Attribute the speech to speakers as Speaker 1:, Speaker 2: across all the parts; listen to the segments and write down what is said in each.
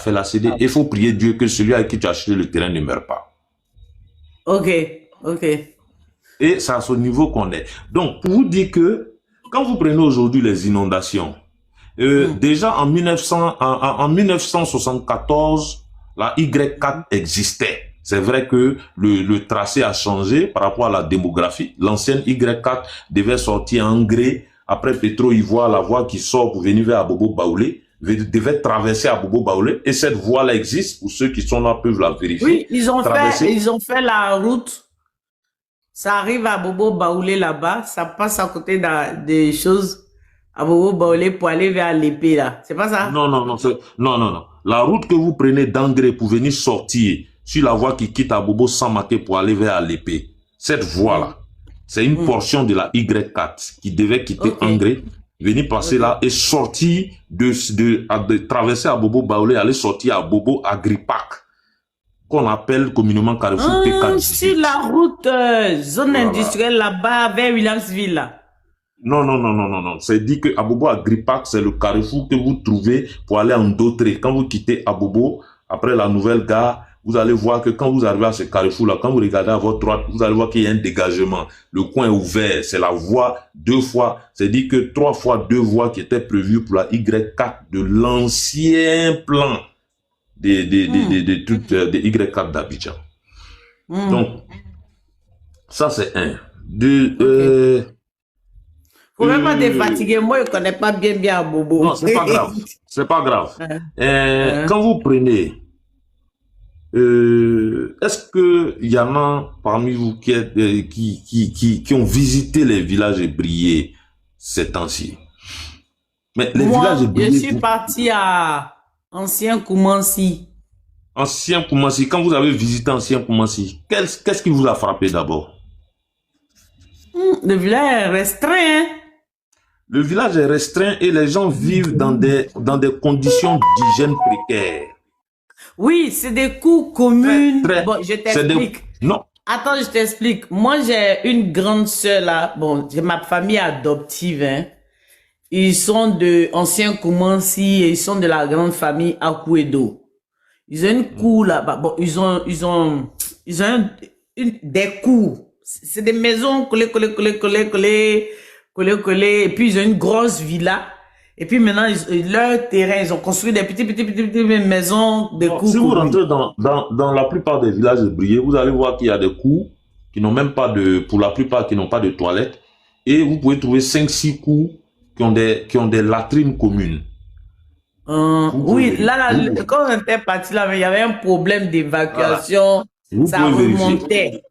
Speaker 1: fait la CD. Il faut prier Dieu que celui à qui tu as acheté le terrain ne meure pas.
Speaker 2: Ok, ok.
Speaker 1: Et c'est à ce niveau qu'on est. Donc, pour vous dire que, quand vous prenez aujourd'hui les inondations, déjà en 1974, la Y4 existait. C'est vrai que le tracé a changé par rapport à la démographie. L'ancienne Y4 devait sortir en Gré. Après Petro-Ivoire, la voie qui sort pour venir vers Abobo Baoulé devait traverser Abobo Baoulé. Et cette voie-là existe. Pour ceux qui sont là peuvent la vérifier.
Speaker 2: Oui, ils ont fait la route. Ça arrive à Bobo Baoulé là-bas. Ça passe à côté des choses à Bobo Baoulé pour aller vers l'épée là. C'est pas ça?
Speaker 1: Non, non, non, non. La route que vous prenez d'Angré pour venir sortir sur la voie qui quitte Abobo Samake pour aller vers l'épée, cette voie-là, c'est une portion de la Y4 qui devait quitter Angré, venir passer là et sortir de traverser Abobo Baoulé, aller sortir à Bobo Agripac, qu'on appelle communément Carrefour T4.
Speaker 2: Sur la route zone industrielle là-bas vers Williamsville là.
Speaker 1: Non. C'est dit que Abobo Agripac, c'est le carrefour que vous trouvez pour aller en Dautré. Quand vous quittez Abobo, après la nouvelle gare, vous allez voir que quand vous arrivez à ce carrefour-là, quand vous regardez à votre droite, vous allez voir qu'il y a un dégagement. Le coin est ouvert. C'est la voie 2 fois. C'est dit que 3 fois 2 voies qui étaient prévues pour la Y4 de l'ancien plan des Y4 d'Abidjan. Donc, ça c'est un.
Speaker 2: Faut même pas te fatiguer. Moi, je connais pas bien Bobo.
Speaker 1: Non, c'est pas grave. C'est pas grave. Quand vous prenez, est-ce que il y en a parmi vous qui ont visité les villages ébriés ces temps-ci? Mais les villages ébriés.
Speaker 2: Je suis parti à Ancien Koumansi.
Speaker 1: Ancien Koumansi. Quand vous avez visité Ancien Koumansi, qu'est-ce qui vous a frappé d'abord?
Speaker 2: Le village est restreint, hein?
Speaker 1: Le village est restreint et les gens vivent dans des conditions d'hygiène précaires.
Speaker 2: Oui, c'est des cours communes. Bon, je t'explique.
Speaker 1: Non.
Speaker 2: Attends, je t'explique. Moi, j'ai une grande sœur là. Bon, j'ai ma famille adoptive, hein. Ils sont de Ancien Koumansi et ils sont de la grande famille Akouedo. Ils ont une cour là-bas. Bon, ils ont des cours. C'est des maisons collées. Et puis, ils ont une grosse villa. Et puis, maintenant, leur terrain, ils ont construit des petites maisons de cours.
Speaker 1: Si vous rentrez dans la plupart des villages ébriés, vous allez voir qu'il y a des cours qui n'ont même pas pour la plupart, qui n'ont pas de toilettes. Et vous pouvez trouver 5-6 cours qui ont des latrines communes.
Speaker 2: Oui, là, quand on était parti là, il y avait un problème d'évacuation. Voilà. Ça remontait.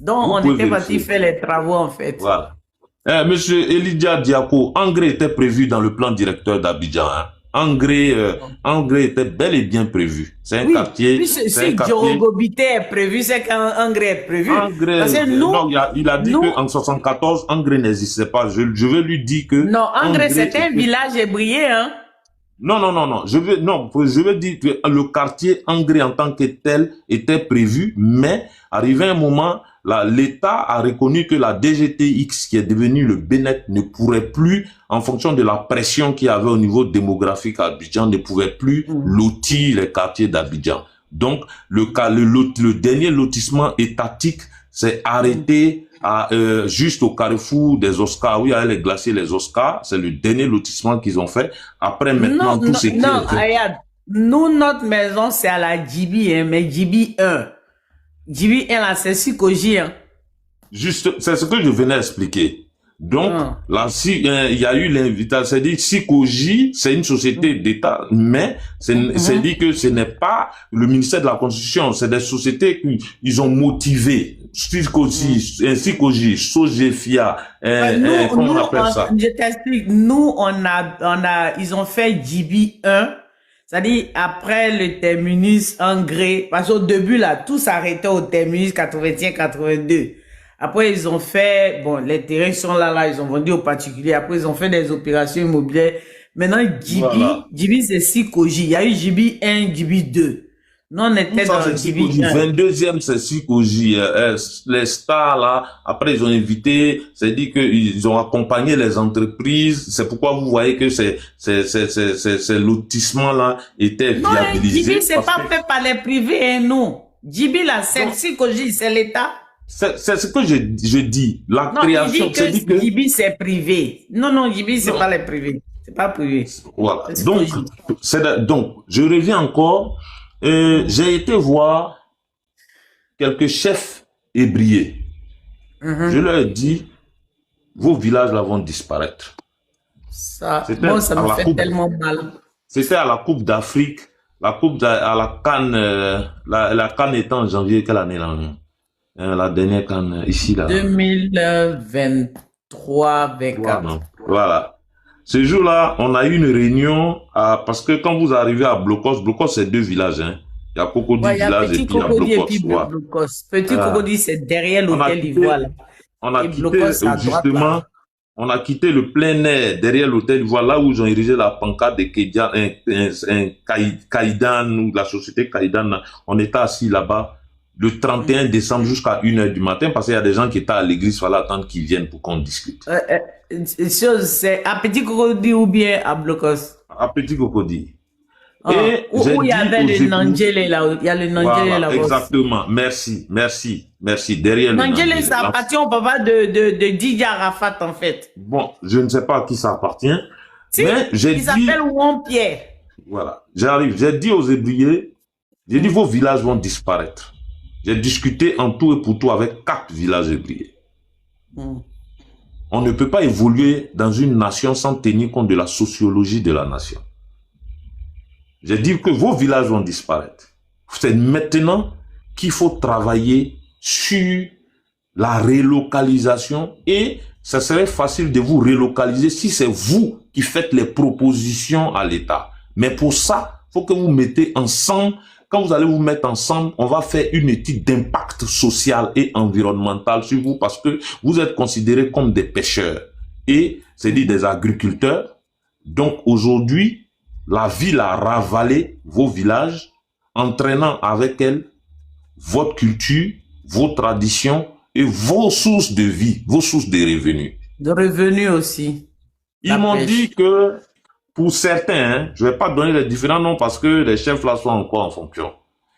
Speaker 2: Donc, on était parti faire les travaux, en fait.
Speaker 1: Voilà. Monsieur Elijah Diako, Angré était prévu dans le plan directeur d'Abidjan. Hein. Angré était bel et bien prévu. C'est un quartier.
Speaker 2: Puis si Djorogobité est prévu, c'est qu'Angré est prévu.
Speaker 1: Parce que nous, non, il a dit qu'en 74, Angré n'existait pas. Je veux lui dire que...
Speaker 2: Non, Angré, c'était un village ébrié, hein.
Speaker 1: Non. Je veux dire que le quartier Angré en tant que tel était prévu, mais arrivé un moment, l'État a reconnu que la DGTX, qui est devenue le Bénet, ne pourrait plus, en fonction de la pression qu'il y avait au niveau démographique à Abidjan, ne pouvait plus lotir les quartiers d'Abidjan. Donc, le dernier lotissement étatique s'est arrêté juste au carrefour des Oscars, où il y avait les glaciers, les Oscars. C'est le dernier lotissement qu'ils ont fait. Après, maintenant, tout ce qui est
Speaker 2: regarde, nous, notre maison, c'est à la Djibi, hein, mais Djibi 1. Djibi 1, là, c'est Sikoji, hein.
Speaker 1: Juste, c'est ce que je venais expliquer. Donc, là, il y a eu l'invitation, c'est-à-dire Sikoji, c'est une société d'État, mais c'est dit que ce n'est pas le ministère de la Constitution, c'est des sociétés qu'ils ont motivées. Sikoji, Sogefia, comment on appelle ça?
Speaker 2: Je t'explique, nous, ils ont fait Djibi 1, c'est-à-dire après le terminus Angré, parce qu'au début, là, tout s'arrêtait au terminus 81-82. Après, ils ont fait, bon, les terrains sont là, ils ont vendu aux particuliers. Après, ils ont fait des opérations immobilières. Maintenant, Djibi, c'est Sikoji. Il y a eu Djibi 1, Djibi 2. Nous, on
Speaker 1: Tout
Speaker 2: était
Speaker 1: ça,
Speaker 2: dans
Speaker 1: c'est Sikoji.
Speaker 2: Division.
Speaker 1: 22e, c'est Sikoji. Les stars, là, après, ils ont invité, c'est-à-dire qu'ils ont accompagné les entreprises. C'est pourquoi vous voyez que ces lotissements-là étaient
Speaker 2: Non,
Speaker 1: viabilisés.
Speaker 2: Djibi, c'est
Speaker 1: parce
Speaker 2: pas
Speaker 1: que
Speaker 2: fait par les privés, hein, non. Djibi, là, c'est
Speaker 1: Donc,
Speaker 2: Sikoji, c'est l'État.
Speaker 1: c'est ce que je dis. La
Speaker 2: Non, il
Speaker 1: création,
Speaker 2: dit
Speaker 1: c'est dit que,
Speaker 2: que Djibi, c'est privé. Non, non, Djibi, c'est
Speaker 1: non,
Speaker 2: pas les privés. C'est pas privé.
Speaker 1: voilà.
Speaker 2: C'est
Speaker 1: Donc,
Speaker 2: Sikoji.
Speaker 1: donc, je reviens encore. J'ai été voir quelques chefs ébriés. Je leur ai dit, vos villages là vont disparaître.
Speaker 2: Ça,
Speaker 1: C'était
Speaker 2: moi, ça
Speaker 1: à
Speaker 2: me
Speaker 1: la
Speaker 2: fait
Speaker 1: coupe,
Speaker 2: tellement mal.
Speaker 1: c'était à la Coupe d'Afrique, à la CAN, la CAN étant en janvier, quelle année là? La dernière CAN, ici là.
Speaker 2: 2023, 24.
Speaker 1: Voilà. Voilà. Ce jour-là, on a eu une réunion parce que quand vous arrivez à Blocos, Blocos c'est 2 villages, hein. Il y a Cocody
Speaker 2: Ouais, il y a
Speaker 1: village et
Speaker 2: Petit
Speaker 1: puis il y a
Speaker 2: Cocody et
Speaker 1: Blocos.
Speaker 2: puis
Speaker 1: Voilà.
Speaker 2: Blocos. Petit
Speaker 1: Voilà.
Speaker 2: Cocody, c'est derrière
Speaker 1: On a
Speaker 2: l'hôtel Ivoire, là.
Speaker 1: on a
Speaker 2: Et
Speaker 1: quitté
Speaker 2: Blocos, à droite,
Speaker 1: justement,
Speaker 2: là.
Speaker 1: on a quitté le plein air derrière l'hôtel, voilà où ils ont érigé la pancarte de Kedia, Kaidan, ou la société Kaidan. On était assis là-bas le 31 décembre jusqu'à 1h du matin parce qu'il y a des gens qui étaient à l'église, il fallait attendre qu'ils viennent pour qu'on discute.
Speaker 2: C'est à Petit Cocody ou bien à Blocos?
Speaker 1: À Petit Cocody.
Speaker 2: Ah,
Speaker 1: Et j'ai
Speaker 2: où il y
Speaker 1: dit
Speaker 2: avait
Speaker 1: aux
Speaker 2: le
Speaker 1: époux,
Speaker 2: Nangele là, il y a le Nangele
Speaker 1: voilà,
Speaker 2: là-bas.
Speaker 1: exactement, merci, derrière le
Speaker 2: Nangele,
Speaker 1: Nangele.
Speaker 2: ça appartient au papa de Didier Arafat, en fait.
Speaker 1: Bon, je ne sais pas à qui ça appartient,
Speaker 2: Si,
Speaker 1: mais j'ai
Speaker 2: il
Speaker 1: dit,
Speaker 2: s'appelle Ouan Pierre.
Speaker 1: voilà, j'ai dit aux ébriers, j'ai dit vos villages vont disparaître. J'ai discuté en tout et pour tout avec 4 villages ébriers. On ne peut pas évoluer dans une nation sans tenir compte de la sociologie de la nation. J'ai dit que vos villages vont disparaître. C'est maintenant qu'il faut travailler sur la relocalisation et ça serait facile de vous relocaliser si c'est vous qui faites les propositions à l'État. Mais pour ça, il faut que vous mettez ensemble. Quand vous allez vous mettre ensemble, on va faire une étude d'impact social et environnemental sur vous parce que vous êtes considérés comme des pêcheurs et c'est-à-dire des agriculteurs. Donc aujourd'hui, la ville a ravalé vos villages, entraînant avec elle votre culture, vos traditions et vos sources de vie, vos sources de revenus.
Speaker 2: De revenus aussi.
Speaker 1: Ils m'ont dit que pour certains, hein, je ne vais pas donner les différents noms parce que les chefs là sont encore en fonction.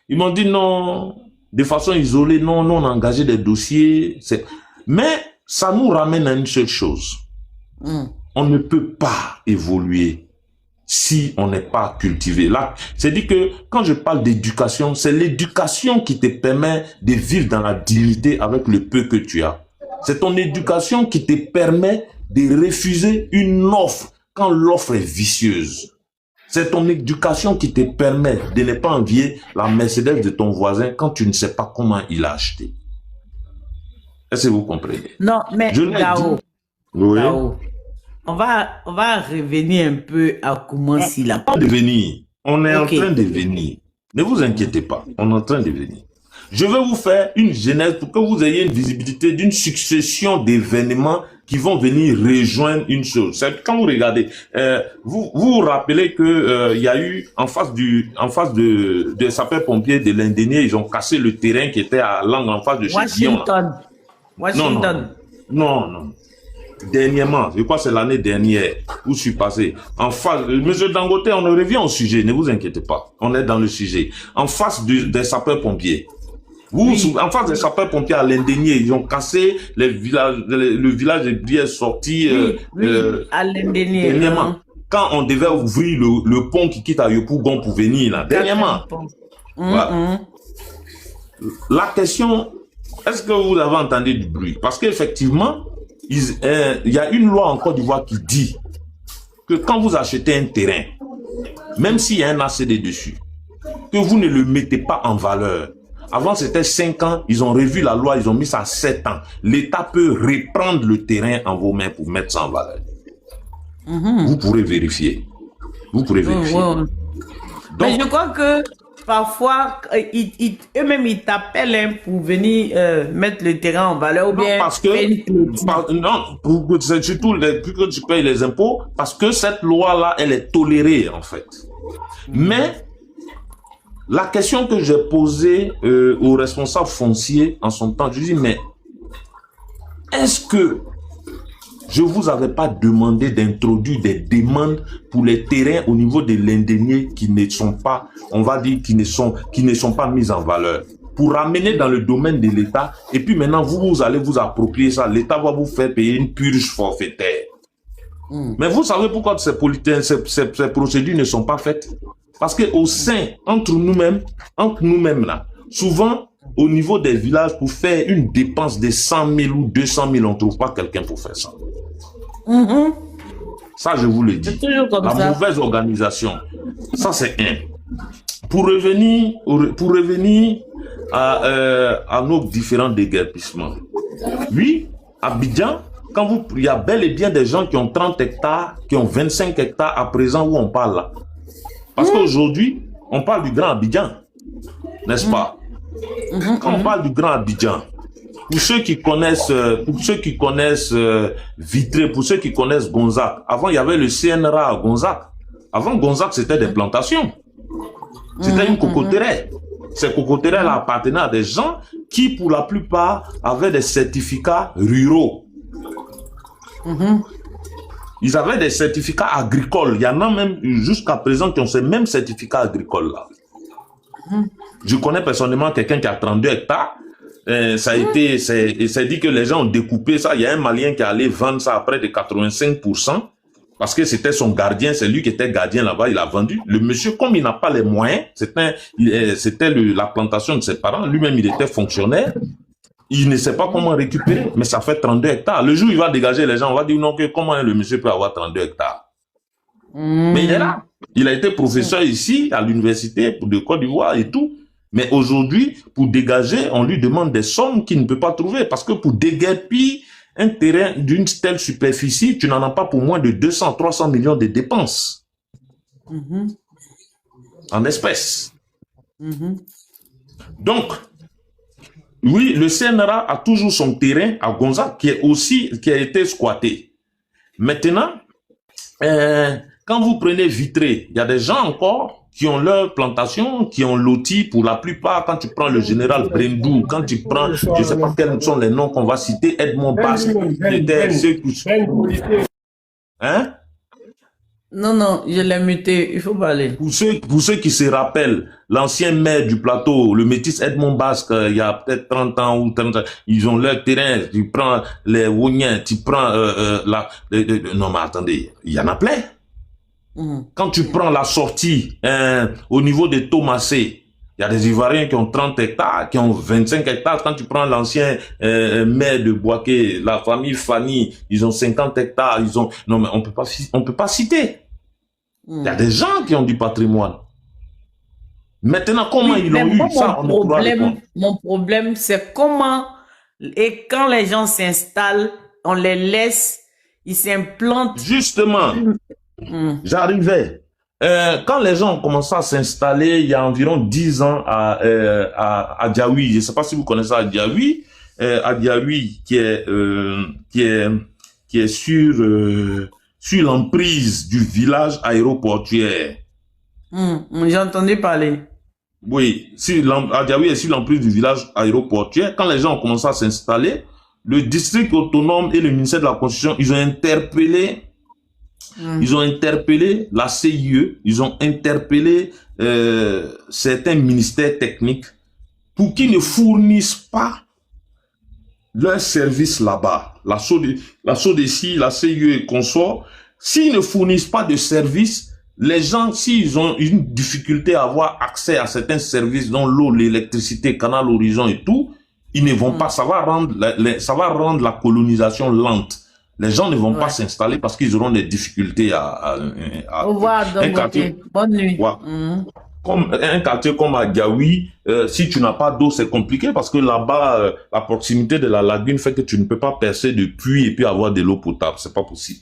Speaker 1: Ils m'ont dit non, de façon isolée, non, on a engagé des dossiers. Mais ça nous ramène à une seule chose. On ne peut pas évoluer si on n'est pas cultivé. Là, c'est dit que quand je parle d'éducation, c'est l'éducation qui te permet de vivre dans la dignité avec le peu que tu as. C'est ton éducation qui te permet de refuser une offre quand l'offre est vicieuse. C'est ton éducation qui te permet de ne pas envier la Mercedes de ton voisin quand tu ne sais pas comment il l'a acheté. Est-ce que vous comprenez?
Speaker 2: Non, mais Gao,
Speaker 1: oui.
Speaker 2: Gao, on va revenir un peu à comment s'il a...
Speaker 1: On est en train de venir. Ne vous inquiétez pas, on est en train de venir. Je vais vous faire une genèse pour que vous ayez une visibilité d'une succession d'événements qui vont venir rejoindre une chose. C'est quand vous regardez, vous rappelez que il y a eu en face de sapeurs-pompiers de l'Indénié, ils ont cassé le terrain qui était à Langue en face de chez
Speaker 2: Washington.
Speaker 1: Non. Dernièrement, je crois que c'est l'année dernière où je suis passé. En face, Monsieur Dangote, on revient au sujet, ne vous inquiétez pas. On est dans le sujet. En face des sapeurs-pompiers. En face des sapeurs-pompiers à l'Indénié, ils ont cassé le village de Bière sorti.
Speaker 2: À l'Indénié.
Speaker 1: Dernièrement. Quand on devait ouvrir le pont qui quitte à Yopougon pour venir là. Dernièrement. Voilà. La question, est-ce que vous avez entendu du bruit? Parce qu'effectivement, il y a une loi en Côte d'Ivoire qui dit que quand vous achetez un terrain, même s'il y a un ACD dessus, que vous ne le mettez pas en valeur. Avant, c'était 5 ans, ils ont revu la loi, ils ont mis ça à 7 ans. L'État peut reprendre le terrain en vos mains pour mettre ça en valeur. Vous pourrez vérifier.
Speaker 2: Donc, mais je crois que parfois, eux-mêmes, ils t'appellent hein, pour venir mettre le terrain en valeur ou bien...
Speaker 1: Non, parce que... c'est surtout plus que tu payes les impôts, parce que cette loi-là, elle est tolérée, en fait. Mais, la question que j'ai posée aux responsables fonciers en son temps, je dis, mais est-ce que je vous avais pas demandé d'introduire des demandes pour les terrains au niveau de l'indénié qui ne sont pas, on va dire, qui ne sont pas mis en valeur, pour ramener dans le domaine de l'État, et puis maintenant vous allez vous approprier ça, l'État va vous faire payer une purge forfaitaire. Mais vous savez pourquoi ces procédures ne sont pas faites? Parce que au sein, entre nous-mêmes là, souvent, au niveau des villages, pour faire une dépense de 100 000 ou 200 000, on ne trouve pas quelqu'un pour faire ça. Ça, je vous le dis. La mauvaise organisation. Ça, c'est un. Pour revenir à nos différents déguerpissements. Oui, à Abidjan, il y a bel et bien des gens qui ont 30 hectares, qui ont 25 hectares à présent où on parle là. Parce qu'aujourd'hui, on parle du Grand Abidjan, n'est-ce pas? Quand on parle du Grand Abidjan, pour ceux qui connaissent Vitré, pour ceux qui connaissent Gonzac, avant il y avait le CNRA à Gonzac. Avant Gonzac, c'était des plantations. C'était une cocoterie. Ces cocoteries-là appartenaient à des gens qui, pour la plupart, avaient des certificats ruraux. Ils avaient des certificats agricoles. Il y en a même jusqu'à présent qui ont ces mêmes certificats agricoles-là. Je connais personnellement quelqu'un qui a 32 hectares. C'est dit que les gens ont découpé ça. Il y a un Malien qui est allé vendre ça à près de 85%. Parce que c'était son gardien, c'est lui qui était gardien là-bas, il a vendu. Le monsieur, comme il n'a pas les moyens, c'était la plantation de ses parents, lui-même il était fonctionnaire, il ne sait pas comment récupérer, mais ça fait 32 hectares. Le jour où il va dégager les gens, on va dire non, que comment le monsieur peut avoir 32 hectares. Mais il est là. Il a été professeur ici, à l'université de Côte d'Ivoire et tout. Mais aujourd'hui, pour dégager, on lui demande des sommes qu'il ne peut pas trouver. Parce que pour déguerpir un terrain d'une telle superficie, tu n'en as pas pour moins de 200, 300 millions de dépenses. En espèces. Donc, oui, le CNRA a toujours son terrain à Gonzac qui a été squatté. Maintenant, quand vous prenez Vitré, il y a des gens encore qui ont leur plantation, qui ont loti pour la plupart. Quand tu prends le général Brendou, quand tu prends, je ne sais pas quels sont les noms qu'on va citer, Edmond Basque, hein?
Speaker 2: Non, je l'ai muté, il faut parler.
Speaker 1: Pour ceux qui se rappellent, l'ancien maire du plateau, le métis Edmond Basque, il y a peut-être 30 ans ou 30 ans, ils ont leur terrain, tu prends les Wouniens, tu prends non mais attendez, il y en a plein. Quand tu prends la sortie au niveau de Thomasé, il y a des Ivoiriens qui ont 30 hectares, qui ont 25 hectares. Quand tu prends l'ancien maire de Boaké, la famille Fanny, ils ont 50 hectares. Non mais on peut pas citer. Il y a des gens qui ont du patrimoine. Maintenant, comment ils l'ont eu, ça, on ne pourra répondre.
Speaker 2: Mon problème, c'est comment, et quand les gens s'installent, on les laisse, ils s'implantent.
Speaker 1: Justement, j'arrivais. Quand les gens ont commencé à s'installer, il y a environ 10 ans à Diaoui, je ne sais pas si vous connaissez Diaoui, qui est sur l'emprise du village aéroportuaire.
Speaker 2: J'ai entendu parler.
Speaker 1: Oui, Diaoui est sur l'emprise du village aéroportuaire. Quand les gens ont commencé à s'installer, le district autonome et le ministère de la Constitution, ils ont interpellé la CIE, ils ont interpellé certains ministères techniques pour qu'ils ne fournissent pas leurs services là-bas. La SODECI, la CIE et consorts, s'ils ne fournissent pas de services, les gens, s'ils ont une difficulté à avoir accès à certains services, dont l'eau, l'électricité, Canal Horizon et tout, ils ne vont pas, ça va rendre la colonisation lente. Les gens ne vont pas s'installer parce qu'ils auront des difficultés
Speaker 2: Au revoir, bonne nuit.
Speaker 1: Comme un quartier comme à Diaoui, si tu n'as pas d'eau, c'est compliqué parce que là-bas, la proximité de la lagune fait que tu ne peux pas percer de puits et puis avoir de l'eau potable. C'est pas possible.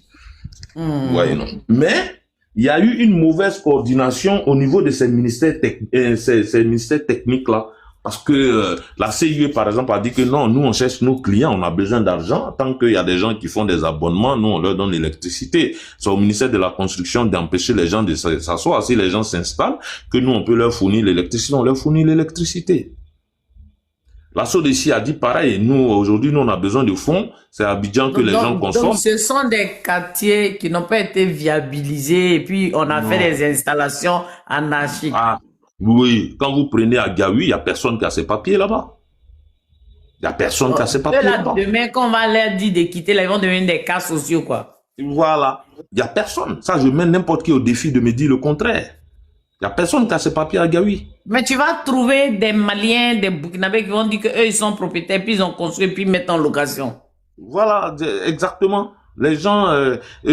Speaker 1: Ouais, non. Mais il y a eu une mauvaise coordination au niveau de ces ministères techniques-là Parce que la CIE, par exemple, a dit que non, nous, on cherche nos clients, on a besoin d'argent. Tant qu'il y a des gens qui font des abonnements, nous, on leur donne l'électricité. C'est au ministère de la Construction d'empêcher les gens de s'asseoir. Si les gens s'installent, que nous, on peut leur fournir l'électricité, on leur fournit l'électricité. La SODECI a dit pareil. Nous, aujourd'hui, nous, on a besoin de fonds. C'est à Abidjan que les gens consomment.
Speaker 2: Donc, ce sont des quartiers qui n'ont pas été viabilisés et puis on a fait des installations anarchiques.
Speaker 1: Ah. Oui, quand vous prenez à Gaoui, il n'y a personne qui a ses papiers là-bas. Il n'y a personne qui a ses papiers là-bas.
Speaker 2: Demain, quand on va leur dire de quitter, là, ils vont devenir des cas sociaux, quoi.
Speaker 1: Voilà. Il n'y a personne. Ça, je mets n'importe qui au défi de me dire le contraire. Il n'y a personne qui a ses papiers à Gaoui.
Speaker 2: Mais tu vas trouver des Maliens, des Burkinabés qui vont dire qu'eux, ils sont propriétaires, puis ils ont construit, puis ils mettent en location.
Speaker 1: Voilà, exactement. Les gens,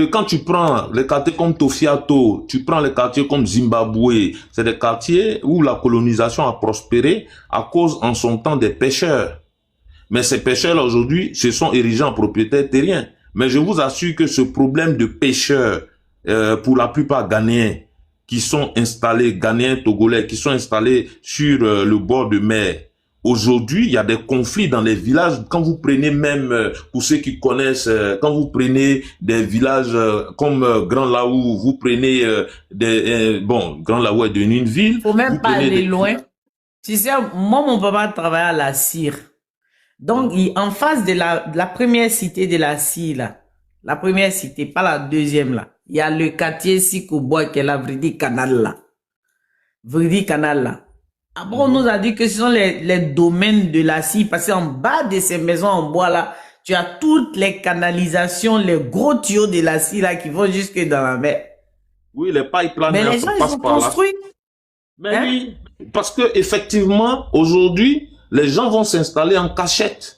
Speaker 1: quand tu prends les quartiers comme Tofiato, tu prends les quartiers comme Zimbabwe, c'est des quartiers où la colonisation a prospéré à cause en son temps des pêcheurs. Mais ces pêcheurs aujourd'hui se sont érigés en propriétaires terriens. Mais je vous assure que ce problème de pêcheurs, pour la plupart ghanéens, qui sont installés, ghanéens, togolais, qui sont installés sur le bord de mer, aujourd'hui, il y a des conflits dans les villages. Quand vous prenez même, pour ceux qui connaissent, quand vous prenez des villages comme Grand Laou, vous prenez Grand Laou est devenu une ville.
Speaker 2: Faut même pas aller loin. Tu sais, moi, mon papa travaillait à la Cire. Donc, en face de la première cité de la Cire, là, la première cité, pas la deuxième, là, il y a le quartier Sikobois qui est la Vridi Canal, là. Vridi Canal, là. Après, on nous a dit que ce sont les domaines de la scie, parce qu'en bas de ces maisons en bois là, tu as toutes les canalisations, les gros tuyaux de la scie là qui vont jusque dans la mer.
Speaker 1: Oui, les pipelines.
Speaker 2: Mais les gens, ils ont construit.
Speaker 1: Mais oui, parce que effectivement, aujourd'hui, les gens vont s'installer en cachette.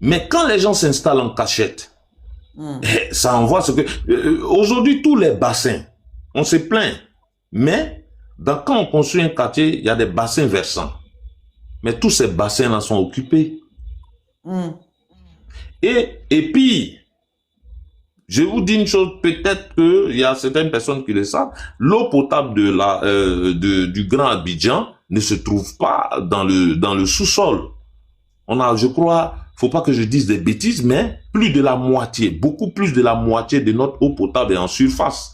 Speaker 1: Mais quand les gens s'installent en cachette, ça envoie ce que... aujourd'hui, tous les bassins, on se plaint, mais... quand on construit un quartier, il y a des bassins versants. Mais tous ces bassins-là sont occupés. Et puis, je vous dis une chose, peut-être qu'il y a certaines personnes qui le savent, l'eau potable du Grand Abidjan ne se trouve pas dans le sous-sol. On a, je crois, faut pas que je dise des bêtises, mais plus de la moitié, beaucoup plus de la moitié de notre eau potable est en surface.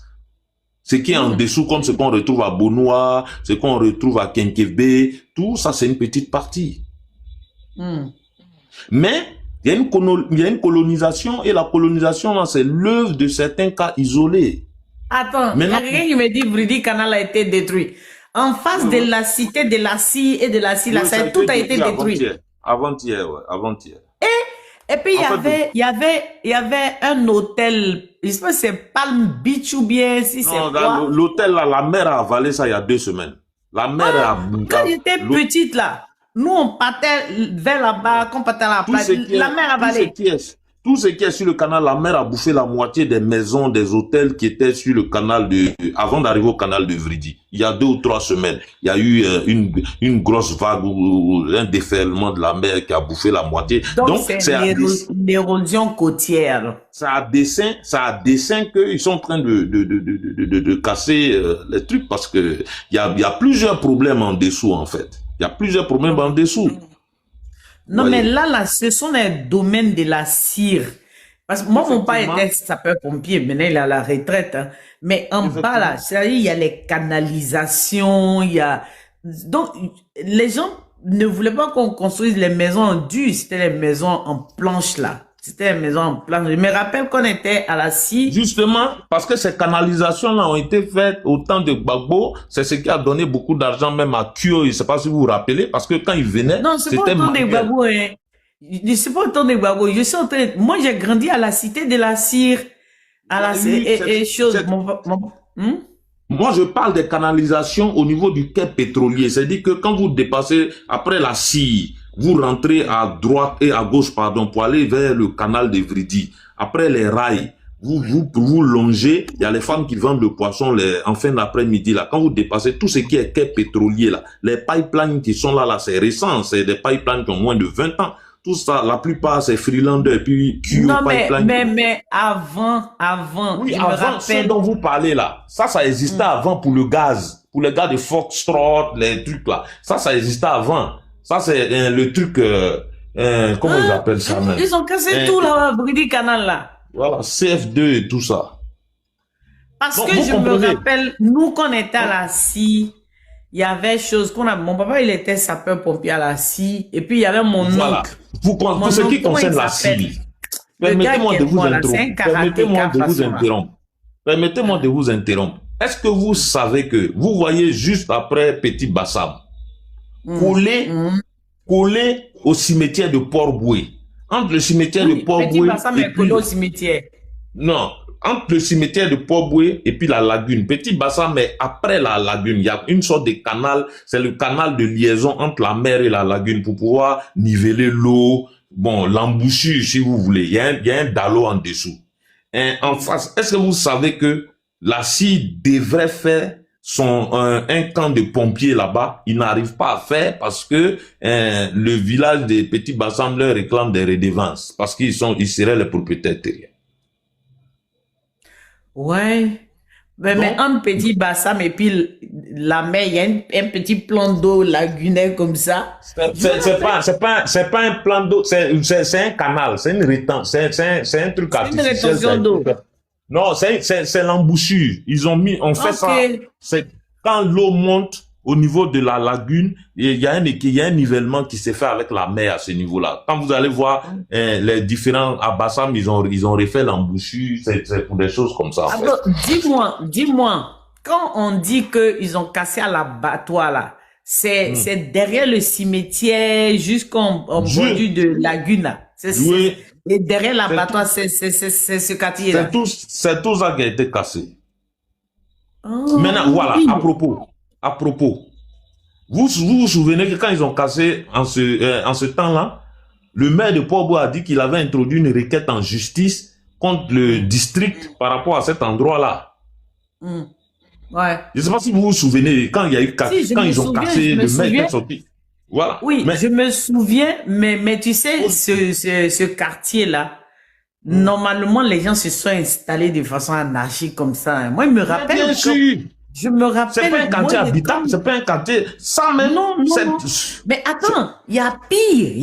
Speaker 1: Ce qui est en dessous, comme ce qu'on retrouve à Bonoua, ce qu'on retrouve à Kenkebe, tout ça, c'est une petite partie. Mais, il y a une colonisation, et la colonisation, c'est l'œuvre de certains cas isolés.
Speaker 2: Attends, il y a quelqu'un qui me dit Vridi Canal a été détruit. En face de la cité de la scie et de la scie, là, tout a été détruit.
Speaker 1: Avant-hier.
Speaker 2: Et puis, il y avait un hôtel, je sais pas si c'est Palm Beach ou bien si c'est quoi.
Speaker 1: L'hôtel là, la mer a avalé ça il y a 2 semaines. La mer a...
Speaker 2: Quand j'étais petite là, nous on partait vers là-bas, quand on partait à la plage, la mer a avalé.
Speaker 1: Tout ce qui est sur le canal, la mer a bouffé la moitié des maisons, des hôtels qui étaient sur le canal avant d'arriver au canal de Vridi. Il y a 2 ou 3 semaines, il y a eu une grosse vague ou un déferlement de la mer qui a bouffé la moitié.
Speaker 2: Donc c'est l'érosion côtière.
Speaker 1: Ça a dessein qu'ils sont en train de casser les trucs parce que il y a plusieurs problèmes en dessous en fait. Il y a plusieurs problèmes en dessous.
Speaker 2: Non, mais là, ce sont les domaines de la cire. Parce que moi, mon père était sapeur-pompier, maintenant il est à la retraite. Hein. Mais en bas, là, c'est-à-dire, il y a les canalisations, il y a... Donc, les gens ne voulaient pas qu'on construise les maisons en dur, c'était les maisons en planche, là. C'était les maisons en planche. Je me rappelle qu'on était à la scie.
Speaker 1: Justement, parce que ces canalisations-là ont été faites au temps de Gbagbo, c'est ce qui a donné beaucoup d'argent même à Kyo, je ne sais pas si vous vous rappelez, parce que quand il venait,
Speaker 2: non, c'est pas au temps de Gbagbo, hein. C'est pas au temps de Gbagbo. Moi, j'ai grandi à la cité de la cire, à la
Speaker 1: Moi, je parle des canalisations au niveau du quai pétrolier. C'est-à-dire que quand vous dépassez, après la scie, vous rentrez à droite et à gauche, pardon, pour aller vers le canal de Vridi. Après les rails, vous longez, il y a les femmes qui vendent le poisson en fin d'après-midi, là. Quand vous dépassez tout ce qui est quai pétrolier, là, les pipelines qui sont là, c'est récent, c'est des pipelines qui ont moins de 20 ans. Tout ça, la plupart, c'est Freelander, puis Q Pipeline.
Speaker 2: Mais avant.
Speaker 1: Oui, avant, ce dont vous parlez là, ça existait avant pour le gaz, pour les gars de Foxtrot, les trucs là. Ça existait avant. Ça, c'est le truc, comment ils appellent ça même?
Speaker 2: Ils ont cassé tout là, Brady Canal là.
Speaker 1: Voilà, CF2 et tout ça.
Speaker 2: Parce
Speaker 1: Donc,
Speaker 2: que
Speaker 1: vous
Speaker 2: je
Speaker 1: comprenez?
Speaker 2: me rappelle, nous, quand on était à la scie, il y avait chose qu'on a, mon papa, il était sapeur-pompier à la scie, et puis il y avait mon
Speaker 1: Voilà.
Speaker 2: oncle.
Speaker 1: Pour ce qui
Speaker 2: Comment
Speaker 1: concerne
Speaker 2: il
Speaker 1: la
Speaker 2: s'appelle?
Speaker 1: Syrie,
Speaker 2: Le gars qui
Speaker 1: permettez-moi
Speaker 2: est
Speaker 1: de vous
Speaker 2: mort là, c'est un
Speaker 1: interrompre. Permettez-moi
Speaker 2: karatéka
Speaker 1: de vous
Speaker 2: façon là.
Speaker 1: interrompre. Permettez-moi de vous interrompre. Est-ce que vous savez que vous voyez juste après Petit Bassam, collé au cimetière de Port-Boué, entre le cimetière de
Speaker 2: Oui, Petit
Speaker 1: Port-Boué
Speaker 2: Bassam
Speaker 1: et
Speaker 2: est
Speaker 1: puis
Speaker 2: collé au cimetière.
Speaker 1: non, entre le cimetière de Port-Boué et puis la lagune. Petit Bassam, mais après la lagune, il y a une sorte de canal, c'est le canal de liaison entre la mer et la lagune pour pouvoir niveler l'eau, bon, l'embouchure si vous voulez. Il y a un dallot en dessous. Et en face, est-ce que vous savez que la CIE devrait faire un camp de pompiers là-bas? Ils n'arrivent pas à faire parce que le village des Petits Bassam leur réclame des redevances parce ils seraient les propriétaires terriens.
Speaker 2: Ouais. Mais entre Petit Bassam et puis la mer, il y a un petit plan d'eau lagunaire comme ça.
Speaker 1: C'est pas un plan d'eau, c'est un canal, c'est une rétention, c'est un truc artificiel.
Speaker 2: C'est une rétention d'eau.
Speaker 1: Non, c'est l'embouchure. On fait ça. C'est quand l'eau monte au niveau de la lagune, il y a un nivellement qui s'est fait avec la mer à ce niveau-là. Quand vous allez voir les différents Abassam, ils ont refait l'embouchure, c'est pour des choses comme ça. En fait.
Speaker 2: Dis-moi, quand on dit que ils ont cassé à l'abattoir là, c'est derrière le cimetière jusqu'en bordure de lagune là.
Speaker 1: Oui.
Speaker 2: Et derrière l'abattoir, c'est ce quartier là.
Speaker 1: C'est tout ça qui a été cassé.
Speaker 2: Oh,
Speaker 1: maintenant, voilà,
Speaker 2: oui.
Speaker 1: à propos, vous vous souvenez que quand ils ont cassé en ce temps-là, le maire de Port-Boué a dit qu'il avait introduit une requête en justice contre le district par rapport à cet endroit-là.
Speaker 2: Ouais.
Speaker 1: Je ne sais pas si vous vous souvenez, quand il y a eu quand ils ont cassé, le maire est sorti. Voilà.
Speaker 2: Oui, je me souviens, mais tu sais, ce quartier-là, normalement, les gens se sont installés de façon anarchique comme ça. Moi, je me rappelle.
Speaker 1: Bien sûr.
Speaker 2: Je me rappelle.
Speaker 1: C'est pas un quartier habitable, c'est pas un quartier sans même.
Speaker 2: Non. Mais attends, il y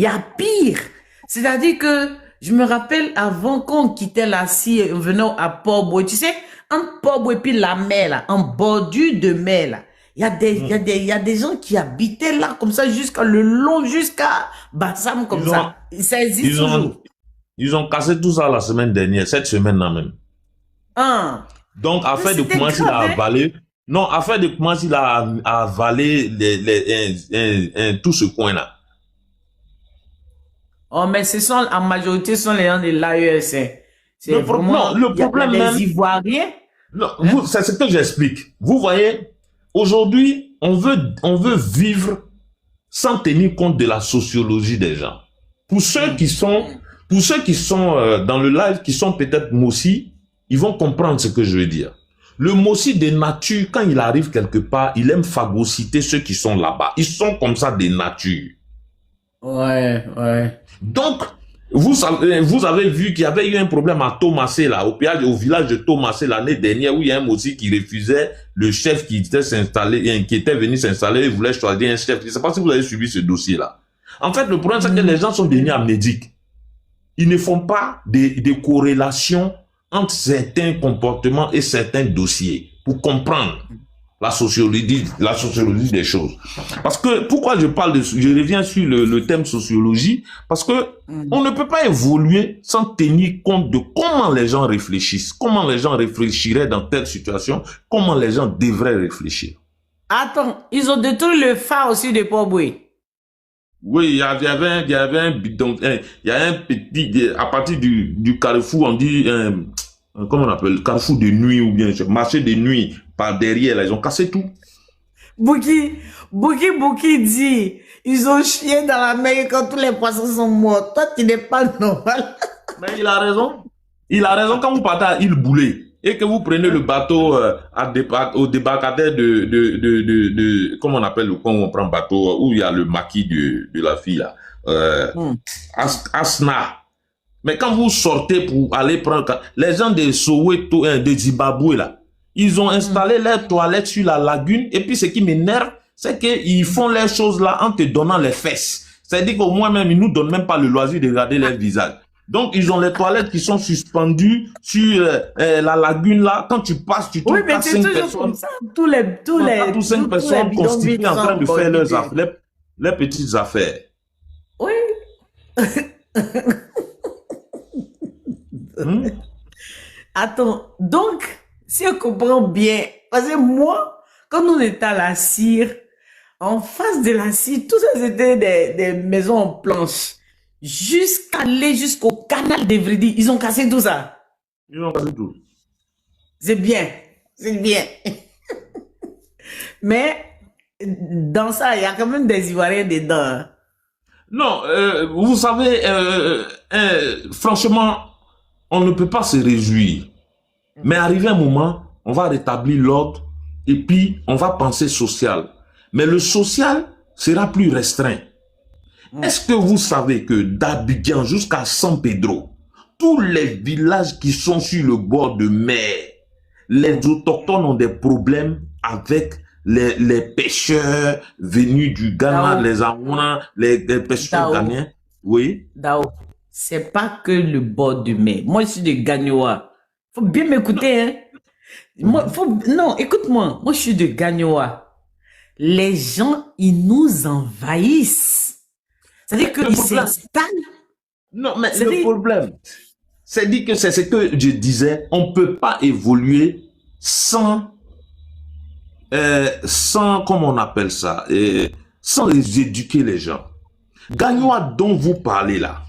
Speaker 2: a pire. C'est-à-dire que je me rappelle avant qu'on quittait la CIE, venant à Port-Boué, tu sais, entre Port-Boué et puis la mer, là, en bordure de mer, là. Il y a des gens qui habitaient là, comme ça, jusqu'à Bassam, comme ça. Ça existe toujours.
Speaker 1: Ils ont cassé tout ça la semaine dernière, cette semaine-là même. Donc, afin de commencer à avaler, afin de commencer à avaler tout ce coin-là.
Speaker 2: Oh, mais en majorité, ce sont les gens de l'AES.
Speaker 1: Le problème même.
Speaker 2: Les Ivoiriens.
Speaker 1: Non, c'est ce que j'explique. Vous voyez, aujourd'hui, on veut vivre sans tenir compte de la sociologie des gens. Pour ceux qui sont dans le live, qui sont peut-être Mossi, ils vont comprendre ce que je veux dire. Le Mossi de nature, quand il arrive quelque part, il aime phagocyter ceux qui sont là-bas. Ils sont comme ça de nature.
Speaker 2: Ouais.
Speaker 1: Donc, vous avez vu qu'il y avait eu un problème à Thomasé, là, au village de Thomasé l'année dernière, où il y a un Mossi qui refusait le chef qui était venu s'installer, il voulait choisir un chef. Je ne sais pas si vous avez suivi ce dossier-là. En fait, le problème, c'est que les gens sont devenus amnésiques. Ils ne font pas de corrélation entre certains comportements et certains dossiers pour comprendre la sociologie des choses. Parce que, pourquoi je reviens sur le thème sociologie, parce que on ne peut pas évoluer sans tenir compte de comment les gens réfléchissent, comment les gens réfléchiraient dans telle situation, comment les gens devraient réfléchir.
Speaker 2: Attends, ils ont détruit le phare aussi de Port-Boué.
Speaker 1: Oui, il y avait un bidon, il y a un petit, à partir du carrefour, on dit, comment on appelle, carrefour de nuit ou bien marché de nuit, par derrière, là, ils ont cassé tout.
Speaker 2: Bouki dit, ils ont chié dans la mer quand tous les poissons sont morts. Toi, tu n'es pas normal.
Speaker 1: Mais il a raison. Il a raison quand vous partez à Île Boulay et que vous prenez le bateau au débarcadère comment on appelle le coin où on prend le bateau, où il y a le maquis de la fille, là. Asna. Mais quand vous sortez pour aller prendre, les gens de Soweto, de Zimbabwe, là, ils ont installé leurs toilettes sur la lagune, et puis ce qui m'énerve, c'est qu'ils font les choses là en te donnant les fesses. C'est-à-dire qu'au moins même, ils nous donnent même pas le loisir de regarder leur visage. Donc, ils ont les toilettes qui sont suspendues sur la lagune là. Quand tu passes, tu trouves
Speaker 2: Oui, mais c'est
Speaker 1: 4-5
Speaker 2: toujours
Speaker 1: personnes.
Speaker 2: comme ça. Tous les
Speaker 1: 5 personnes
Speaker 2: bidonvilles
Speaker 1: constituées en train de
Speaker 2: sont
Speaker 1: faire
Speaker 2: bondés.
Speaker 1: leurs petites affaires.
Speaker 2: Oui.
Speaker 1: Hmm?
Speaker 2: Attends, donc, si on comprend bien, parce que moi, quand on était à la cire, en face de la cire, tout ça c'était des maisons en planches. Jusqu'à aller jusqu'au canal d'Evridi, ils ont cassé tout ça.
Speaker 1: Ils ont cassé tout.
Speaker 2: C'est bien, c'est bien. Mais dans ça, il y a quand même des Ivoiriens dedans. Hein.
Speaker 1: Non, vous savez, franchement, on ne peut pas se réjouir. Mais arrivé un moment, on va rétablir l'ordre et puis on va penser social. Mais le social sera plus restreint. Est-ce que vous savez que d'Abidjan jusqu'à San Pedro, tous les villages qui sont sur le bord de mer, les autochtones ont des problèmes avec les pêcheurs venus du Ghana,
Speaker 2: Dao.
Speaker 1: les Aouana, les pêcheurs
Speaker 2: Dao.
Speaker 1: ghanéens? Oui.
Speaker 2: Dao, c'est pas que le bord de mer. Moi, je suis de Gagnoa. Faut bien m'écouter, hein. Non, écoute-moi. Moi, je suis de Gagnoa. Les gens, ils nous envahissent. C'est-à-dire qu'ils s'installent.
Speaker 1: Non, mais le problème, c'est dit que c'est ce que je disais, on ne peut pas évoluer sans, comment on appelle ça, sans les éduquer les gens. Gagnoa dont vous parlez là,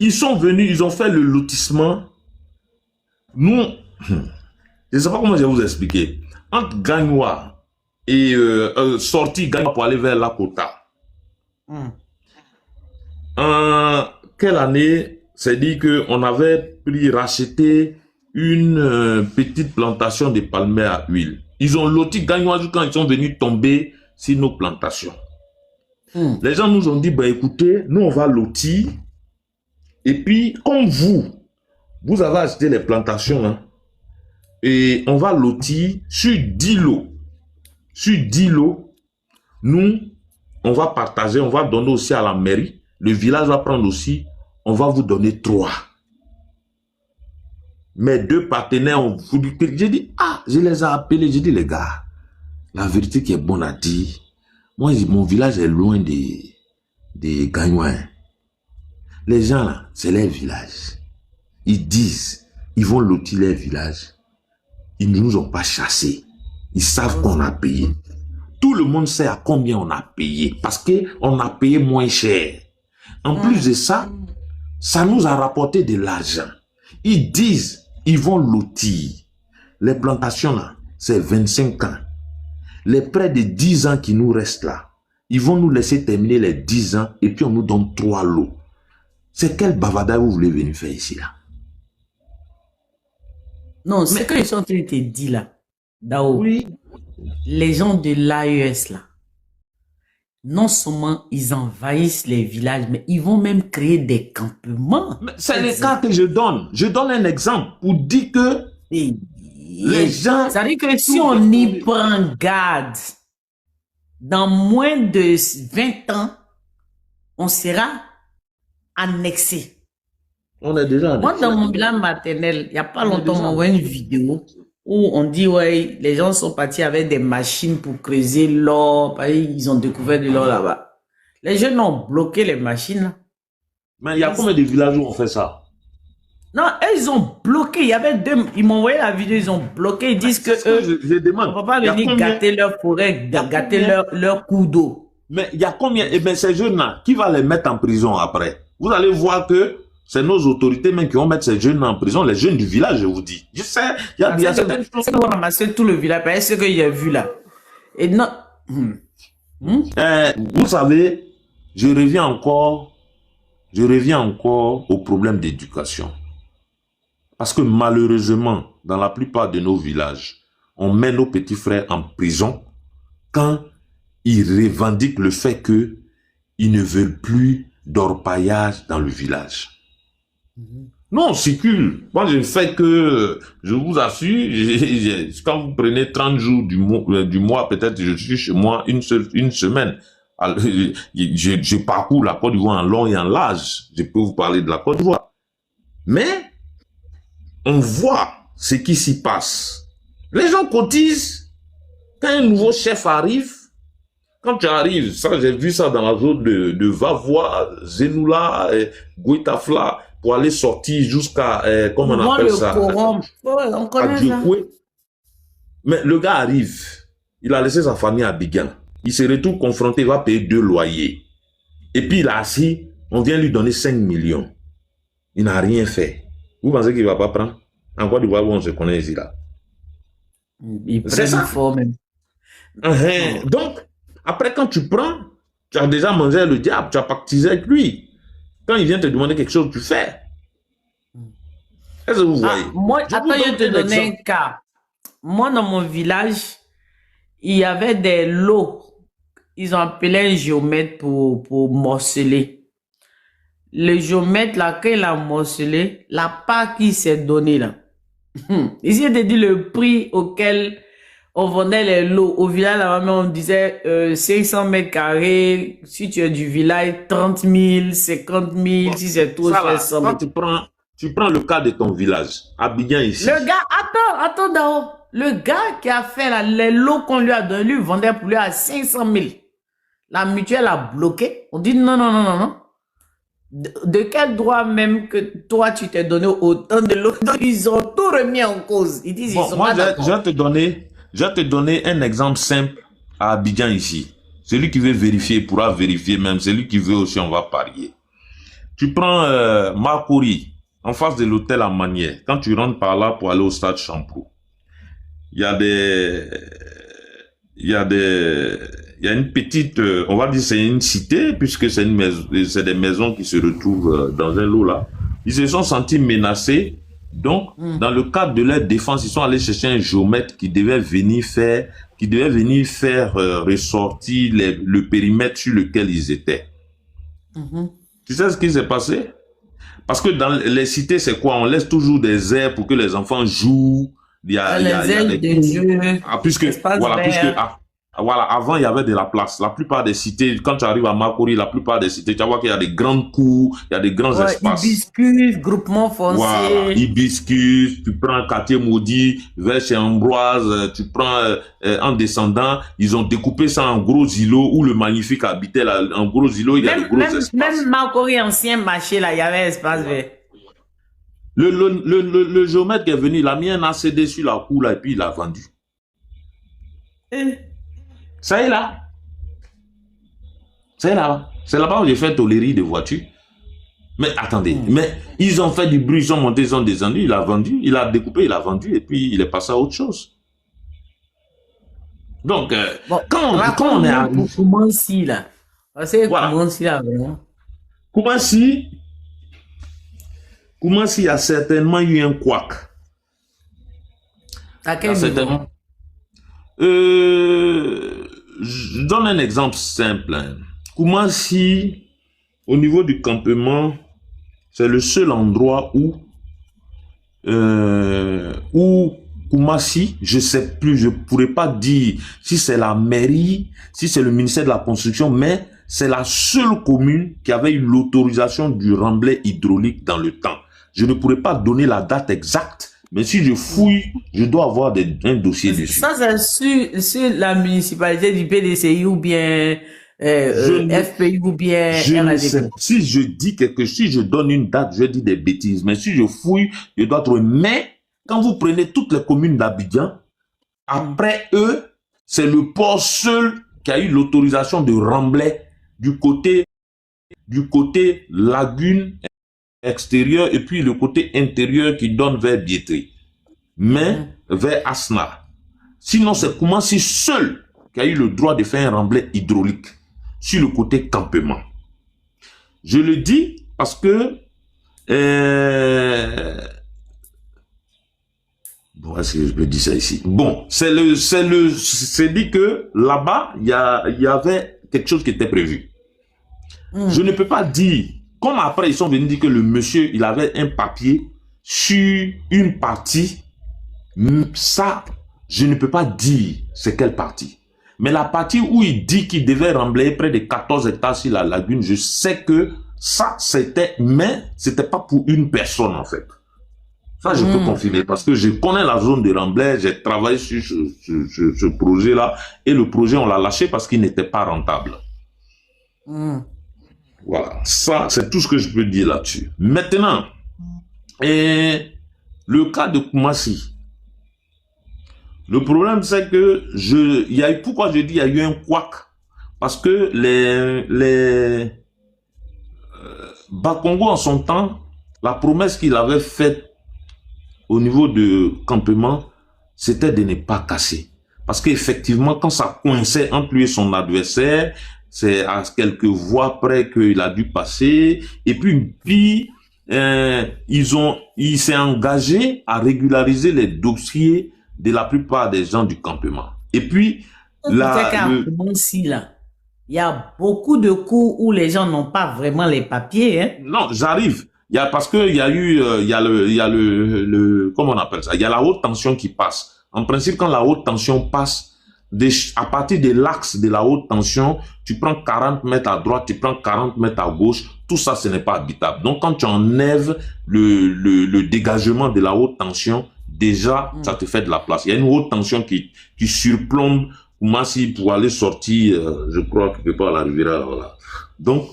Speaker 1: ils sont venus, ils ont fait le lotissement. Nous, je ne sais pas comment je vais vous expliquer. Entre Gagnoa et sortie Gagnoa pour aller vers la Kota. En quelle année, c'est dit qu'on avait racheté une petite plantation de palmiers à huile. Ils ont loti Gagnoa quand ils sont venus tomber sur nos plantations. Les gens nous ont dit, bah, écoutez, nous on va lotir. Et puis, comme vous avez acheté les plantations, hein, et on va lotir sur 10 lots. Sur 10 lots, nous, on va partager, on va donner aussi à la mairie. Le village va prendre aussi, on va vous donner 3. Mes 2 partenaires ont voulu que... J'ai dit, je les ai appelés, j'ai dit, les gars, la vérité qui est bonne à dire, moi, mon village est loin des Gagnois. Les gens là, c'est leur village. Ils disent, ils vont lotir leur village. Ils ne nous ont pas chassés. Ils savent qu'on a payé. Tout le monde sait à combien on a payé. Parce qu'on a payé moins cher. En plus de ça, ça nous a rapporté de l'argent. Ils disent, ils vont lotir. Les plantations là, c'est 25 ans. Les près de 10 ans qui nous restent là, ils vont nous laisser terminer les 10 ans et puis on nous donne 3 lots. C'est quel bavardage vous voulez venir faire ici là?
Speaker 2: Non, ce que je suis en train de te dire là, Dao,
Speaker 1: Oui.
Speaker 2: les gens de l'AES là, non seulement ils envahissent les villages, mais ils vont même créer des campements.
Speaker 1: C'est le cas que je donne. Je donne un exemple pour dire que les gens...
Speaker 2: Ça veut dire que si on y prend garde, dans moins de 20 ans, on sera annexé.
Speaker 1: On est déjà annexé.
Speaker 2: Moi, dans mon bilan maternel, il n'y a pas longtemps, on m'a envoyé une vidéo où on dit, ouais, les gens sont partis avec des machines pour creuser l'or, ils ont découvert de l'or là-bas. Les jeunes ont bloqué les machines là.
Speaker 1: Mais il y a combien de villages où on fait ça?
Speaker 2: Non, eux, ils ont bloqué. Il y avait 2, ils m'ont envoyé la vidéo, ils ont bloqué. Ils disent que eux,
Speaker 1: je demande.
Speaker 2: on ne peut pas venir gâter leur forêt, gâter leur cours d'eau.
Speaker 1: Mais il y a combien? Eh bien, ces jeunes-là, qui va les mettre en prison après? Vous allez voir que c'est nos autorités même qui vont mettre ces jeunes en prison, les jeunes du village, je vous dis. Je sais, il y a certaines choses.
Speaker 2: C'est qu'on va ramasser tout le village, parce que ce que j'ai vu là. Et non.
Speaker 1: Vous savez, je reviens encore au problème d'éducation. Parce que malheureusement, dans la plupart de nos villages, on met nos petits frères en prison quand ils revendiquent le fait qu'ils ne veulent plus d'orpaillage dans le village. Non, circule. Moi, je fais que, je vous assure, quand vous prenez 30 jours du mois, peut-être je suis chez moi une semaine. Alors, je parcours la Côte d'Ivoire en long et en large. Je peux vous parler de la Côte d'Ivoire. Mais, on voit ce qui s'y passe. Les gens cotisent. Quand un nouveau chef arrive, quand tu arrives, ça, j'ai vu ça dans la zone de Vavois, Zenoula, Gouitafla, pour aller sortir jusqu'à, comment on appelle ça?
Speaker 2: On connaît ça.
Speaker 1: Mais le gars arrive, il a laissé sa famille à Abidjan. Il se retrouve confronté, il va payer 2 loyers. Et puis il a assis, on vient lui donner 5 millions. Il n'a rien fait. Vous pensez qu'il ne va pas prendre? En Côte d'Ivoire, où on se connaît ici, là.
Speaker 2: C'est ça. Fort, même.
Speaker 1: Donc, après, quand tu prends, tu as déjà mangé le diable, tu as pactisé avec lui. Quand il vient te demander quelque chose, tu fais. Est-ce que vous voyez?
Speaker 2: Moi, attends, je vais te donner un cas. Moi, dans mon village, il y avait des lots. Ils ont appelé un géomètre pour morceler. Le géomètre, là, quand il a morcelé, la part qui s'est donnée, là. Ici, il te dit le prix auquel on vendait les lots. Au village, là, on disait 500 mètres carrés. Si tu es du village, 30 000, 50 000. Si c'est trop, c'est 100 000.
Speaker 1: Quand tu prends le cas de ton village, Abidjan ici.
Speaker 2: Le gars, attends d'abord. Le gars qui a fait là, les lots qu'on lui a donné, lui vendait pour lui à 500 000. La mutuelle a bloqué. On dit non. De quel droit même que toi, tu t'es donné autant de lots? Ils ont tout remis en cause. Ils disent, ils sont pas d'accord.
Speaker 1: Je vais te donner un exemple simple à Abidjan ici. Celui qui veut vérifier pourra vérifier même. Celui qui veut aussi, on va parier. Tu prends Marcory, en face de l'hôtel à Manière. Quand tu rentres par là pour aller au stade Champrou, il y a une petite, on va dire c'est une cité, puisque c'est des maisons qui se retrouvent dans un lot là. Ils se sont sentis menacés. Donc, dans le cadre de leur défense, ils sont allés chercher un géomètre qui devait venir faire ressortir le périmètre sur lequel ils étaient. Tu sais ce qui s'est passé? Parce que dans les cités, c'est quoi? On laisse toujours des aires pour que les enfants jouent. Il y a
Speaker 2: des jeux.
Speaker 1: Voilà, avant, il y avait de la place. La plupart des cités, quand tu arrives à Marcory, la plupart des cités, tu vas voir qu'il y a des grandes cours, il y a des grands espaces.
Speaker 2: Hibiscus, groupement foncier.
Speaker 1: Voilà, Hibiscus, tu prends Quartier Maudit, vers chez Ambroise, tu prends en descendant, ils ont découpé ça en gros îlots où le magnifique habitait là, en gros îlots, il y a de gros espaces.
Speaker 2: Même Marcory, ancien marché là, il y avait espace vert.
Speaker 1: Le géomètre qui est venu, il a mis un ACD sur la cour là et puis il l'a vendu. Ça est là. C'est là. C'est là-bas où j'ai fait tolérer de voitures. Mais attendez, mais ils ont fait du bruit, ils ont monté, ils ont descendu, il a vendu, il a découpé, il a vendu et puis il est passé à autre chose. Donc, quand on est à...
Speaker 2: Koumansi là. C'est Koumansi là, vraiment.
Speaker 1: Koumansi a certainement eu un couac.
Speaker 2: À quel niveau?
Speaker 1: Je donne un exemple simple. Koumansi, au niveau du campement, c'est le seul endroit où Koumassi, je sais plus, je pourrais pas dire si c'est la mairie, si c'est le ministère de la construction, mais c'est la seule commune qui avait eu l'autorisation du remblai hydraulique dans le temps. Je ne pourrais pas donner la date exacte, mais si je fouille, je dois avoir un dossier dessus.
Speaker 2: Ça, c'est sur la municipalité du PDCI ou bien FPI ou bien RADP.
Speaker 1: Si je dis si je donne une date, je dis des bêtises. Mais si je fouille, je dois trouver. Mais quand vous prenez toutes les communes d'Abidjan, après eux, c'est le port seul qui a eu l'autorisation de remblai du côté lagune extérieure et puis le côté intérieur qui donne vers Biétri, mais vers Asna. Sinon, c'est Koumassi seul qui a eu le droit de faire un remblai hydraulique sur le côté campement. Je le dis parce que bon, est-ce que je peux dire ça ici? Bon, c'est dit que là-bas, il y avait quelque chose qui était prévu. Je ne peux pas dire Comme après, ils sont venus dire que le monsieur, il avait un papier sur une partie, ça, je ne peux pas dire c'est quelle partie. Mais la partie où il dit qu'il devait remblayer près de 14 hectares sur la lagune, je sais que ça, c'était, mais c'était pas pour une personne, en fait. Ça, je peux confirmer parce que je connais la zone de remblai, j'ai travaillé sur ce projet-là et le projet, on l'a lâché parce qu'il n'était pas rentable. Voilà, ça, c'est tout ce que je peux dire là-dessus. Maintenant, le cas de Koumassi, le problème, c'est que pourquoi je dis il y a eu un couac? Parce que les Bakongo, en son temps, la promesse qu'il avait faite au niveau de campement, c'était de ne pas casser. Parce qu'effectivement, quand ça coinçait entre lui et son adversaire, c'est à quelques voix près qu'il a dû passer. Et puis il s'est engagé à régulariser les dossiers de la plupart des gens du campement. Et puis,
Speaker 2: là, il y a beaucoup de coups où les gens n'ont pas vraiment les papiers, hein?
Speaker 1: Non, j'arrive. Parce que il y a comment on appelle ça? Il y a la haute tension qui passe. En principe, quand la haute tension passe, à partir de l'axe de la haute tension, tu prends 40 mètres à droite, tu prends 40 mètres à gauche, tout ça, ce n'est pas habitable. Donc, quand tu enlèves le dégagement de la haute tension, déjà, ça te fait de la place. Il y a une haute tension qui surplombe Koumassi pour aller sortir, je crois, quelque part à la rivière, voilà. Donc,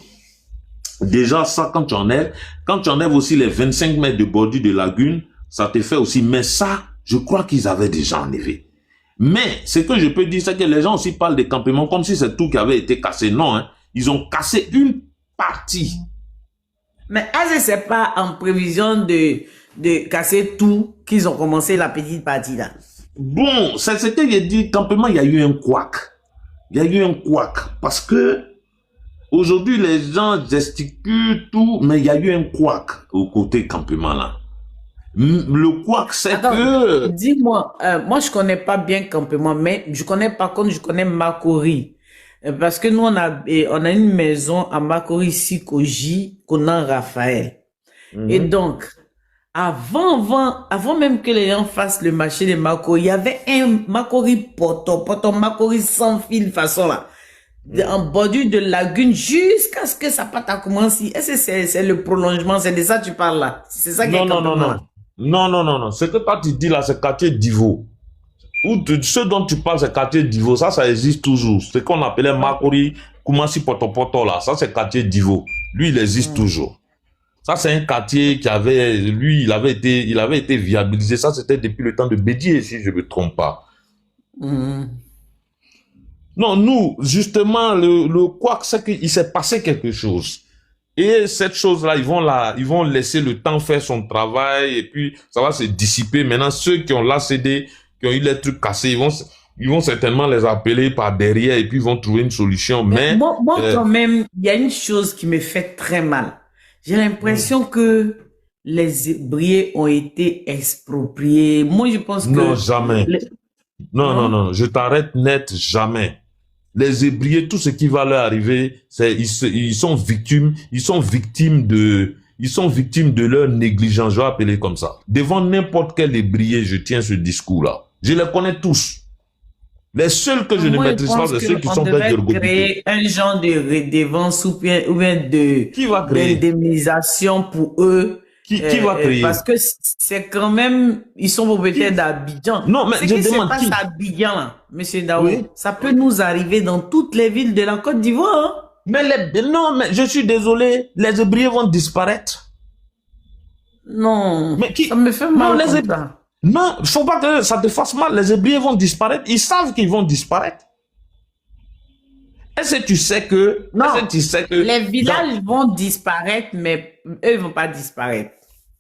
Speaker 1: déjà, ça, quand tu enlèves aussi les 25 mètres de bordure de lagune, ça te fait aussi, mais ça, je crois qu'ils avaient déjà enlevé. Mais, ce que je peux dire, c'est que les gens aussi parlent des campements comme si c'est tout qui avait été cassé. Non, hein. Ils ont cassé une partie.
Speaker 2: Mais est-ce que c'est pas en prévision de casser tout qu'ils ont commencé la petite partie là?
Speaker 1: Bon, c'est ce que j'ai dit, campement, il y a eu un couac. Il y a eu un couac. Parce que, aujourd'hui, les gens gesticulent tout, mais il y a eu un couac au côté campement là. Le couac, c'est que...
Speaker 2: Dis-moi, moi je connais pas bien campement, mais je connais Makori. Parce que nous, on a une maison à Makori, Sikoji, Konan Raphaël. Et donc, avant même que les gens fassent le marché de Makori, il y avait un Makori poto Makori sans fil, façon là. En bordure de lagune jusqu'à ce que ça parte à commencer. Est-ce que c'est le prolongement? C'est de ça que tu parles là? C'est ça qui est campement?
Speaker 1: Non. Ce que toi tu dis là, c'est quartier d'Ivo. Ce dont tu parles, c'est quartier d'Ivo. Ça existe toujours. Ce qu'on appelait Makori, Koumassi Poto là. Ça, c'est quartier d'Ivo. Lui, il existe toujours. Ça, c'est un quartier qui avait, lui, il avait été viabilisé. Ça, c'était depuis le temps de Bédié, si je ne me trompe pas. Non, nous, justement, le quoi, c'est qu'il s'est passé quelque chose. Et cette chose-là, ils vont laisser le temps faire son travail et puis ça va se dissiper. Maintenant, ceux qui ont l'ACD, qui ont eu les trucs cassés, ils vont certainement les appeler par derrière et puis ils vont trouver une solution. Mais
Speaker 2: moi quand même, il y a une chose qui me fait très mal. J'ai l'impression que les ébriers ont été expropriés. Moi, je pense que...
Speaker 1: Non, jamais. Non, je t'arrête net, jamais. Les ébriers, tout ce qui va leur arriver, c'est ils sont victimes de leur négligence, je vais appeler comme ça. Devant n'importe quel ébrier, je tiens ce discours-là. Je les connais tous. Les seuls que je ne maîtrise pas, c'est ceux qui sont faits de
Speaker 2: créer un genre de redevance ou bien d'indemnisation pour eux.
Speaker 1: Qui va créer?
Speaker 2: Parce que c'est quand même, ils sont propriétaires d'Abidjan.
Speaker 1: Non, mais je demande qui?
Speaker 2: C'est pas Abidjan, là, monsieur Daou. Oui. Ça peut nous arriver dans toutes les villes de la Côte d'Ivoire, hein?
Speaker 1: Mais mais je suis désolé, les ébriers vont disparaître.
Speaker 2: Non. Mais ça me fait mal.
Speaker 1: Non, il faut pas que ça te fasse mal. Les ébriers vont disparaître. Ils savent qu'ils vont disparaître. Est-ce que tu sais que...
Speaker 2: Non, les villages vont disparaître, mais eux ne vont pas disparaître.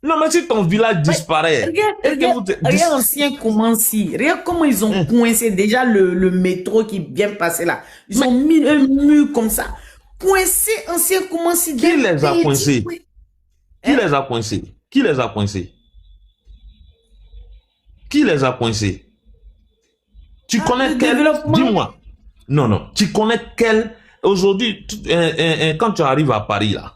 Speaker 1: Non, mais si ton village disparaît...
Speaker 2: Regarde ancien Koumassi. Regarde comment ils ont coincé déjà le métro qui vient passer là. Ils ont mis un mur comme ça. Coincé ancien Koumassi.
Speaker 1: Qui les a coincés? Qui les a coincés? Qui les a coincés? Qui les a coincés? Tu connais quel... Dis-moi. Non. Tu connais quel... Aujourd'hui, quand tu arrives à Paris, là,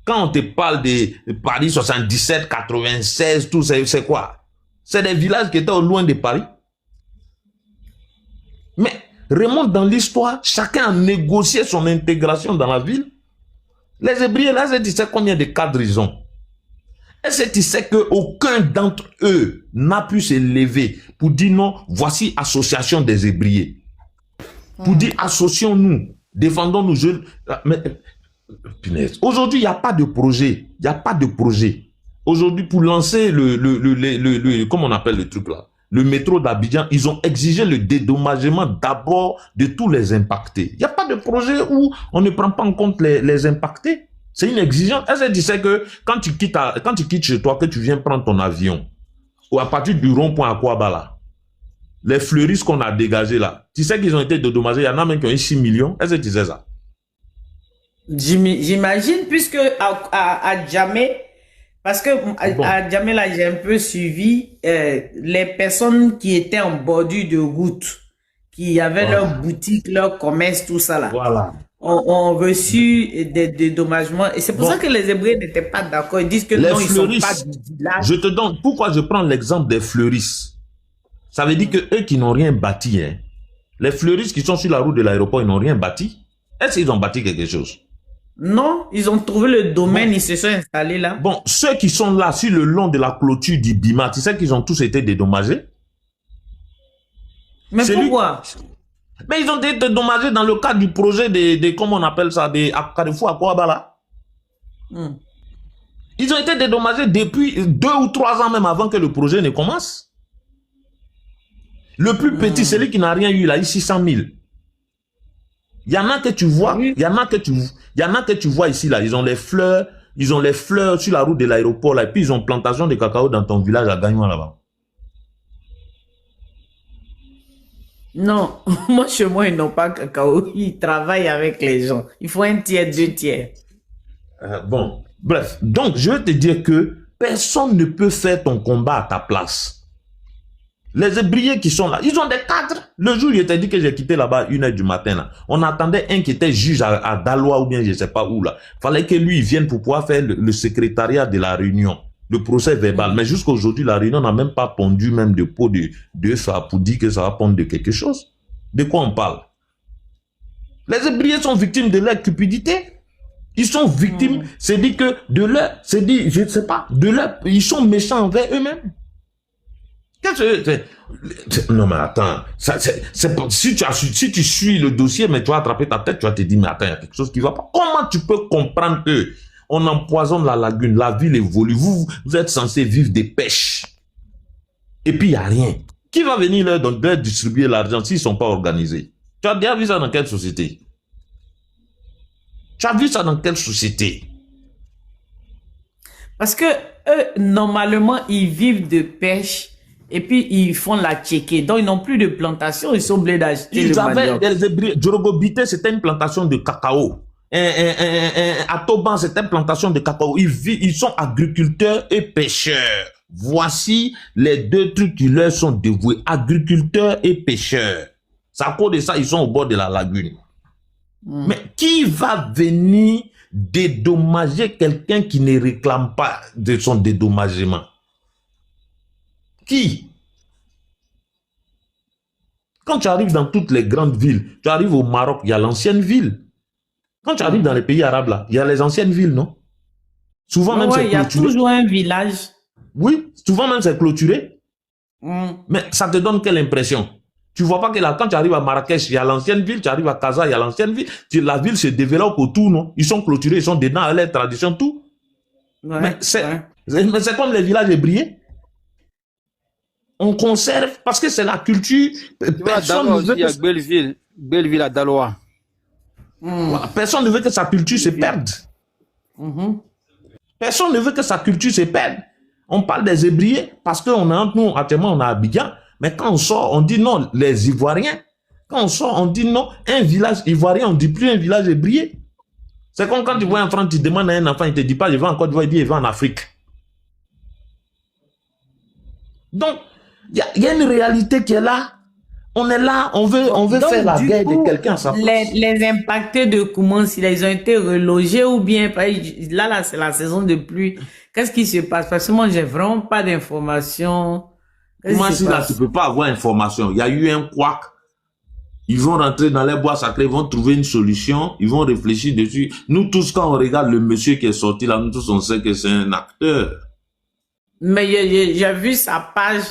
Speaker 1: Quand on te parle de Paris 77, 96, tout ça, c'est quoi? C'est des villages qui étaient au loin de Paris. Mais remonte dans l'histoire, chacun a négocié son intégration dans la ville. Les Hébriers, là, tu sais combien de cadres ils ont? Est-ce que tu sais qu'aucun d'entre eux n'a pu se lever pour dire non, voici association des Hébriers. Pour dire associons-nous, défendons-nous. Mais, punaise. Aujourd'hui, il n'y a pas de projet. Il n'y a pas de projet. Aujourd'hui, pour lancer comment on appelle le truc là? Le métro d'Abidjan, ils ont exigé le dédommagement d'abord de tous les impactés. Il n'y a pas de projet où on ne prend pas en compte les impactés. C'est une exigence. Est-ce que tu sais que quand tu quittes chez toi, que tu viens prendre ton avion, ou à partir du rond-point à Kouabala, les fleuristes qu'on a dégagés là, tu sais qu'ils ont été dédommagés, il y en a même qui ont eu 6 millions. Est-ce que tu sais ça?
Speaker 2: J'imagine, puisque à Djamé, parce que à Djamé, là, j'ai un peu suivi les personnes qui étaient en bordure de route, qui avaient leur boutique, leur commerce, tout ça là.
Speaker 1: Voilà.
Speaker 2: Ont reçu des dédommagements. Et c'est pour ça que les Hébreux n'étaient pas d'accord. Ils disent que
Speaker 1: les
Speaker 2: non, ils sont pas
Speaker 1: fleuristes,
Speaker 2: du village.
Speaker 1: je te donne, pourquoi je prends l'exemple des fleuristes? Ça veut dire que eux qui n'ont rien bâti, hein, les fleuristes qui sont sur la route de l'aéroport, ils n'ont rien bâti. Est-ce qu'ils ont bâti quelque chose?
Speaker 2: Non, ils ont trouvé le domaine, ils se sont installés là.
Speaker 1: Bon, ceux qui sont là sur le long de la clôture du Bima, tu sais qu'ils ont tous été dédommagés?
Speaker 2: Mais pourquoi?
Speaker 1: Mais ils ont été dédommagés dans le cadre du projet de comment on appelle ça, de Carrefour à Kouabala. Ils ont été dédommagés depuis 2 ou 3 ans même avant que le projet ne commence. Le plus petit, celui qui n'a rien eu, il a eu 600 000. Il y en a que tu vois, il y en a que tu vois ici là, ils ont les fleurs sur la route de l'aéroport là, et puis ils ont plantation de cacao dans ton village à Gagnon là-bas.
Speaker 2: Non, moi chez moi ils n'ont pas cacao, ils travaillent avec les gens. Il faut 1 tiers, 2 tiers.
Speaker 1: Bon, bref, donc je vais te dire que personne ne peut faire ton combat à ta place. Les Hébriers qui sont là, ils ont des cadres. Le jour où je t'ai dit que j'ai quitté là-bas 1h du matin, là, on attendait un qui était juge à Daloa ou bien je ne sais pas où là. Fallait que lui vienne pour pouvoir faire le secrétariat de la réunion, le procès verbal. Mais jusqu'à aujourd'hui, la réunion n'a même pas pondu même de pot de ça pour dire que ça va pondre de quelque chose. De quoi on parle? Les Hébriers sont victimes de leur cupidité. Ils sont victimes, c'est dit que de leur, c'est dit, je ne sais pas, de leur, ils sont méchants envers eux-mêmes. Non mais attends, si tu suis le dossier, mais tu vas attraper ta tête, tu vas te dire mais attends, il y a quelque chose qui va pas. Comment tu peux comprendre que on empoisonne la lagune, la ville évolue, vous êtes censé vivre des pêches, et puis il n'y a rien. Qui va venir leur distribuer l'argent s'ils ne sont pas organisés? Tu as déjà vu ça dans quelle société? Tu as vu ça dans quelle société?
Speaker 2: Parce que eux, normalement, ils vivent de pêche. Et puis, ils font la tchéké. Donc, ils n'ont plus de plantation. Ils sont obligés d'acheter le manioc.
Speaker 1: Ils avaient des Hébriers. Djorogobité, c'était une plantation de cacao. À Toban, c'était une plantation de cacao. Ils sont agriculteurs et pêcheurs. Voici les 2 trucs qui leur sont dévoués. Agriculteurs et pêcheurs. C'est à cause de ça, ils sont au bord de la lagune. Mais qui va venir dédommager quelqu'un qui ne réclame pas de son dédommagement? Qui? Quand tu arrives dans toutes les grandes villes, tu arrives au Maroc, il y a l'ancienne ville. Quand tu arrives dans les pays arabes, là, il y a les anciennes villes, non? Souvent même c'est clôturé.
Speaker 2: Il y a toujours un village.
Speaker 1: Oui, souvent même c'est clôturé. Mais ça te donne quelle impression? Tu vois pas que là, quand tu arrives à Marrakech, il y a l'ancienne ville, tu arrives à Casa, il y a l'ancienne ville. La ville se développe autour, non? Ils sont clôturés, ils sont dedans, à leur tradition, tout. Ouais, mais c'est comme les villages hébriers. On conserve parce que c'est la culture. Personne ne veut
Speaker 3: que... Il y a Belleville à Daloa.
Speaker 1: Personne ne veut que sa culture se perde. Personne ne veut que sa culture se perde. On parle des Hébriers parce qu'on a entre nous, actuellement, on a Abidjan. Mais quand on sort, on dit non, les Ivoiriens. Quand on sort, on dit non, un village ivoirien, on ne dit plus un village hébrier. C'est comme quand tu vois un enfant, tu demandes à un enfant, il ne te dit pas, il va en Côte d'Ivoire, il dit, il va en Afrique. Donc, il y a une réalité qui est là. On est là, on veut
Speaker 2: Donc,
Speaker 1: faire la
Speaker 2: du
Speaker 1: guerre
Speaker 2: coup,
Speaker 1: de quelqu'un à sa place.
Speaker 2: les impactés de Koumansi, là, ils ont été relogés ou bien, là, c'est la saison de pluie. Qu'est-ce qui se passe? Parce que moi, j'ai vraiment pas d'informations. Qu'est-ce
Speaker 1: Comment
Speaker 2: qui se
Speaker 1: si là, tu
Speaker 2: passe?
Speaker 1: peux pas avoir information? Il y a eu un couac. Ils vont rentrer dans les bois sacrés, ils vont trouver une solution, ils vont réfléchir dessus. Nous tous, quand on regarde le monsieur qui est sorti là, nous tous, on sait que c'est un acteur.
Speaker 2: Mais j'ai vu sa page,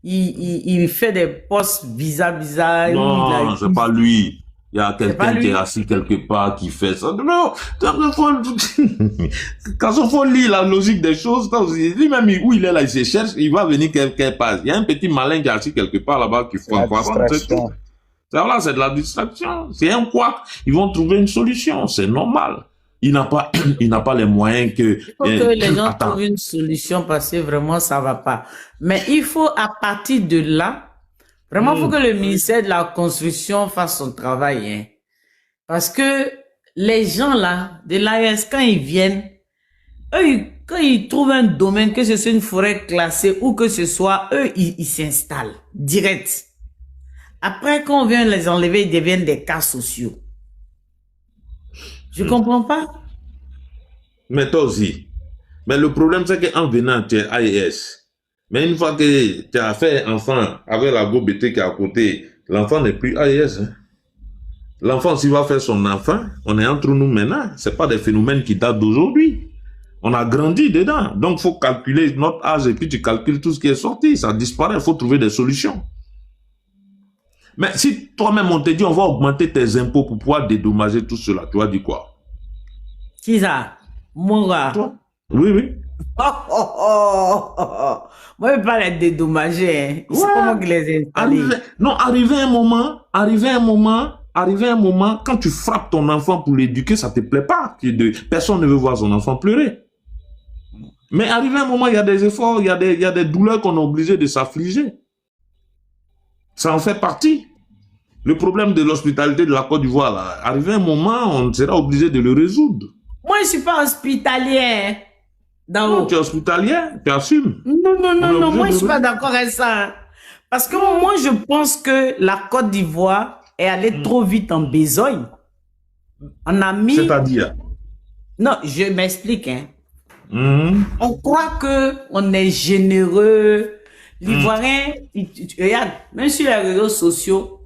Speaker 2: il fait des posts bizarres, où
Speaker 1: Non, c'est pas lui. Il y a
Speaker 2: c'est pas
Speaker 1: quelqu'un qui est
Speaker 2: lui.
Speaker 1: assis quelque part qui fait ça. Non, quand on faut lire la logique des choses, lui-même où il est là, il se cherche, il va venir quelque part. Il y a un petit malin qui est assis quelque part là-bas qui faut
Speaker 4: La
Speaker 1: encore apprendre, c'est tout.
Speaker 4: distraction.
Speaker 1: Voilà, c'est de la distraction. C'est un quoi. Ils vont trouver une solution. C'est normal. Il n'a pas, il n'a pas les moyens que.
Speaker 2: Il faut que les gens
Speaker 1: Attends.
Speaker 2: trouvent une solution parce que vraiment ça va pas. Mais il faut à partir de là, vraiment il faut que le ministère de la Construction fasse son travail, hein. Parce que les gens là, de l'AES, quand ils viennent, eux, quand ils trouvent un domaine, que ce soit une forêt classée ou que ce soit, eux, ils s'installent direct. Après, quand on vient les enlever, ils deviennent des cas sociaux. Je comprends pas.
Speaker 1: Mais toi aussi. Mais le problème, c'est qu'en venant, tu es AES. Mais une fois que tu as fait enfant avec la GoBT qui est à côté, l'enfant n'est plus AES. Hein. L'enfant, s'il va faire son enfant, on est entre nous maintenant. C'est pas des phénomènes qui datent d'aujourd'hui. On a grandi dedans. Donc, il faut calculer notre âge et puis tu calcules tout ce qui est sorti. Ça disparaît. Il faut trouver des solutions. Mais si toi-même, on te dit, on va augmenter tes impôts pour pouvoir dédommager tout cela, tu vas dire quoi?
Speaker 2: Qui ça? Moi.
Speaker 1: Toi? Oui, oui.
Speaker 2: Moi, je ne vais pas les dédommager, hein. C'est
Speaker 1: Ouais.
Speaker 2: pas moi qui les ai installés.
Speaker 1: Arrivé un moment, quand tu frappes ton enfant pour l'éduquer, ça te plaît pas. Personne ne veut voir son enfant pleurer. Mais arrivé un moment, il y a des efforts, il y a des douleurs qu'on est obligé de s'affliger. Ça en fait partie. Le problème de l'hospitalité de la Côte d'Ivoire, là, arrivé un moment, on sera obligé de le résoudre.
Speaker 2: Moi, je ne suis pas hospitalier, hein.
Speaker 1: Non, tu es hospitalier, tu assumes.
Speaker 2: Non, moi, je ne suis pas d'accord avec ça, hein. Parce que moi, je pense que la Côte d'Ivoire est allée trop vite en besogne. On a mis...
Speaker 1: C'est-à-dire?
Speaker 2: Non, je m'explique, hein. On croit que on est généreux. L'Ivoirien, regarde, même sur les réseaux sociaux,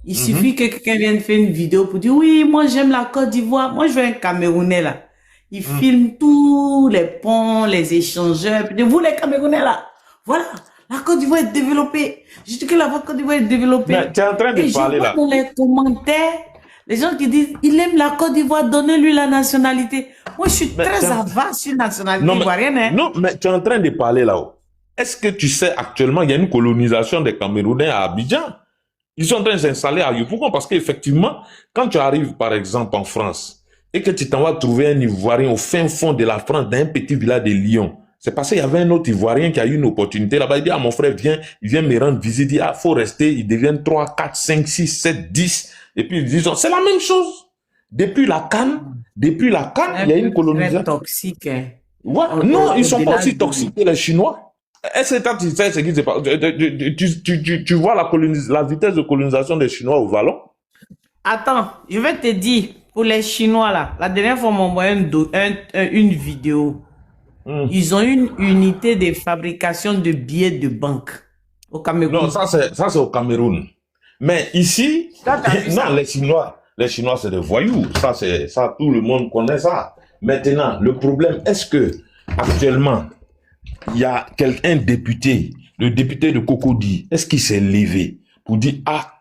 Speaker 2: il suffit que quelqu'un vienne faire une vidéo pour dire oui, moi j'aime la Côte d'Ivoire. Moi je veux un Camerounais là. Il filme tous les ponts, les échangeurs. Puis vous les Camerounais là, voilà, la Côte d'Ivoire est développée. Je dis que la Côte d'Ivoire est développée.
Speaker 1: Mais tu es en train de
Speaker 2: Et
Speaker 1: parler
Speaker 2: je vois
Speaker 1: là.
Speaker 2: dans les commentaires, les gens qui disent il aime la Côte d'Ivoire, donnez-lui la nationalité. Moi je suis très avare sur la nationalité ivoirienne. Hein.
Speaker 1: Non, mais tu es en train de parler là-haut. Est-ce que tu sais actuellement, il y a une colonisation des Camerounais à Abidjan? Ils sont en train de s'installer à Yopougon parce qu'effectivement, quand tu arrives par exemple en France et que tu t'en vas trouver un Ivoirien au fin fond de la France, dans un petit village de Lyon, c'est parce qu'il y avait un autre Ivoirien qui a eu une opportunité là-bas. Il dit, ah mon frère, viens, il vient me rendre visite. Il dit, ah, faut rester. Ils deviennent 3, 4, 5, 6, 7, 10. Et puis ils disent, c'est la même chose. Depuis la Cannes, il y a une colonisation.
Speaker 2: Très toxique. Hein.
Speaker 1: Ouais. Non, ils sont pas aussi toxiques que les Chinois. Est-ce que tu sais ce qui se passe? Tu vois la vitesse de colonisation des Chinois au Vallon?
Speaker 2: Attends, je vais te dire, pour les Chinois là, la dernière fois, on m'a envoyé une vidéo. Ils ont une unité de fabrication de billets de banque au Cameroun.
Speaker 1: Non, ça c'est au Cameroun. Mais ici, non, les Chinois c'est des voyous. Ça, tout le monde connaît ça. Maintenant, le problème, est-ce que actuellement, il y a un député, le député de Cocody, est-ce qu'il s'est levé pour dire, ah,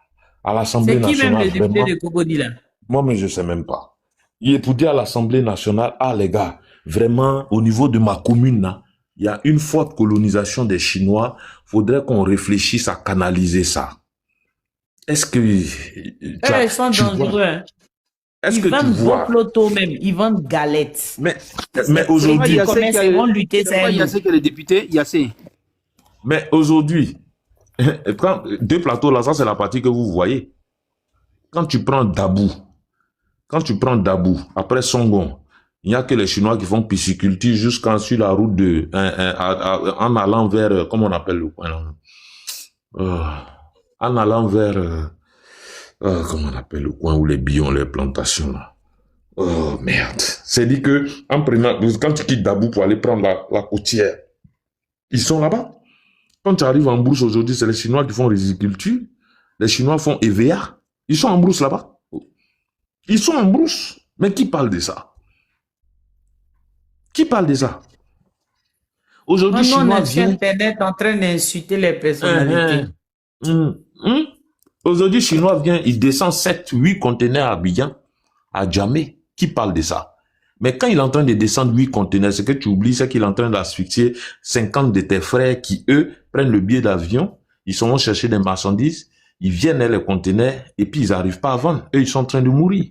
Speaker 1: à l'Assemblée nationale,
Speaker 2: c'est qui même le député
Speaker 1: vraiment,
Speaker 2: de Cocody là?
Speaker 1: moi, mais je sais même pas. Il est pour dire à l'Assemblée nationale, ah les gars, vraiment, au niveau de ma commune, là, il y a une forte colonisation des Chinois, faudrait qu'on réfléchisse à canaliser ça. Est-ce que...
Speaker 2: Ils sont dangereux. Hein.
Speaker 1: Est-ce
Speaker 2: ils
Speaker 1: que tu
Speaker 2: vendent
Speaker 1: vois...
Speaker 2: ploto même, ils vendent galettes.
Speaker 1: Mais aujourd'hui...
Speaker 2: Ils vont lutter,
Speaker 3: il y a que les députés, il y a ces...
Speaker 1: Mais aujourd'hui, deux plateaux là, ça c'est la partie que vous voyez. Quand tu prends Dabou, après Songon, il n'y a que les Chinois qui font pisciculture jusqu'en sur la route en allant vers, comment on appelle le coin là? en allant vers, comment on appelle le coin où les billons, les plantations là. Oh merde. C'est dit que en prenant, quand tu quittes Dabou pour aller prendre la côtière, ils sont là-bas. Quand tu arrives en brousse aujourd'hui, c'est les Chinois qui font riziculture. Les Chinois font EVA. Ils sont en brousse là-bas. Ils sont en brousse. Mais qui parle de ça? Qui parle de ça? Aujourd'hui, Chinois
Speaker 2: vient...
Speaker 1: vient...
Speaker 2: Internet en train d'insulter les personnalités.
Speaker 1: Aujourd'hui, Chinois vient, il descend 7, 8 conteneurs à Abidjan, à Djamé. Qui parle de ça? Mais quand il est en train de descendre 8 conteneurs, ce que tu oublies, c'est qu'il est en train d'asphyxier 50 de tes frères qui, eux, prennent le billet d'avion, ils sont vont chercher des marchandises, ils viennent dans les conteneurs, et puis ils n'arrivent pas à vendre. Eux, ils sont en train de mourir.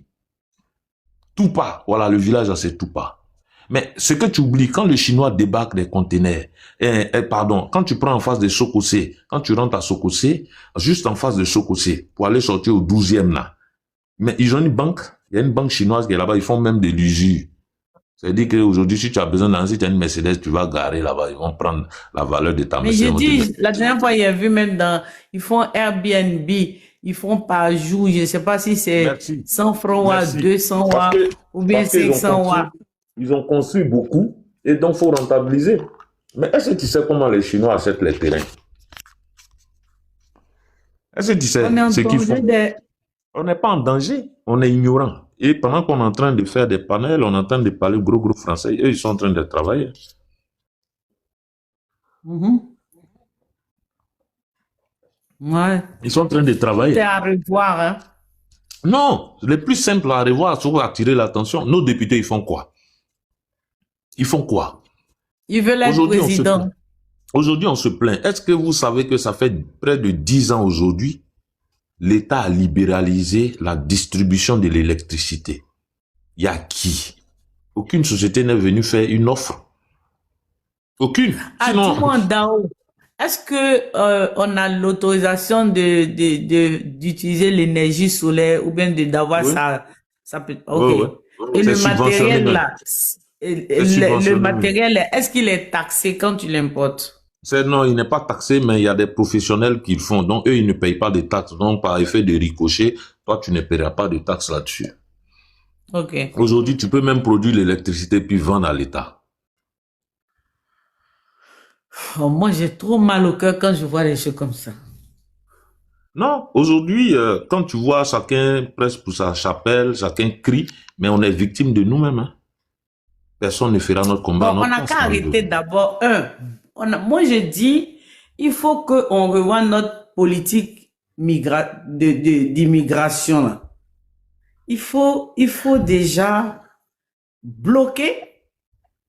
Speaker 1: Toupa, voilà, le village, c'est Toupa. Mais ce que tu oublies, quand le Chinois débarque des conteneurs, quand tu prends en face de Sokosé, quand tu rentres à Sokosé, juste en face de Sokosé, pour aller sortir au 12e là, mais ils ont une banque, il y a une banque chinoise qui est là-bas, ils font même de l'usure. C'est-à-dire qu'aujourd'hui, si tu as besoin d'un, si tu as une Mercedes, tu vas garer là-bas, ils vont prendre la valeur de ta Mercedes.
Speaker 2: Mais j'ai dit, la dernière fois, il y a vu même ils font Airbnb, ils font par jour, je ne sais pas si c'est 100 francs ou 200 ou bien 500 watts.
Speaker 1: Ils ont construit beaucoup et donc il faut rentabiliser. Mais est-ce que tu sais comment les Chinois achètent les terrains? Est-ce que tu sais ce qu'ils font? On n'est pas en danger, on est ignorant. Et pendant qu'on est en train de faire des panels, on est en train de parler gros groupes français, eux ils sont en train de travailler.
Speaker 2: Ouais.
Speaker 1: Ils sont en train de travailler.
Speaker 2: C'est à revoir, hein?
Speaker 1: Non, le plus simple à revoir, c'est pour attirer l'attention. Nos députés, ils font quoi? Ils font quoi?
Speaker 2: Ils veulent être président.
Speaker 1: Aujourd'hui, on se plaint. Est-ce que vous savez que ça fait près de 10 ans aujourd'hui, l'État a libéralisé la distribution de l'électricité? Il y a qui? Aucune société n'est venue faire une offre. Aucune. Sinon...
Speaker 2: Dis-moi, Dao, est-ce que on a l'autorisation d'utiliser l'énergie solaire ou bien d'avoir ça peut... Ok. Et le matériel là, le matériel, est-ce qu'il est taxé quand tu l'importes?
Speaker 1: Non, il n'est pas taxé, mais il y a des professionnels qui le font. Donc, eux, ils ne payent pas de taxes. Donc, par effet de ricochet, toi, tu ne paieras pas de taxes là-dessus.
Speaker 2: Ok.
Speaker 1: Aujourd'hui, tu peux même produire l'électricité puis vendre à l'État.
Speaker 2: Oh, moi, j'ai trop mal au cœur quand je vois des choses comme ça.
Speaker 1: Non, aujourd'hui, quand tu vois chacun presse pour sa chapelle, chacun crie, mais on est victime de nous-mêmes. Hein. Personne ne fera notre combat.
Speaker 2: Bon, on n'a qu'à arrêter d'abord. Moi, je dis, il faut qu'on revoie notre politique d'immigration. Il faut déjà bloquer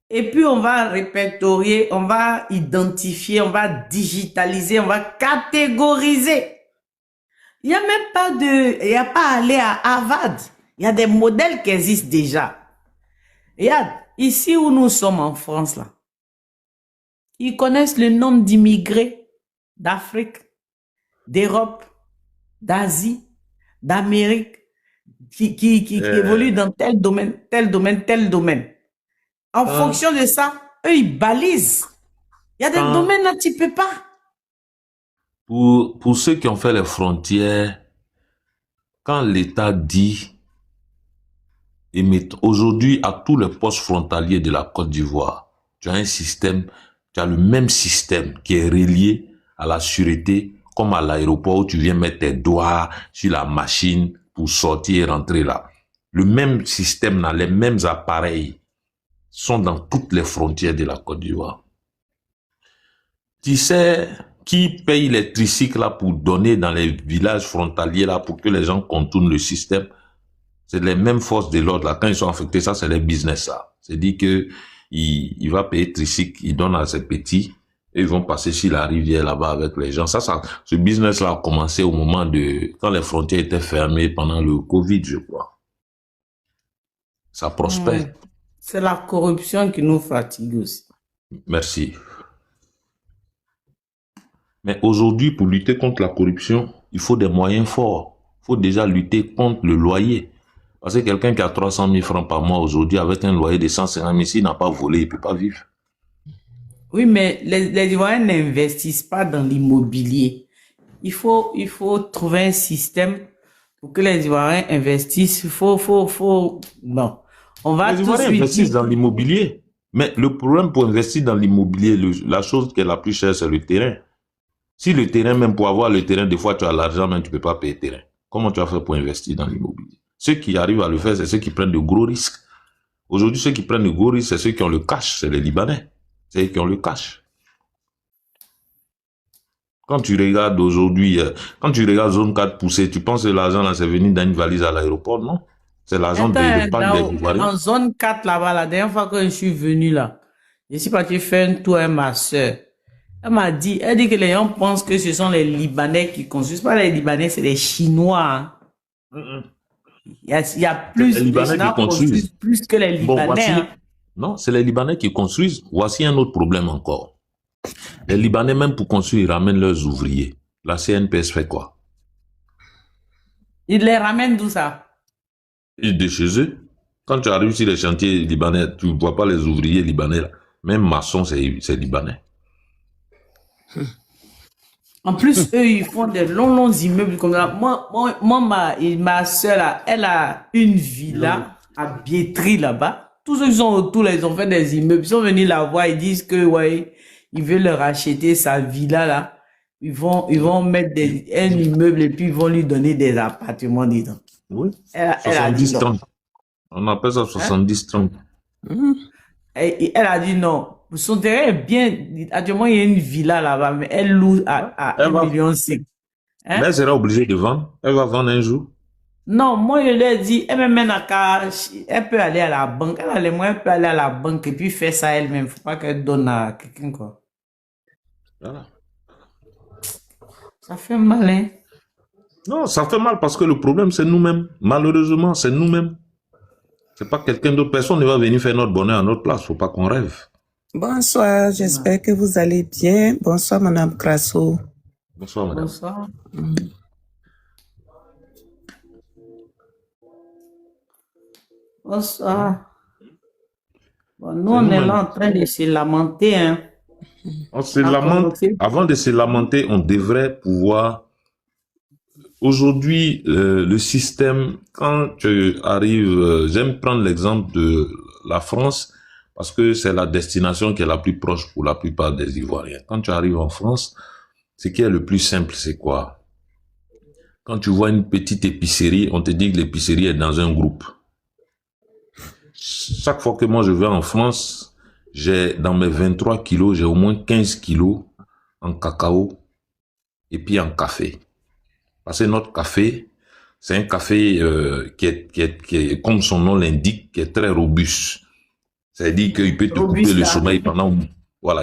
Speaker 2: et puis on va répertorier, on va identifier, on va digitaliser, on va catégoriser. Il n'y a même pas il n'y a pas à aller à Harvard. Il y a des modèles qui existent déjà. Regarde, ici où nous sommes en France, là, ils connaissent le nombre d'immigrés d'Afrique, d'Europe, d'Asie, d'Amérique, qui évoluent dans tel domaine, tel domaine, tel domaine. En fonction de ça, eux, ils balisent. Il y a des domaines là, tu ne peux pas.
Speaker 1: Pour ceux qui ont fait les frontières, quand l'État dit, aujourd'hui, à tous les postes frontaliers de la Côte d'Ivoire, tu as un système, tu as le même système qui est relié à la sûreté, comme à l'aéroport où tu viens mettre tes doigts sur la machine pour sortir et rentrer là. Le même système, là, les mêmes appareils sont dans toutes les frontières de la Côte d'Ivoire. Tu sais qui paye les tricycles là pour donner dans les villages frontaliers là pour que les gens contournent le système? C'est les mêmes forces de l'ordre là. Quand ils sont affectés, ça c'est les business là. C'est dit que il va payer tricycle, il donne à ses petits et ils vont passer sur la rivière là-bas avec les gens. Ce business là a commencé au moment quand les frontières étaient fermées pendant le Covid, je crois. Ça prospère.
Speaker 2: C'est la corruption qui nous fatigue aussi.
Speaker 1: Merci. Mais aujourd'hui, pour lutter contre la corruption, il faut des moyens forts. Il faut déjà lutter contre le loyer. Parce que quelqu'un qui a 300 000 francs par mois aujourd'hui, avec un loyer de 150 000, s'il n'a pas volé, il ne peut pas vivre.
Speaker 2: Oui, mais les Ivoiriens n'investissent pas dans l'immobilier. il faut trouver un système pour que les Ivoiriens investissent. Bon, on va
Speaker 1: Les
Speaker 2: tous
Speaker 1: Ivoiriens
Speaker 2: lui
Speaker 1: investissent
Speaker 2: dire.
Speaker 1: dans l'immobilier. Mais le problème pour investir dans l'immobilier, la chose qui est la plus chère, c'est le terrain. Si le terrain, même pour avoir le terrain, des fois tu as l'argent, mais tu peux pas payer le terrain. Comment tu vas faire pour investir dans l'immobilier? Ceux qui arrivent à le faire, c'est ceux qui prennent de gros risques. Aujourd'hui, ceux qui prennent de gros risques, c'est ceux qui ont le cash, c'est les Libanais. C'est eux qui ont le cash. Quand tu regardes aujourd'hui, quand tu regardes Zone 4 poussée, tu penses que l'argent là, c'est venu dans une valise à l'aéroport, non? C'est l'argent de l'épargne des Ivoiriens.
Speaker 2: En zone 4 là-bas, la dernière fois que je suis venu là, je suis parti faire un tour avec ma soeur. Elle dit que les gens pensent que ce sont les Libanais qui construisent. Pas les Libanais, c'est les Chinois. Hein. Il y a plus
Speaker 1: les Libanais qui construisent
Speaker 2: plus que les Libanais.
Speaker 1: Bon, voici,
Speaker 2: hein.
Speaker 1: Non, c'est les Libanais qui construisent. Voici un autre problème encore. Les Libanais, même pour construire, ils ramènent leurs ouvriers. La CNPS fait quoi?
Speaker 2: Ils les ramènent d'où ça?
Speaker 1: De chez eux. Quand tu arrives sur les chantiers libanais, tu ne vois pas les ouvriers libanais là. Même maçon, c'est libanais.
Speaker 2: En plus, eux, ils font des longs immeubles comme ça. Ma soeur, là, elle a une villa à Biétry, là-bas. Tous ceux qui sont autour, là, ils ont fait des immeubles. Ils sont venus la voir, ils disent que, ouais, ils veulent leur acheter sa villa, là. Ils vont mettre un immeuble et puis ils vont lui donner des appartements dedans.
Speaker 1: Oui.
Speaker 2: Elle a dit non.
Speaker 1: 70-30. On appelle ça 70-30.
Speaker 2: Elle a dit non. Son terrain est bien. Actuellement, il y a une villa là-bas, mais elle loue à 1,5 million. Hein?
Speaker 1: Mais elle sera obligée de vendre. Elle va vendre un jour.
Speaker 2: Non, moi, je lui ai dit, elle me mène à cash. Elle peut aller à la banque. Elle a les moyens, elle peut aller à la banque et puis faire ça elle-même. Faut pas qu'elle donne à quelqu'un, quoi.
Speaker 1: Voilà.
Speaker 2: Ça fait mal, hein?
Speaker 1: Non, ça fait mal parce que le problème, c'est nous-mêmes. Malheureusement, c'est nous-mêmes. C'est pas quelqu'un d'autre. Personne ne va venir faire notre bonheur à notre place. Faut pas qu'on rêve.
Speaker 4: Bonsoir, j'espère que vous allez bien. Bonsoir, Madame Grasso.
Speaker 1: Bonsoir, madame.
Speaker 2: Bonsoir. Bonsoir. Bon, nous, on est là en train de se lamenter, hein.
Speaker 1: On se lamente. Avant de se lamenter, on devrait pouvoir... Aujourd'hui, le système, quand tu arrives... j'aime prendre l'exemple de la France, parce que c'est la destination qui est la plus proche pour la plupart des Ivoiriens. Quand tu arrives en France, ce qui est le plus simple, c'est quoi? Quand tu vois une petite épicerie, on te dit que l'épicerie est dans un groupe. Chaque fois que moi je vais en France, dans mes 23 kilos, j'ai au moins 15 kilos en cacao et puis en café. Parce que notre café, c'est un café qui est, comme son nom l'indique, qui est très robuste. C'est-à-dire qu'il peut te couper le sommeil pendant,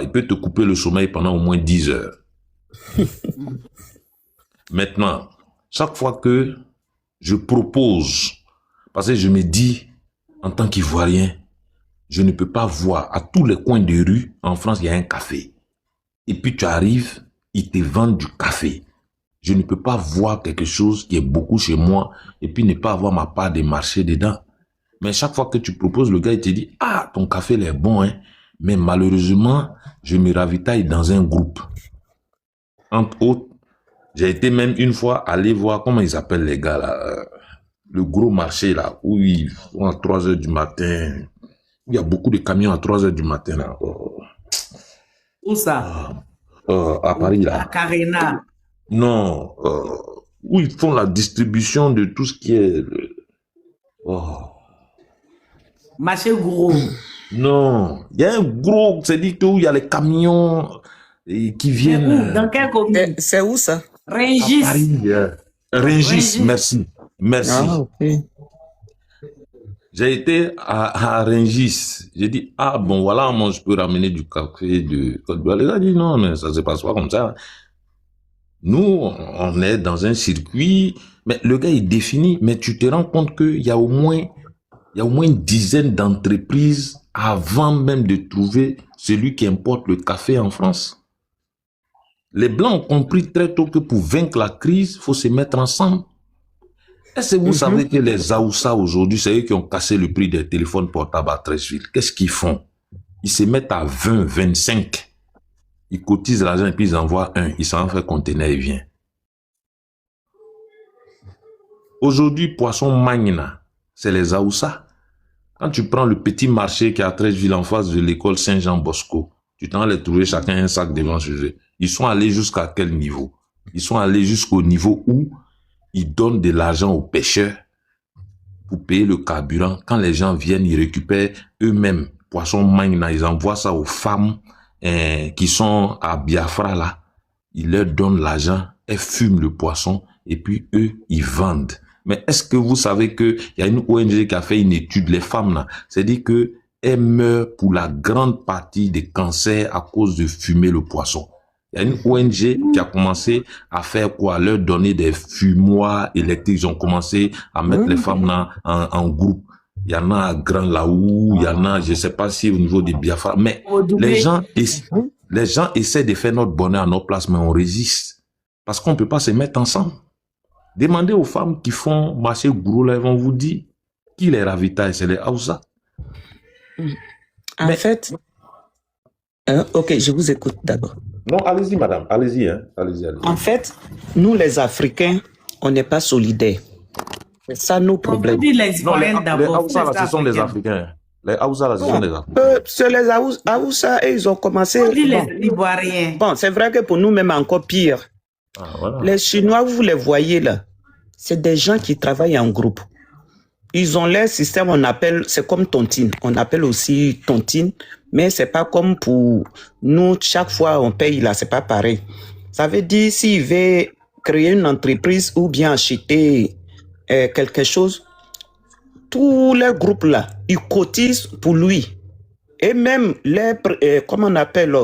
Speaker 1: il peut te couper le sommeil pendant au moins 10 heures. Maintenant, chaque fois que je propose, parce que je me dis, en tant qu'Ivoirien, je ne peux pas voir à tous les coins de rue, en France, il y a un café. Et puis tu arrives, ils te vendent du café. Je ne peux pas voir quelque chose qui est beaucoup chez moi et puis ne pas avoir ma part de marché dedans. Mais chaque fois que tu proposes, le gars, il te dit, ah, ton café, il est bon, hein. Mais malheureusement, je me ravitaille dans un groupe. Entre autres, j'ai été même une fois aller voir, comment ils appellent les gars là, le gros marché là, où ils font à 3 heures du matin. Il y a beaucoup de camions à 3 heures du matin là.
Speaker 2: Où ça?
Speaker 1: À Paris là.
Speaker 2: À Carena.
Speaker 1: Non, où ils font la distribution de tout ce qui est...
Speaker 2: Marché gros.
Speaker 1: Non, il y a un gros, c'est-à-dire où il y a les camions qui viennent...
Speaker 2: Dans quelle commune?
Speaker 4: C'est où ça?
Speaker 2: Rungis.
Speaker 1: À Paris, Rungis, merci. Merci.
Speaker 4: Ah, ok.
Speaker 1: J'ai été à Rungis. J'ai dit, ah bon, voilà, moi je peux ramener du café de Côte d'Ivoire. Les gars disent, non, mais ça se passe pas comme ça. Nous, on est dans un circuit, mais le gars, il définit, mais tu te rends compte qu'il y a au moins une dizaine d'entreprises avant même de trouver celui qui importe le café en France. Les Blancs ont compris très tôt que pour vaincre la crise, il faut se mettre ensemble. Est-ce que vous savez que les Aoussa aujourd'hui, c'est eux qui ont cassé le prix des téléphones portables à Treichville? Qu'est-ce qu'ils font? Ils se mettent à 20, 25. Ils cotisent l'argent et puis ils envoient un. Ils s'en fait conteneur et vient. Aujourd'hui, poisson magna, c'est les Aoussa. Quand tu prends le petit marché qui est à Trècheville en face de l'école Saint-Jean-Bosco, tu t'en les trouver chacun un sac devant chez eux. Ils sont allés jusqu'à quel niveau? Ils sont allés jusqu'au niveau où ils donnent de l'argent aux pêcheurs pour payer le carburant. Quand les gens viennent, ils récupèrent eux-mêmes poisson magna, ils envoient ça aux femmes qui sont à Biafra là. Ils leur donnent l'argent, elles fument le poisson et puis eux, ils vendent. Mais est-ce que vous savez que il y a une ONG qui a fait une étude, les femmes là, c'est-à-dire que elles meurent pour la grande partie des cancers à cause de fumer le poisson. Il y a une ONG qui a commencé à faire quoi? Leur donner des fumoirs électriques. Ils ont commencé à mettre les femmes là en groupe. Il y en a à Grand Laou, il y en a, je sais pas si au niveau des Biafra, mais les gens essaient de faire notre bonheur à notre place, mais on résiste. Parce qu'on peut pas se mettre ensemble. Demandez aux femmes qui font marcher gros là, elles vont vous dire qui les ravitaille, c'est les Aoussa.
Speaker 4: En fait, ok, je vous écoute d'abord.
Speaker 1: Non, allez-y, madame, allez-y, hein. Allez-y.
Speaker 4: En fait, nous les Africains, on n'est pas solidaires. C'est ça nos problèmes.
Speaker 2: On dit les
Speaker 1: Non,
Speaker 2: Ivoiriens
Speaker 1: les
Speaker 2: d'abord.
Speaker 1: Aoussa, là, ce sont les Africains. Les Aoussa, là, ce sont les Africains.
Speaker 4: C'est les Aoussa et ils ont commencé.
Speaker 2: On dit les Ivoiriens.
Speaker 4: Bon, c'est vrai que pour nous, même encore pire.
Speaker 1: Ah, voilà.
Speaker 4: Les Chinois, vous les voyez là, c'est des gens qui travaillent en groupe. Ils ont leur système, on appelle, c'est comme tontine. On appelle aussi tontine, mais c'est pas comme pour nous, chaque fois on paye là, c'est pas pareil. Ça veut dire, s'il veut créer une entreprise ou bien acheter quelque chose, tous les groupes là, ils cotisent pour lui. Et même les, comment on appelle,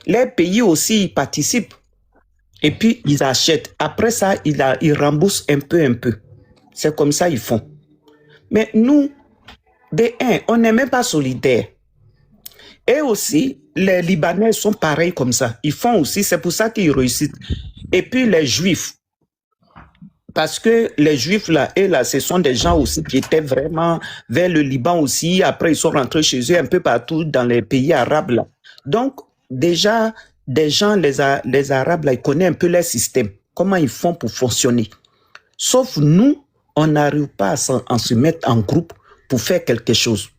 Speaker 4: les pays aussi, ils participent. Et puis, ils achètent. Après ça, ils remboursent un peu. C'est comme ça ils font. Mais nous, on n'est même pas solidaires. Et aussi, les Libanais sont pareils comme ça. Ils font aussi, c'est pour ça qu'ils réussissent. Et puis, les Juifs. Parce que les Juifs, là, ce sont des gens aussi qui étaient vraiment vers le Liban aussi. Après, ils sont rentrés chez eux un peu partout dans les pays arabes, là. Donc, déjà, des gens, les Arabes, là, ils connaissent un peu leur système, comment ils font pour fonctionner. Sauf nous, on n'arrive pas à se mettre en groupe pour faire quelque chose.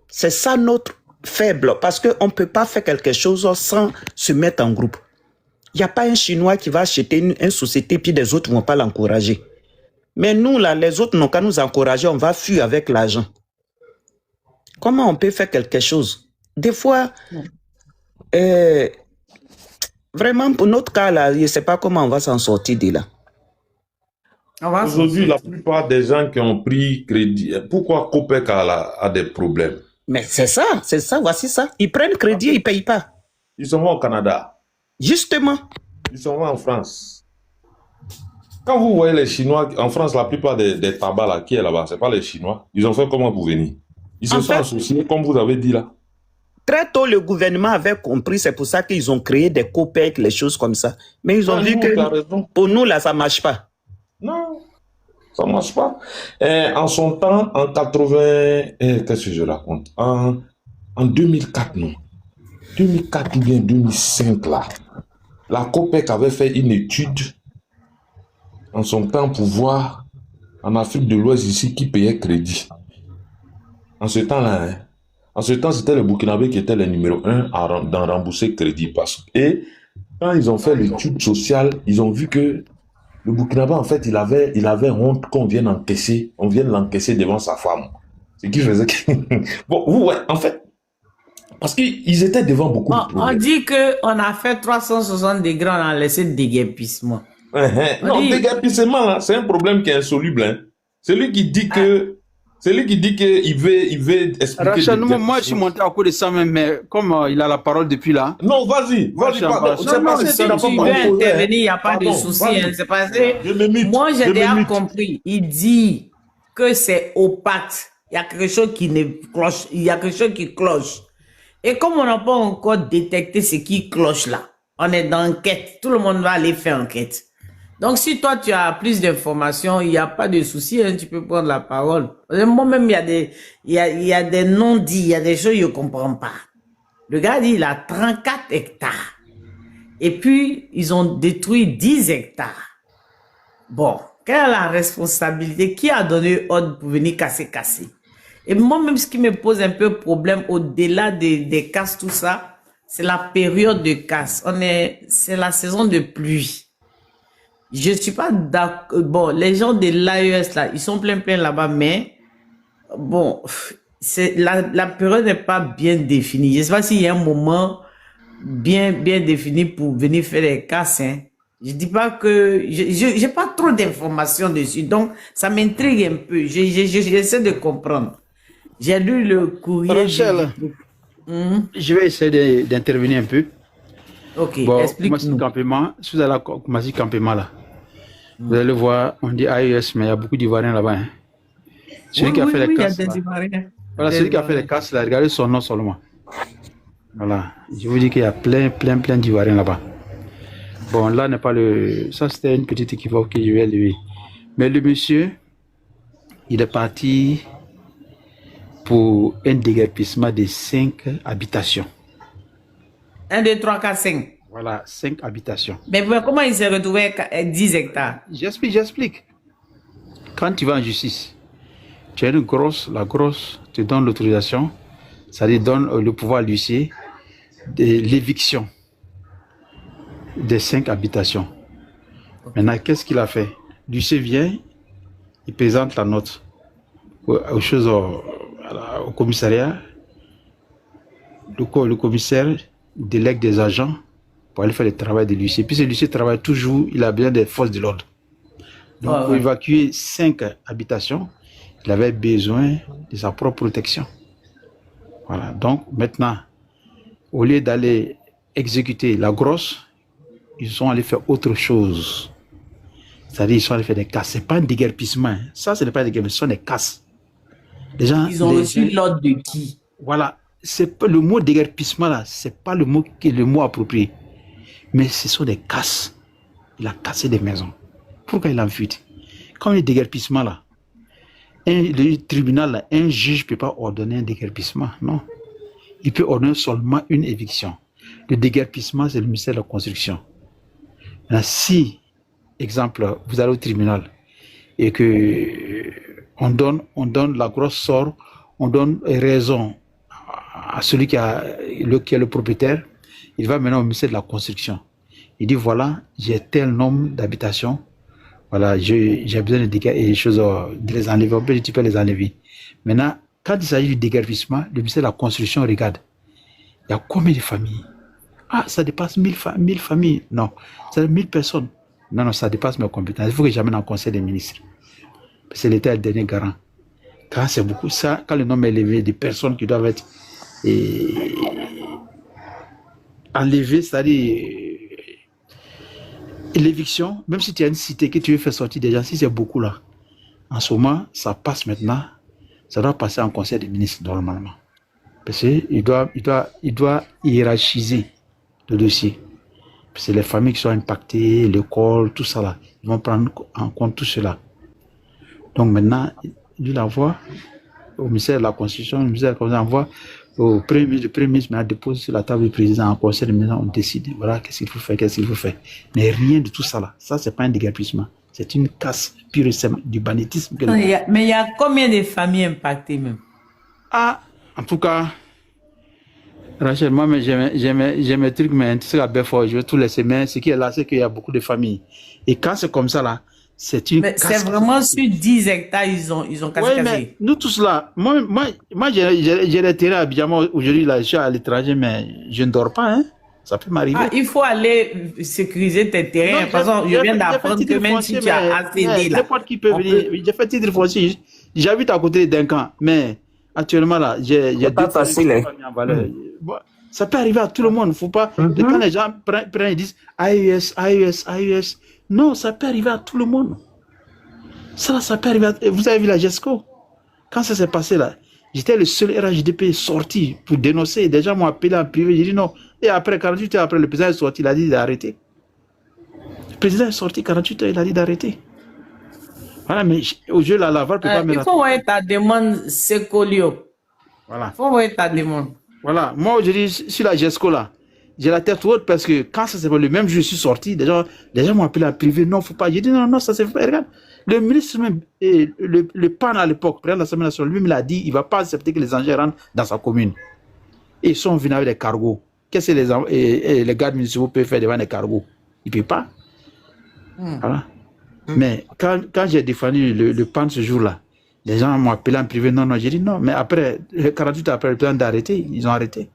Speaker 4: C'est ça notre faible, parce qu'on ne peut pas faire quelque chose sans se mettre en groupe. Il n'y a pas un Chinois qui va acheter une société puis des autres ne vont pas l'encourager. Mais nous, là, les autres n'ont qu'à nous encourager, on va fuir avec l'argent. Comment on peut faire quelque chose? Des fois, vraiment, pour notre cas, là, je ne sais pas comment on va s'en sortir de là.
Speaker 1: Aujourd'hui, la plupart des gens qui ont pris crédit, pourquoi Copec a des problèmes?
Speaker 4: Mais c'est ça, voici ça. Ils prennent crédit, ils ne payent pas.
Speaker 1: Ils sont au Canada.
Speaker 4: Justement.
Speaker 1: Ils sont en France. Quand vous voyez les Chinois, en France, la plupart des tabacs là, qui est là-bas, ce n'est pas les Chinois. Ils ont fait comment pour venir? Ils se sont associés, comme vous avez dit là.
Speaker 4: Très tôt, le gouvernement avait compris, c'est pour ça qu'ils ont créé des Copec, les choses comme ça. Mais ils ont vu que pour nous, là, ça ne marche pas.
Speaker 1: Non, ça ne marche pas. En son temps, en 80, qu'est-ce que je raconte? En 2004, non. 2004 ou bien 2005, là. La Copec avait fait une étude en son temps pour voir en Afrique de l'Ouest ici qui payait crédit. En ce temps-là, hein, en ce temps, c'était le Burkinabé qui était le numéro 1 dans rembourser crédit. Et quand ils ont fait l'étude sociale, ils ont vu que le Burkinabé, en fait, il avait honte qu'on vienne l'encaisser devant sa femme. Ce qui faisait que... Bon, vous voyez, en fait, parce qu'ils étaient devant beaucoup de problèmes.
Speaker 2: On dit qu'on a fait 360 degrés, on a laissé le déguerpissement.
Speaker 1: Non, déguerpissement, c'est un problème qui est insoluble. Hein. Celui qui dit que... Celui qui dit qu'il veut expliquer...
Speaker 3: Rachel, moi, je suis monté à cause de ça même, mais comme il a la parole depuis là...
Speaker 1: Non, vas-y, pardon.
Speaker 2: Si tu veux intervenir, il n'y a pas de souci. Hein, c'est passé. Moi, j'ai déjà compris. Il dit que c'est opaque. Il y a quelque chose qui ne cloche. Il y a quelque chose qui cloche. Et comme on n'a pas encore détecté ce qui cloche là, on est dans enquête. Tout le monde va aller faire enquête. Donc, si toi, tu as plus d'informations, il n'y a pas de souci, hein, tu peux prendre la parole. Moi-même, il y a des non-dits, il y a des choses que je ne comprends pas. Le gars dit, il a 34 hectares. Et puis, ils ont détruit 10 hectares. Bon, quelle est la responsabilité? Qui a donné ordre pour venir casser? Et moi-même, ce qui me pose un peu problème, au-delà des casses, tout ça, c'est la période de casse. C'est la saison de pluie. Je suis pas d'accord. Bon, les gens de l'AES, là, ils sont plein là-bas, mais bon, la période n'est pas bien définie. Je sais pas s'il y a un moment bien défini pour venir faire les casses, hein. Je dis pas que j'ai pas trop d'informations dessus, donc ça m'intrigue un peu. J'essaie de comprendre. J'ai lu le courrier.
Speaker 3: Rachel, je vais essayer d'intervenir un peu.
Speaker 2: Ok,
Speaker 3: Bon,
Speaker 2: explique-nous.
Speaker 3: Campement, si vous allez à Kumasi Campement là, vous allez voir, on dit AES, mais il y a beaucoup d'Ivoiriens là-bas. Hein. Celui qui a fait les casses là. Voilà, celui qui a fait les casses là, regardez son nom seulement. Voilà, je vous dis qu'il y a plein d'Ivoiriens là-bas. Bon, là n'est pas le... Ça, c'était une petite équivoque que je vais lever. Mais le monsieur, il est parti pour un déguerpissement de 5 habitations.
Speaker 2: 1, 2, 3, 4, 5.
Speaker 3: Voilà, 5 habitations.
Speaker 2: Mais comment il s'est retrouvé avec 10 hectares?
Speaker 3: J'explique. Quand tu vas en justice, tu as la grosse te donne l'autorisation, ça lui donne le pouvoir à l'huissier de l'éviction des 5 habitations. Maintenant, qu'est-ce qu'il a fait? L'huissier vient, il présente la note aux choses au commissariat. Le commissaire délègue des agents pour aller faire le travail de l'huissier. Puis l'huissier travaille toujours, il a besoin des forces de l'ordre. Donc, pour évacuer 5 habitations, il avait besoin de sa propre protection. Voilà. Donc, maintenant, au lieu d'aller exécuter la grosse, ils sont allés faire autre chose. C'est-à-dire, ils sont allés faire des casses. Ce n'est pas un déguerpissement. Ça, ce n'est pas un déguerpissement, ce sont des casses.
Speaker 2: Ils ont reçu l'ordre de qui?
Speaker 3: Voilà. Le mot déguerpissement, là, ce n'est pas le mot qui est le mot approprié. Mais ce sont des casses. Il a cassé des maisons. Pourquoi il a en fuite? Comme le déguerpissement, là, le tribunal, là, un juge ne peut pas ordonner un déguerpissement. Non. Il peut ordonner seulement une éviction. Le déguerpissement, c'est le ministère de la Construction. Maintenant, si, exemple, vous allez au tribunal et que on donne la grosse sort, on donne raison à celui qui est le propriétaire, il va maintenant au ministère de la Construction. Il dit, voilà, j'ai tel nombre d'habitations, voilà, j'ai besoin de les enlever, tu peux les enlever. Maintenant, quand il s'agit du déguerpissement, le ministère de la Construction regarde, il y a combien de familles? Ah, ça dépasse 1000 familles. Non, ça 1000 personnes. Non, ça dépasse mes compétences. Il faut que j'amène en conseil des ministres. C'est l'État le dernier garant. Quand c'est beaucoup, ça, quand le nombre est élevé des personnes qui doivent être enlevées, c'est-à-dire l'éviction, même si tu as une cité que tu veux faire sortir des gens, si c'est beaucoup là, en ce moment, ça passe maintenant, ça doit passer en conseil des ministres normalement. Parce qu'il doit hiérarchiser le dossier. C'est les familles qui sont impactées, l'école, tout ça là. Ils vont prendre en compte tout cela. Donc maintenant, il l'envoie au ministère de la Constitution, le ministère de la Constitution envoie au Premier ministre, le Premier ministre maintenant dépose sur la table du président en conseil de ministre, on décide, voilà, qu'est-ce qu'il faut faire. Mais rien de tout ça là. Ça, c'est pas un déguerpissement. C'est une casse pure et simple du banditisme.
Speaker 2: Mais il y a combien de familles impactées même?
Speaker 3: Ah, en tout cas, Rachel, moi, j'ai mes trucs, mais tu sais, la belle fois, je vais tout laisser. Mais ce qui est là, c'est qu'il y a beaucoup de familles. Et quand c'est comme ça, là, c'est une casse.
Speaker 2: C'est vraiment sur 10 hectares, ils ont cassé.
Speaker 3: Oui, mais nous tous là, moi j'ai les terrains à Abidjan. Aujourd'hui, là, je suis à l'étranger, mais je ne dors pas, hein. Ça peut m'arriver.
Speaker 2: Ah, il faut aller sécuriser tes terrains. Par exemple, je viens d'apprendre que même si tu as accédé là.
Speaker 3: N'importe qui peut venir. J'ai fait titre foncier. J'habite à côté d'un camp, mais actuellement là, j'ai
Speaker 4: pas facile, hein.
Speaker 3: Ça peut arriver à tout le monde. Faut pas. Quand les gens prennent, ils disent AES. Non, ça peut arriver à tout le monde. Ça peut arriver. Vous avez vu la GESCO? Quand ça s'est passé là, j'étais le seul RHDP sorti pour dénoncer. Des gens m'ont appelé en privé. J'ai dit non. Et après, 48 heures après, le président est sorti. Il a dit d'arrêter. Le président est sorti 48 heures. Il a dit d'arrêter. Voilà, mais au jeu, la Laval peut pas me.
Speaker 2: Il faut voir ta demande, Secolio.
Speaker 3: Voilà.
Speaker 2: Il faut voir ta demande.
Speaker 3: Voilà. Moi, aujourd'hui, sur la GESCO là, j'ai la tête haute parce que quand ça s'est passé, le même jour, je suis sorti, les gens m'ont appelé en privé, non, faut pas. J'ai dit, non, ça s'est fait, regarde. Le ministre même, le PAN à l'époque, président de l'Assemblée nationale, lui, il a dit, il va pas accepter que les engins rentrent dans sa commune. Et ils sont venus avec des cargos. Qu'est-ce que les gardes municipaux peuvent faire devant des cargos? Ils ne peuvent pas. Voilà. Mais quand j'ai défendu le PAN ce jour-là, les gens m'ont appelé en privé, non, j'ai dit non. Mais après, 48 heures après, le plan d'arrêter, ils ont arrêté.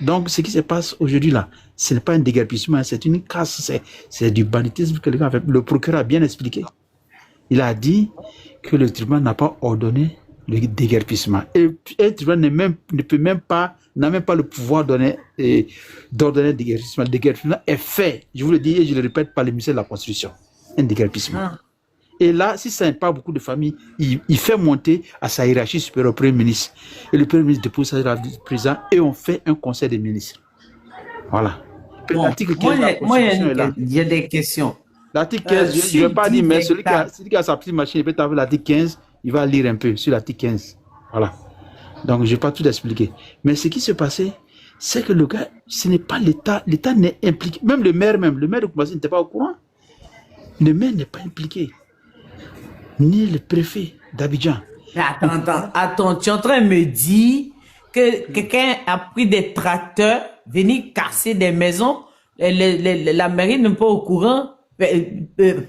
Speaker 3: Donc, ce qui se passe aujourd'hui là, ce n'est pas un déguerpissement, c'est une casse, c'est du banditisme que les gars ont fait. Le procureur a bien expliqué. Il a dit que le tribunal n'a pas ordonné le déguerpissement. Et un tribunal n'a même pas le pouvoir d'ordonner le déguerpissement. Le déguerpissement est fait, je vous le dis et je le répète, par le ministère de la Constitution. Un déguerpissement. Et là, si ça n'aide pas beaucoup de familles, il fait monter à sa hiérarchie supérieure au Premier ministre. Et le Premier ministre dépose ça à la président et on fait un conseil des ministres. Voilà.
Speaker 2: Bon,
Speaker 3: L'article 15
Speaker 2: moi, il y a des questions.
Speaker 3: L'article 15, je ne vais pas dire, mais celui qui a sa petite machine, il peut taper l'article 15, il va lire un peu sur l'article 15. Voilà. Donc, je ne vais pas tout expliquer. Mais ce qui s'est passé, c'est que le gars, ce n'est pas l'État. L'État n'est impliqué. Même le maire de Koumassi n'était pas au courant. Le maire n'est pas impliqué. Ni le préfet d'Abidjan.
Speaker 2: Attends, tu es en train de me dire que quelqu'un a pris des tracteurs, venu casser des maisons, la mairie n'est pas au courant,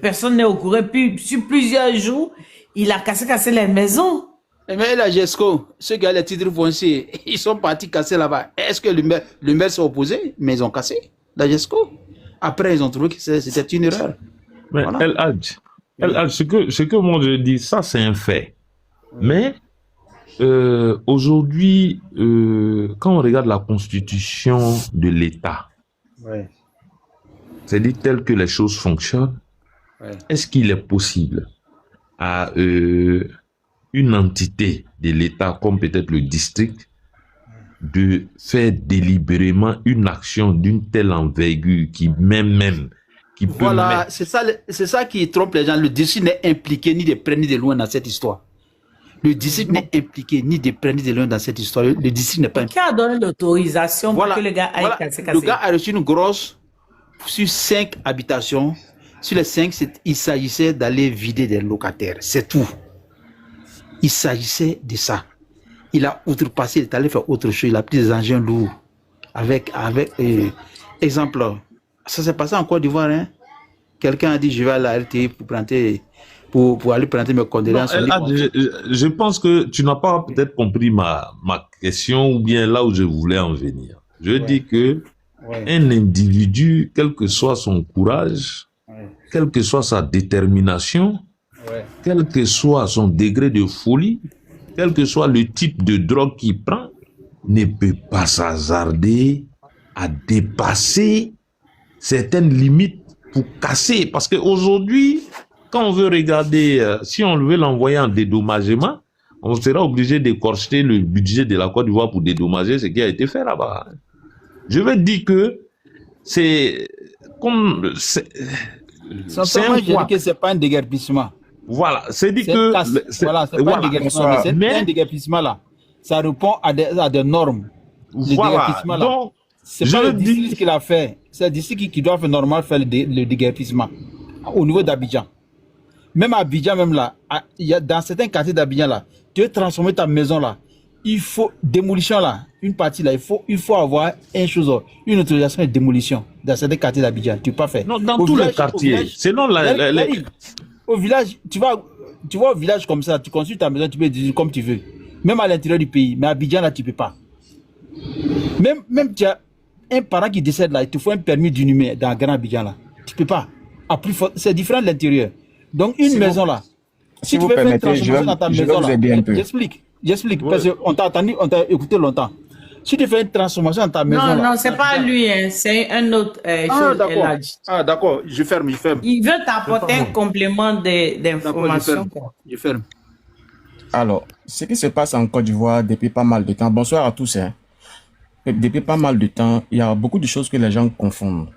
Speaker 2: personne n'est au courant, puis sur plusieurs jours, il a cassé les maisons.
Speaker 3: Mais la GESCO, ceux qui ont les titres fonciers, ils sont partis casser là-bas. Est-ce que le maire s'est opposé? Mais ils ont cassé la GESCO. Après, ils ont trouvé que c'était une erreur.
Speaker 1: Mais voilà. El Hadj, ce que moi je dis, ça c'est un fait. Mais aujourd'hui, quand on regarde la constitution de l'État, c'est-à-dire tel que les choses fonctionnent, est-ce qu'il est possible à une entité de l'État, comme peut-être le district, de faire délibérément une action d'une telle envergure qui
Speaker 3: voilà, c'est ça qui trompe les gens. Le district n'est impliqué ni de près ni de loin dans cette histoire. Le district n'est impliqué ni de près ni de loin dans cette histoire. Le district n'est pas impliqué.
Speaker 2: Qui a donné l'autorisation pour que le gars aille casser?
Speaker 3: Le gars a reçu une grosse sur 5 habitations. Sur les 5, il s'agissait d'aller vider des locataires. C'est tout. Il s'agissait de ça. Il a outrepassé, il est allé faire autre chose. Il a pris des engins lourds. Exemple, ça s'est passé en Côte d'Ivoire. Hein? Quelqu'un a dit, je vais à la RTI pour aller prendre mes condoléances.
Speaker 1: Je pense que tu n'as pas peut-être compris ma question ou bien là où je voulais en venir. Je dis que un individu, quel que soit son courage, quelle que soit sa détermination, quel que soit son degré de folie, quel que soit le type de drogue qu'il prend, ne peut pas s'hasarder à dépasser certaines limites pour casser. Parce qu'aujourd'hui, quand on veut regarder, si on veut l'envoyer en dédommagement, on sera obligé d'écorcher le budget de la Côte d'Ivoire pour dédommager ce qui a été fait là-bas. Je veux dire que c'est comme...
Speaker 3: Simplement, je dis que ce n'est pas un déguerpissement.
Speaker 1: Voilà, c'est dit que...
Speaker 3: Voilà, c'est pas un déguerpissement. Mais un déguerpissement là, ça répond à des normes.
Speaker 1: Voilà, donc...
Speaker 3: C'est pas le district qui l'a fait, c'est le district qui doit normalement faire le déguerpissement au niveau d'Abidjan. Même à Abidjan, même là, dans certains quartiers d'Abidjan là, tu veux transformer ta maison là, il faut démolition là, une partie là, il faut avoir une autorisation de démolition dans certains quartiers d'Abidjan. Tu peux pas faire.
Speaker 1: Non, dans tous les quartiers. Sinon,
Speaker 3: au village, tu vas au village comme ça, tu construis ta maison, tu peux dire comme tu veux. Même à l'intérieur du pays, mais à Abidjan là, tu peux pas. Même tu as un parent qui décède là, il te faut un permis d'inhumer dans Grand Abidjan là. Tu peux pas. C'est différent de l'intérieur. Donc une maison là, si tu veux faire une transformation dans ta maison là, j'explique parce qu'on t'a entendu, on t'a écouté longtemps. Si tu fais une transformation dans ta maison là.
Speaker 2: Non, c'est pas lui, hein, c'est un autre chose.
Speaker 3: D'accord, je ferme.
Speaker 2: Il veut t'apporter un complément d'information.
Speaker 3: Je ferme.
Speaker 5: Alors, ce qui se passe en Côte d'Ivoire depuis pas mal de temps, bonsoir à tous, hein. Depuis pas mal de temps, il y a beaucoup de choses que les gens confondent.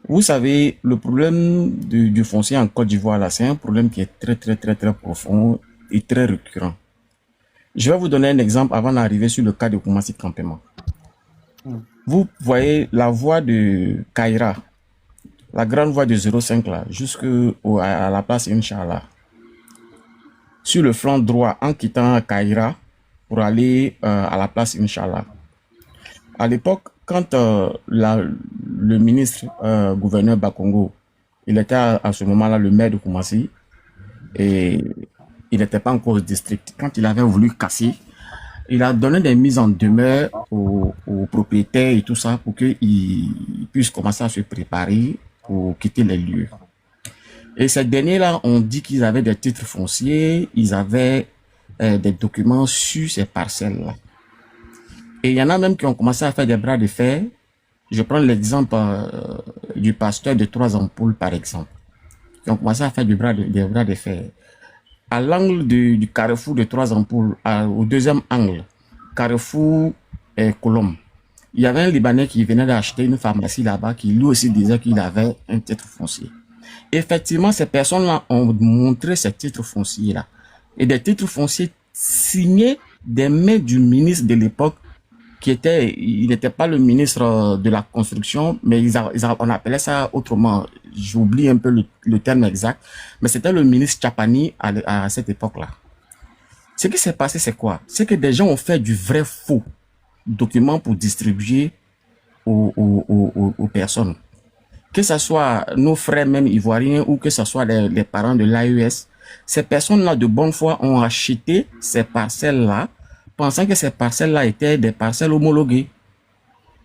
Speaker 5: Vous savez, le problème du foncier en Côte d'Ivoire, là, c'est un problème qui est très profond et très récurrent. Je vais vous donner un exemple avant d'arriver sur le cas de Koumassi Campement. Vous voyez la voie de Kaira, la grande voie de 05 là, à la place Inch'Allah. Sur le flanc droit, en quittant Kaira pour aller à la place Inch'Allah. À l'époque, quand le ministre gouverneur Bakongo, il était à ce moment-là le maire de Koumassi, et il n'était pas encore au district. Quand il avait voulu casser, il a donné des mises en demeure aux propriétaires et tout ça pour qu'ils puissent commencer à se préparer pour quitter les lieux. Et ces derniers-là ont dit qu'ils avaient des titres fonciers, ils avaient des documents sur ces parcelles-là. Et il y en a même qui ont commencé à faire des bras de fer. Je prends l'exemple du pasteur de 3 ampoules, par exemple, qui ont commencé à faire des bras de fer. À l'angle du carrefour de 3 ampoules, au deuxième angle, carrefour Colombe, il y avait un Libanais qui venait d'acheter une pharmacie là-bas, qui lui aussi disait qu'il avait un titre foncier. Effectivement, ces personnes-là ont montré ces titres fonciers-là. Et des titres fonciers signés des mains du ministre de l'époque, il n'était pas le ministre de la construction, mais on appelait ça autrement. J'oublie un peu le terme exact, mais c'était le ministre Chapani à cette époque-là. Ce qui s'est passé, c'est quoi? C'est que des gens ont fait du vrai faux document pour distribuer aux personnes. Que ce soit nos frères même ivoiriens ou que ce soit les parents de l'AES, ces personnes-là de bonne foi ont acheté ces parcelles-là, pensant que ces parcelles-là étaient des parcelles homologuées.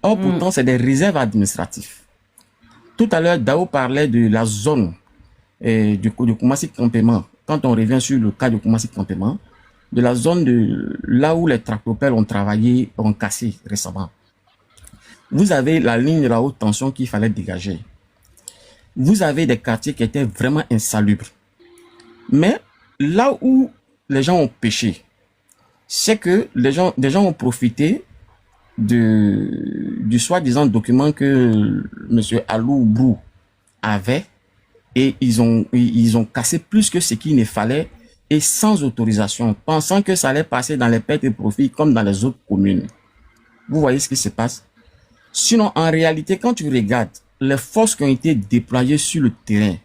Speaker 5: Or, pourtant, c'est des réserves administratives. Tout à l'heure, Dao parlait de la zone de Koumassi Campement. Quand on revient sur le cas de Koumassi Campement, de la zone de là où les tractopelles ont travaillé, ont cassé récemment. Vous avez la ligne de la haute tension qu'il fallait dégager. Vous avez des quartiers qui étaient vraiment insalubres. Mais là où les gens ont péché, c'est que les gens ont profité du soi-disant document que M. Alou Brou avait et ils ont cassé plus que ce qu'il ne fallait et sans autorisation, pensant que ça allait passer dans les pertes et profits comme dans les autres communes. Vous voyez ce qui se passe? Sinon, en réalité, quand tu regardes les forces qui ont été déployées sur le terrain,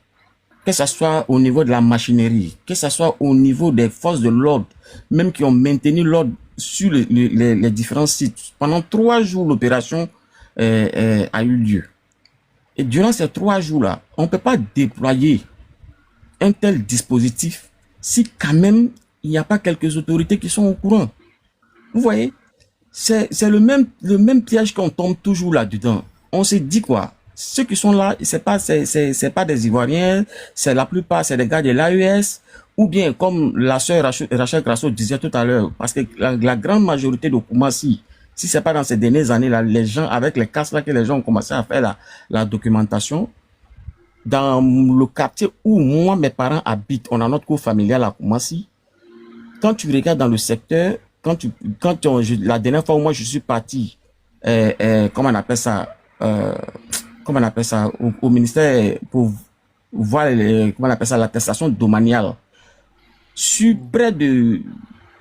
Speaker 5: que ce soit au niveau de la machinerie, que ce soit au niveau des forces de l'ordre, même qui ont maintenu l'ordre sur les différents sites. Pendant 3 jours, l'opération a eu lieu. Et durant ces 3 jours-là, on ne peut pas déployer un tel dispositif si quand même il n'y a pas quelques autorités qui sont au courant. Vous voyez, c'est le même piège qu'on tombe toujours là-dedans. On se dit quoi? Ceux qui sont là, c'est pas des Ivoiriens, c'est la plupart, c'est des gars de l'AES, ou bien comme la sœur Rachel Grasso disait tout à l'heure, parce que la grande majorité de Koumassi, si c'est pas dans ces dernières années-là, les gens, avec les casses là que les gens ont commencé à faire la documentation, dans le quartier où moi, mes parents habitent, on a notre cour familiale à Koumassi, quand tu regardes dans le secteur, la dernière fois où moi je suis parti, comment on appelle ça, au ministère pour voir comment on appelle ça, l'attestation domaniale. Sur près de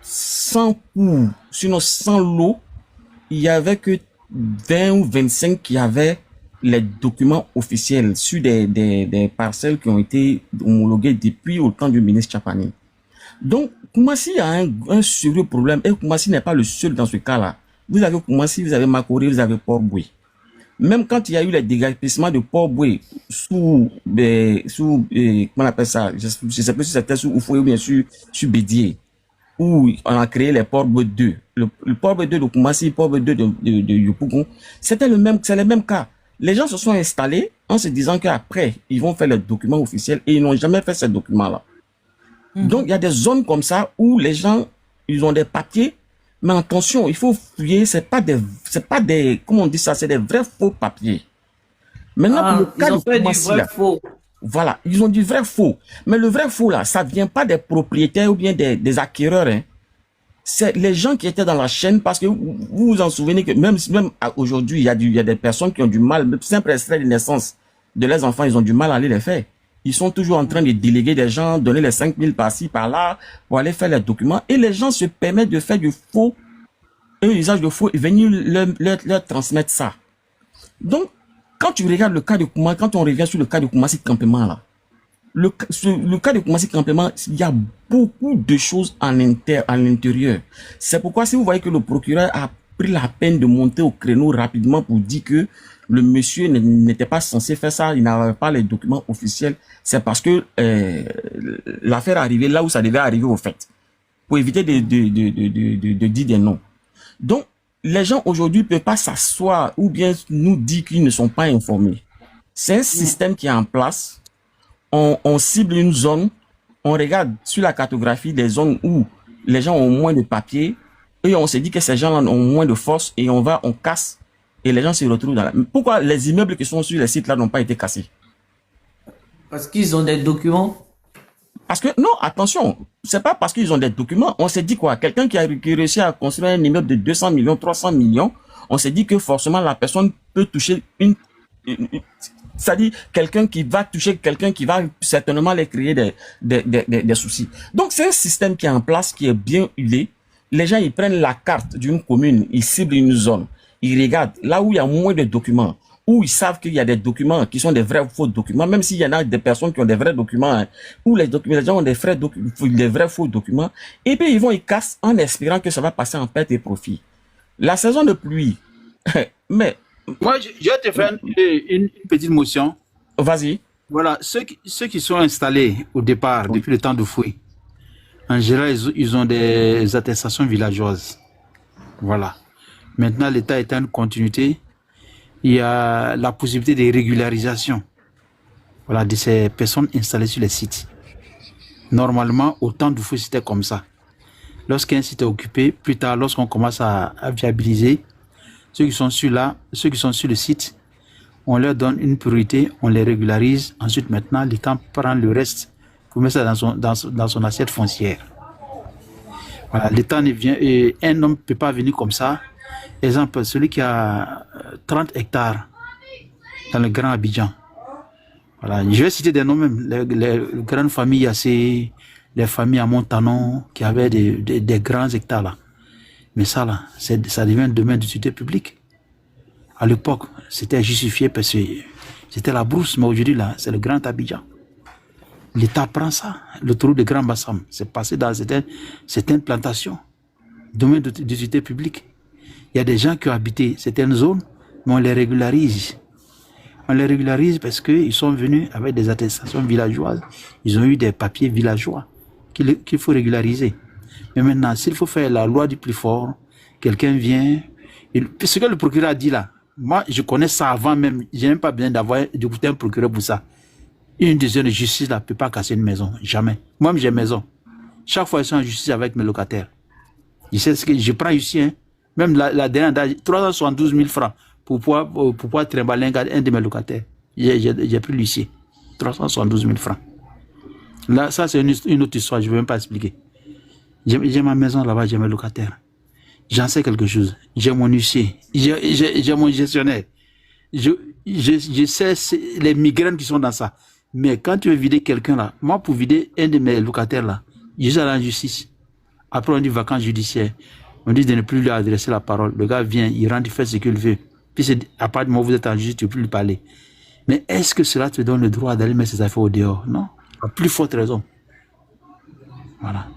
Speaker 5: 100 cours, sinon 100 lots, il y avait que 20 ou 25 qui avaient les documents officiels sur des parcelles qui ont été homologuées depuis au temps du ministre Chapani. Donc, Koumassi a un sérieux problème et Koumassi n'est pas le seul dans ce cas-là. Vous avez Koumassi, vous avez Makori, vous avez Port-Boué. Même quand il y a eu les déguerpissements de Port-Boué comment on appelle ça, je sais plus si c'était sous Oufoué ou bien sur Bédier, où on a créé les Port-Boué 2. Le Port-Boué 2 de Koumassi, le Port-Boué 2 de Yopougon, c'est les mêmes cas. Les gens se sont installés en se disant qu'après, ils vont faire les documents officiels et ils n'ont jamais fait ces documents-là. Donc, il y a des zones comme ça où les gens, ils ont des papiers, mais attention, il faut fouiller, c'est pas des, comment on dit ça, c'est des vrais faux papiers. Maintenant, pour le cas
Speaker 2: ils ont
Speaker 5: de
Speaker 2: fait du
Speaker 5: Koumassi,
Speaker 2: vrai
Speaker 5: là,
Speaker 2: faux.
Speaker 5: voilà, ils ont du vrai faux. Mais le vrai faux, là, ça vient pas des propriétaires ou bien des acquéreurs, hein. C'est les gens qui étaient dans la chaîne, parce que vous vous en souvenez que même aujourd'hui, il y a des personnes qui ont du mal, simple extrait de naissance de leurs enfants, ils ont du mal à aller les faire. Ils sont toujours en train de déléguer des gens, donner les 5 000 par-ci, par-là, pour aller faire les documents. Et les gens se permettent de faire du faux un usage de faux et venir leur transmettre ça. Donc, quand tu regardes le cas de Koumassi, quand on revient sur le cas de Koumassi Campement là, le cas de Koumassi Campement, il y a beaucoup de choses à l'intérieur. C'est pourquoi si vous voyez que le procureur a pris la peine de monter au créneau rapidement pour dire que le monsieur n'était pas censé faire ça, il n'avait pas les documents officiels, c'est parce que l'affaire arrivait là où ça devait arriver au fait, pour éviter de dire des noms. Donc, les gens aujourd'hui ne peuvent pas s'asseoir ou bien nous dire qu'ils ne sont pas informés. C'est un système qui est en place. On cible une zone, on regarde sur la cartographie des zones où les gens ont moins de papier et on se dit que ces gens-là ont moins de force et on casse et les gens se retrouvent dans la... Pourquoi les immeubles qui sont sur les sites-là n'ont pas été cassés?
Speaker 2: Parce qu'ils ont des documents.
Speaker 5: Parce que, non, attention, c'est pas parce qu'ils ont des documents, on s'est dit quoi? Quelqu'un qui réussi à construire un immeuble de 200 millions, 300 millions, on s'est dit que forcément la personne peut toucher c'est-à-dire quelqu'un qui va toucher quelqu'un qui va certainement les créer des soucis. Donc c'est un système qui est en place, qui est bien huilé. Les gens, ils prennent la carte d'une commune, ils ciblent une zone, ils regardent là où il y a moins de documents, où ils savent qu'il y a des documents qui sont des vrais faux documents, même s'il y en a des personnes qui ont des vrais documents, hein, où les gens ont des vrais faux documents, et puis ils vont, ils cassent en espérant que ça va passer en perte et profit. La saison de pluie, mais...
Speaker 3: Moi, je vais te faire une petite motion.
Speaker 5: Vas-y.
Speaker 3: Voilà, ceux qui sont installés au départ, depuis le temps de fouille, en général, ils ont des attestations villageoises. Voilà. Maintenant, l'État est en continuité. Il y a la possibilité de régularisation, voilà, de ces personnes installées sur les sites. Normalement, au temps de fouille, c'était comme ça. Lorsqu'un site est occupé, plus tard, lorsqu'on commence à viabiliser, ceux qui sont sur le site, on leur donne une priorité, on les régularise. Ensuite, maintenant, l'État prend le reste pour mettre ça dans son assiette foncière. Voilà, l'État ne vient, et un homme ne peut pas venir comme ça. Exemple, celui qui a 30 hectares dans le Grand Abidjan. Voilà, je vais citer des noms même, les grandes familles assez, les familles à Montanon qui avaient des grands hectares là. Mais ça là, ça devient un domaine d'utilité publique. À l'époque, c'était justifié parce que c'était la brousse, mais aujourd'hui là, c'est le Grand Abidjan. L'État prend ça, le trou de Grand Bassam, c'est passé dans certaines plantations, domaine d'utilité publique. Il y a des gens qui ont habité certaines zones, mais on les régularise. On les régularise parce qu'ils sont venus avec des attestations villageoises. Ils ont eu des papiers villageois qu'il faut régulariser. Mais maintenant, s'il faut faire la loi du plus fort, quelqu'un vient... Ce que le procureur a dit là, moi, je connais ça avant même. Je n'ai même pas besoin d'écouter un procureur pour ça. Une décision de justice là ne peut pas casser une maison. Jamais. Moi-même, j'ai une maison. Chaque fois, je suis en justice avec mes locataires. Je sais ce que je prends ici, hein. Même la dernière, 372 000 francs pour pouvoir trimballer un de mes locataires. J'ai pris l'huissier. 372 000 francs. Là, ça, c'est une autre histoire, je ne veux même pas expliquer. J'ai ma maison là-bas, j'ai mes locataires. J'en sais quelque chose. J'ai mon huissier. J'ai mon gestionnaire. Je sais les migraines qui sont dans ça. Mais quand tu veux vider quelqu'un là, moi pour vider un de mes locataires là, je suis allé en justice. Après on dit vacances judiciaires. On dit de ne plus lui adresser la parole. Le gars vient, il rentre, il fait ce qu'il veut. Puis à part du moment où vous êtes en justice, tu ne peux plus lui parler. Mais est-ce que cela te donne le droit d'aller mettre ses affaires au dehors? Non. À plus forte raison. Voilà.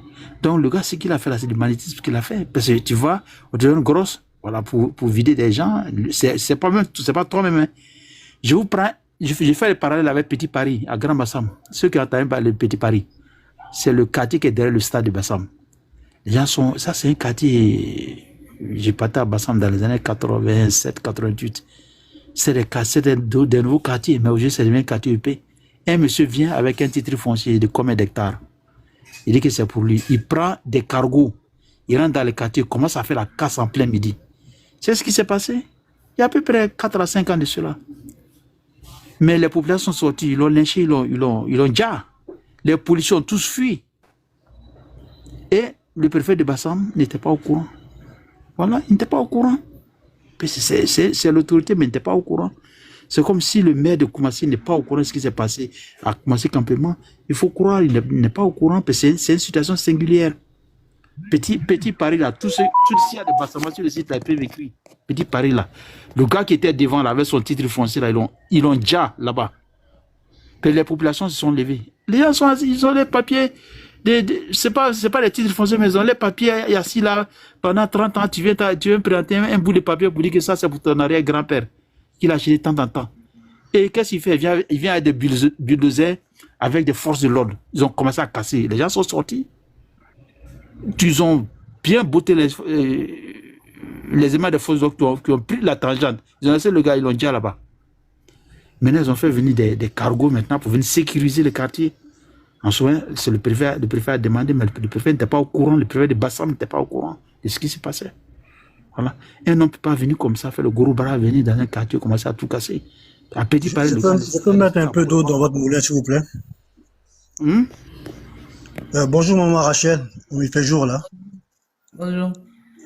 Speaker 3: Donc le gars, ce qu'il a fait là, c'est du magnétisme qu'il a fait. Parce que tu vois, on te donne grosse, voilà, pour vider des gens. C'est pas toi-même. Hein. Je fais le parallèle avec Petit Paris, à Grand Bassam. Ceux qui entendent parler de Petit Paris, c'est le quartier qui est derrière le stade de Bassam. Les gens sont, ça c'est un quartier, j'ai parti à Bassam dans les années 87, 88. C'est des nouveaux quartiers, mais aujourd'hui c'est devenu un quartier UP. Un monsieur vient avec un titre foncier de combien d'hectares? Il dit que c'est pour lui. Il prend des cargos, il rentre dans le quartier, il commence à faire la casse en plein midi. C'est ce qui s'est passé il y a à peu près 4 à 5 ans de cela. Mais les populations sont sorties, ils l'ont lynché, ils l'ont déjà. Les policiers ont tous fui. Et le préfet de Bassam n'était pas au courant. Voilà, il n'était pas au courant. C'est l'autorité, mais il n'était pas au courant. C'est comme si le maire de Koumassi n'est pas au courant de ce qui s'est passé à Koumassi Campement. Il faut croire, il n'est pas au courant, parce que c'est une situation singulière. Petit Paris là, tout s'il y a des bassements sur le site là, ils peuvent écrire. Petit Paris là. Le gars qui était devant là, avec son titre foncier là, ils l'ont déjà là-bas. Que les populations se sont levées. Les gens sont assis, ils ont les papiers. C'est pas les titres fonciers, mais ils ont les papiers assis là. Pendant 30 ans, tu viens présenter un bout de papier pour dire que ça, c'est pour ton arrière-grand-père. Qu'il a acheté de temps en temps. Et qu'est-ce qu'il fait? Il vient avec des bulldozers, avec des forces de l'ordre. Ils ont commencé à casser. Les gens sont sortis. Ils ont bien botté les aimants des forces de l'ordre qui ont pris la tangente. Ils ont laissé le gars, ils l'ont dit là-bas. Maintenant, ils ont fait venir des cargos maintenant pour venir sécuriser le quartier. En soi, c'est le préfet a demandé, mais le préfet n'était pas au courant, le préfet de Bassam n'était pas au courant de ce qui se passait. Voilà. Et on ne peut pas venir comme ça, faire le gros bras, venir dans un quartier, commencer à tout casser. À Petit Paris,
Speaker 6: je peux mettre un peu d'eau dans votre moulin, s'il vous plaît. Bonjour, maman Rachel. Il fait jour, là.
Speaker 2: Bonjour.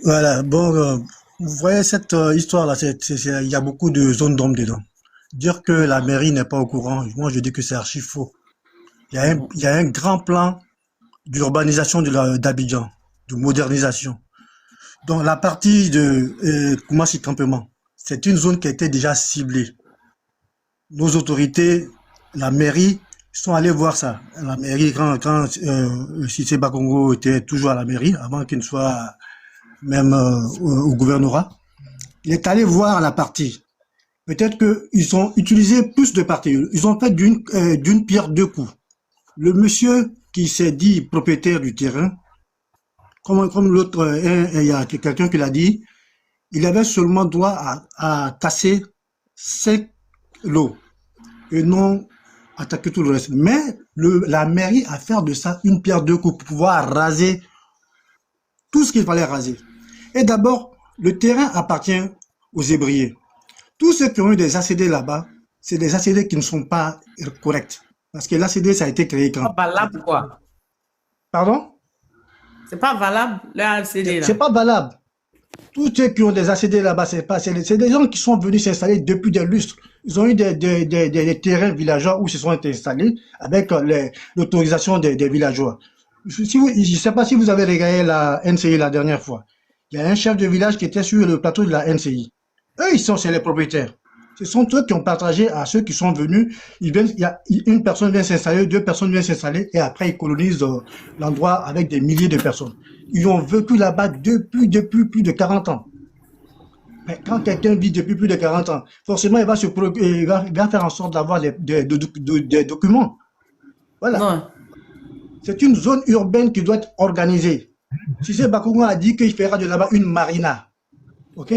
Speaker 6: Voilà. Bon, vous voyez cette histoire-là, il y a beaucoup de zones d'ombre dedans. Dire que la mairie n'est pas au courant, moi, je dis que c'est archi faux. Il y a un grand plan d'urbanisation d'Abidjan, de modernisation. Donc, la partie de Koumassi Campement, c'est une zone qui a été déjà ciblée. Nos autorités, la mairie, sont allés voir ça. La mairie, quand Cissé Bakongo était toujours à la mairie, avant qu'il ne soit même au gouvernorat, il est allé voir la partie. Peut-être qu'ils ont utilisé plus de parties. Ils ont fait d'une pierre deux coups. Le monsieur qui s'est dit propriétaire du terrain, comme l'autre, il y a quelqu'un qui l'a dit, il avait seulement droit à casser 5 lots et non attaquer tout le reste. Mais la mairie a fait de ça une pierre deux coups pour pouvoir raser tout ce qu'il fallait raser. Et d'abord, le terrain appartient aux ébriers. Tous ceux qui ont eu des ACD là-bas, c'est des ACD qui ne sont pas corrects. Parce que l'ACD, ça a été créé quand?
Speaker 2: C'est pas valable, quoi.
Speaker 6: Pardon?
Speaker 2: C'est pas valable, le ACD, là.
Speaker 6: C'est pas valable. Tous ceux qui ont des ACD là-bas, c'est des gens qui sont venus s'installer depuis des lustres. Ils ont eu des terrains villageois où ils se sont installés avec l'autorisation des villageois. Je ne sais pas si vous avez regardé la NCI la dernière fois. Il y a un chef de village qui était sur le plateau de la NCI. Eux, c'est les propriétaires. Ce sont eux qui ont partagé à ceux qui sont venus. Une personne vient s'installer, 2 personnes viennent s'installer et après ils colonisent l'endroit avec des milliers de personnes. Ils ont vécu là-bas depuis plus de 40 ans. Mais quand quelqu'un vit depuis plus de 40 ans, forcément il va faire en sorte d'avoir des documents. Voilà.
Speaker 2: Non.
Speaker 6: C'est une zone urbaine qui doit être organisée. Cissé Bakongo a dit qu'il fera de là-bas une marina. Ok?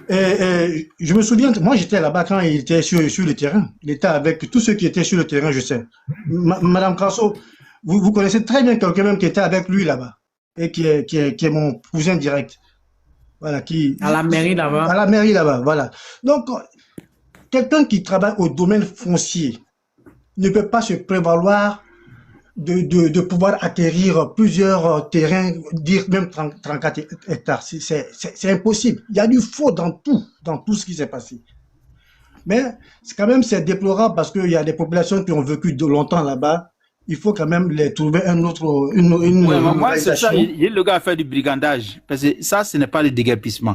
Speaker 6: Je me souviens, moi j'étais là-bas quand il était sur le terrain. Il était avec tous ceux qui étaient sur le terrain, je sais. Madame Crasso, vous connaissez très bien quelqu'un même qui était avec lui là-bas. Et qui est mon cousin direct. Voilà,
Speaker 2: à la mairie là-bas.
Speaker 6: À la mairie là-bas, voilà. Donc, quelqu'un qui travaille au domaine foncier ne peut pas se prévaloir de pouvoir acquérir plusieurs terrains, dire même 34 hectares. C'est impossible. Il y a du faux dans tout ce qui s'est passé. Mais quand même, c'est déplorable parce qu'il y a des populations qui ont vécu de longtemps là-bas. Il faut quand même les trouver
Speaker 3: moi, c'est ça. Le gars a fait du brigandage. Parce que ça, ce n'est pas le déguerpissement.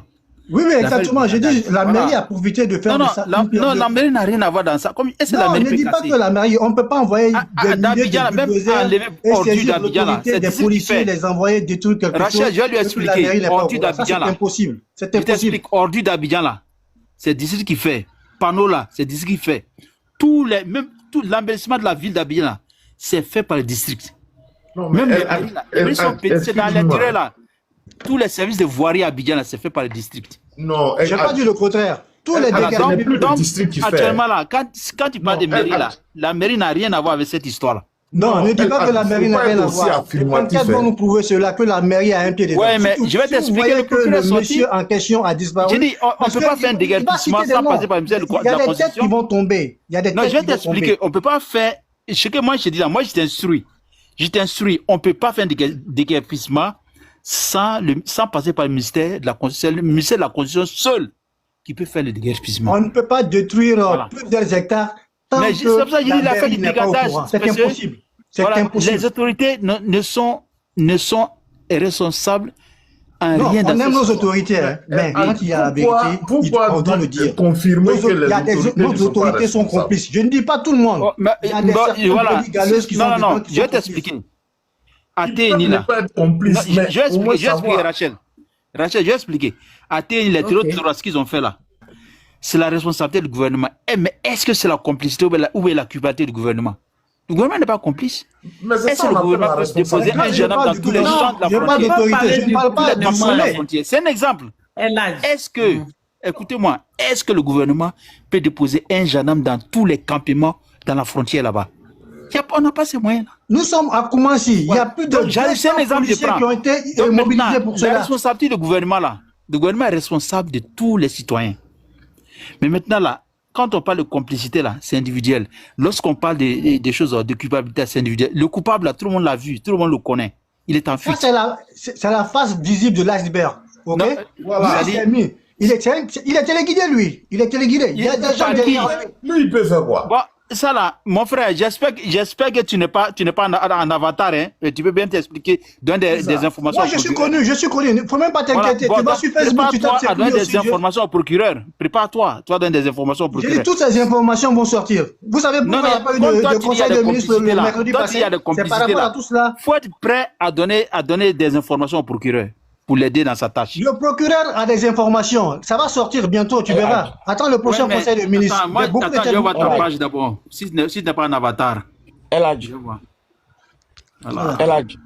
Speaker 6: Oui, exactement. J'ai dit, la mairie a profité de faire ça.
Speaker 3: Non, la mairie n'a rien à voir dans ça.
Speaker 6: Non, ne dis pas que la mairie, on ne peut pas envoyer des milliers de bulldozers, des policiers, les envoyer détruire quelque chose.
Speaker 3: Rachel, je vais lui expliquer. Ordure d'Abidjan, là.
Speaker 6: C'est impossible.
Speaker 3: C'est impossible. Ordure d'Abidjan, là. C'est district qui fait. Panneau, là, c'est district qui fait. Tout l'embellissement de la ville d'Abidjan, là, c'est fait par le district. Même les sont petits, c'est dans l'intérieur, là. Tous les services de voirie à Abidjan, c'est fait par le district.
Speaker 6: Non, j'ai pas dit le contraire. Tous les dégâts.
Speaker 3: Donc, actuellement, là, quand tu parles de mairie, là, la mairie n'a rien à voir avec cette histoire-là.
Speaker 6: Non, ne dis pas que la mairie n'a rien à voir. Quand vont nous prouver cela, que la mairie a un pied dedans.
Speaker 3: Ouais, mais je vais t'expliquer
Speaker 6: que le monsieur en question a disparu.
Speaker 3: J'ai dit, on ne peut pas faire un déguerpissement sans passer par le ministère de la Constitution.
Speaker 6: Il y a des têtes qui vont tomber.
Speaker 3: Non, je vais t'expliquer. On ne peut pas faire. Ce que moi je dis là, moi je t'instruis. On ne peut pas faire un déguerpissement sans passer par le ministère de la Constitution. C'est le ministère de la Constitution seul qui peut faire le déguerpissement.
Speaker 6: On ne peut pas détruire plusieurs hectares tant
Speaker 3: mais c'est pour ça que j'ai dit il a fait du brigandage.
Speaker 6: C'est impossible.
Speaker 3: Les autorités ne sont est responsable en
Speaker 6: Non,
Speaker 3: rien
Speaker 6: on
Speaker 3: dans
Speaker 6: aime
Speaker 3: cette
Speaker 6: nos
Speaker 3: histoire.
Speaker 6: autorités, hein, mais
Speaker 1: Alors,
Speaker 6: quand il y a la
Speaker 1: pourquoi,
Speaker 6: vérité,
Speaker 1: pourquoi
Speaker 6: on doit le dire.
Speaker 1: confirmer que les
Speaker 6: Nos
Speaker 1: autorités ne sont pas
Speaker 6: autorités sont
Speaker 1: responsables?
Speaker 6: complices. Je ne dis pas tout le monde.
Speaker 3: Oh, mais,
Speaker 6: Il y a des certaines
Speaker 3: voilà.
Speaker 6: brebis galeuses qui sont
Speaker 3: Non,
Speaker 6: dedans,
Speaker 3: non,
Speaker 6: qui
Speaker 3: je vais
Speaker 6: sont complices.
Speaker 3: t'expliquer.
Speaker 1: Ils
Speaker 3: Athéni
Speaker 1: peuvent ne
Speaker 3: là.
Speaker 1: pas être
Speaker 3: Non,
Speaker 1: complices,
Speaker 3: je
Speaker 1: mais
Speaker 3: vais
Speaker 1: au moins
Speaker 3: expliquer,
Speaker 1: savoir.
Speaker 3: Rachel. Rachel, je vais expliquer. Athéni, les
Speaker 2: Ok.
Speaker 3: terroristes, ce qu'ils ont fait là, c'est la responsabilité du gouvernement. Eh, mais est-ce que c'est la complicité ou est la culpabilité du gouvernement? Le gouvernement n'est pas complice.
Speaker 1: Mais c'est
Speaker 3: Est-ce
Speaker 1: ça,
Speaker 3: que le
Speaker 1: on appelle
Speaker 3: gouvernement
Speaker 1: la
Speaker 3: peut déposer
Speaker 1: responsabilité.
Speaker 6: Moi,
Speaker 3: un
Speaker 6: je
Speaker 3: gendarme
Speaker 6: parle
Speaker 3: dans
Speaker 6: du
Speaker 3: tous les
Speaker 6: gouvernement.
Speaker 3: champs de la
Speaker 6: Je parle
Speaker 3: frontière?
Speaker 6: d'autorité. Je ne parle pas
Speaker 3: Tous les
Speaker 6: du
Speaker 3: champs de la
Speaker 6: sommet.
Speaker 3: frontière. C'est un exemple.
Speaker 2: Elle a
Speaker 3: Est-ce que, écoutez-moi, est-ce que le gouvernement peut déposer un gendarme dans tous les campements dans la frontière là-bas? On n'a pas ces moyens-là.
Speaker 6: Nous sommes à Koumassi. Il y a plus de
Speaker 3: Donc, c'est
Speaker 6: 200
Speaker 3: un exemple que je
Speaker 6: policiers
Speaker 3: prends.
Speaker 6: qui ont été
Speaker 3: Donc,
Speaker 6: mobilisés
Speaker 3: maintenant,
Speaker 6: pour
Speaker 3: la
Speaker 6: cela.
Speaker 3: responsabilité du gouvernement là, le gouvernement est responsable de tous les citoyens. Mais maintenant là, quand on parle de complicité là, c'est individuel. Lorsqu'on parle des choses de culpabilité, c'est individuel. Le coupable là, tout le monde l'a vu, tout le monde le connaît. Il est en
Speaker 6: Ça,
Speaker 3: fuite.
Speaker 6: c'est la face visible de l'iceberg. Ok?
Speaker 3: Non,
Speaker 6: Voilà.
Speaker 3: c'est-à-dire-
Speaker 6: Il est téléguidé, lui. Il est téléguidé. Il y a
Speaker 3: Il-
Speaker 6: des gens
Speaker 3: par
Speaker 6: derrière
Speaker 3: qui?
Speaker 6: lui.
Speaker 1: Lui, il peut faire quoi?
Speaker 3: Bon, ça là, mon frère, j'espère que tu n'es pas en avatar, hein. Et tu peux bien t'expliquer, donner des informations.
Speaker 6: Moi, je suis connu. Il ne faut même pas
Speaker 3: Voilà.
Speaker 6: t'inquiéter.
Speaker 3: Bon,
Speaker 6: Tu vas
Speaker 3: donc,
Speaker 6: sur Facebook, tu tapes
Speaker 3: prépare-toi à donner
Speaker 6: c'est
Speaker 3: des informations au procureur. Prépare-toi, tu vas donner des informations au
Speaker 6: J'ai
Speaker 3: procureur.
Speaker 6: dit toutes ces informations vont sortir. Vous savez pourquoi
Speaker 3: Non,
Speaker 6: il n'y a
Speaker 3: non,
Speaker 6: pas eu
Speaker 3: comme
Speaker 6: de
Speaker 3: toi, tu dis, il y
Speaker 6: conseil
Speaker 3: a
Speaker 6: de
Speaker 3: des
Speaker 6: ministre
Speaker 3: complicités
Speaker 6: le
Speaker 3: là.
Speaker 6: mercredi
Speaker 3: Toi,
Speaker 6: passé?
Speaker 3: il y a des
Speaker 6: C'est par
Speaker 3: complicités
Speaker 6: rapport
Speaker 3: là.
Speaker 6: à tout cela.
Speaker 3: Faut être prêt à donner des informations au procureur pour l'aider dans sa tâche.
Speaker 6: Le procureur a des informations. Ça va sortir bientôt, tu verras. Attends le prochain
Speaker 3: Ouais, mais
Speaker 6: conseil de ministre.
Speaker 3: attends, moi,
Speaker 6: Il y a beaucoup
Speaker 3: attends, je vais voir ta
Speaker 6: d'interviews.
Speaker 3: page d'abord. Si tu n'es pas un avatar,
Speaker 5: Elle a
Speaker 3: je
Speaker 5: dit.
Speaker 3: vais voir. Voilà.
Speaker 5: Elle a dit.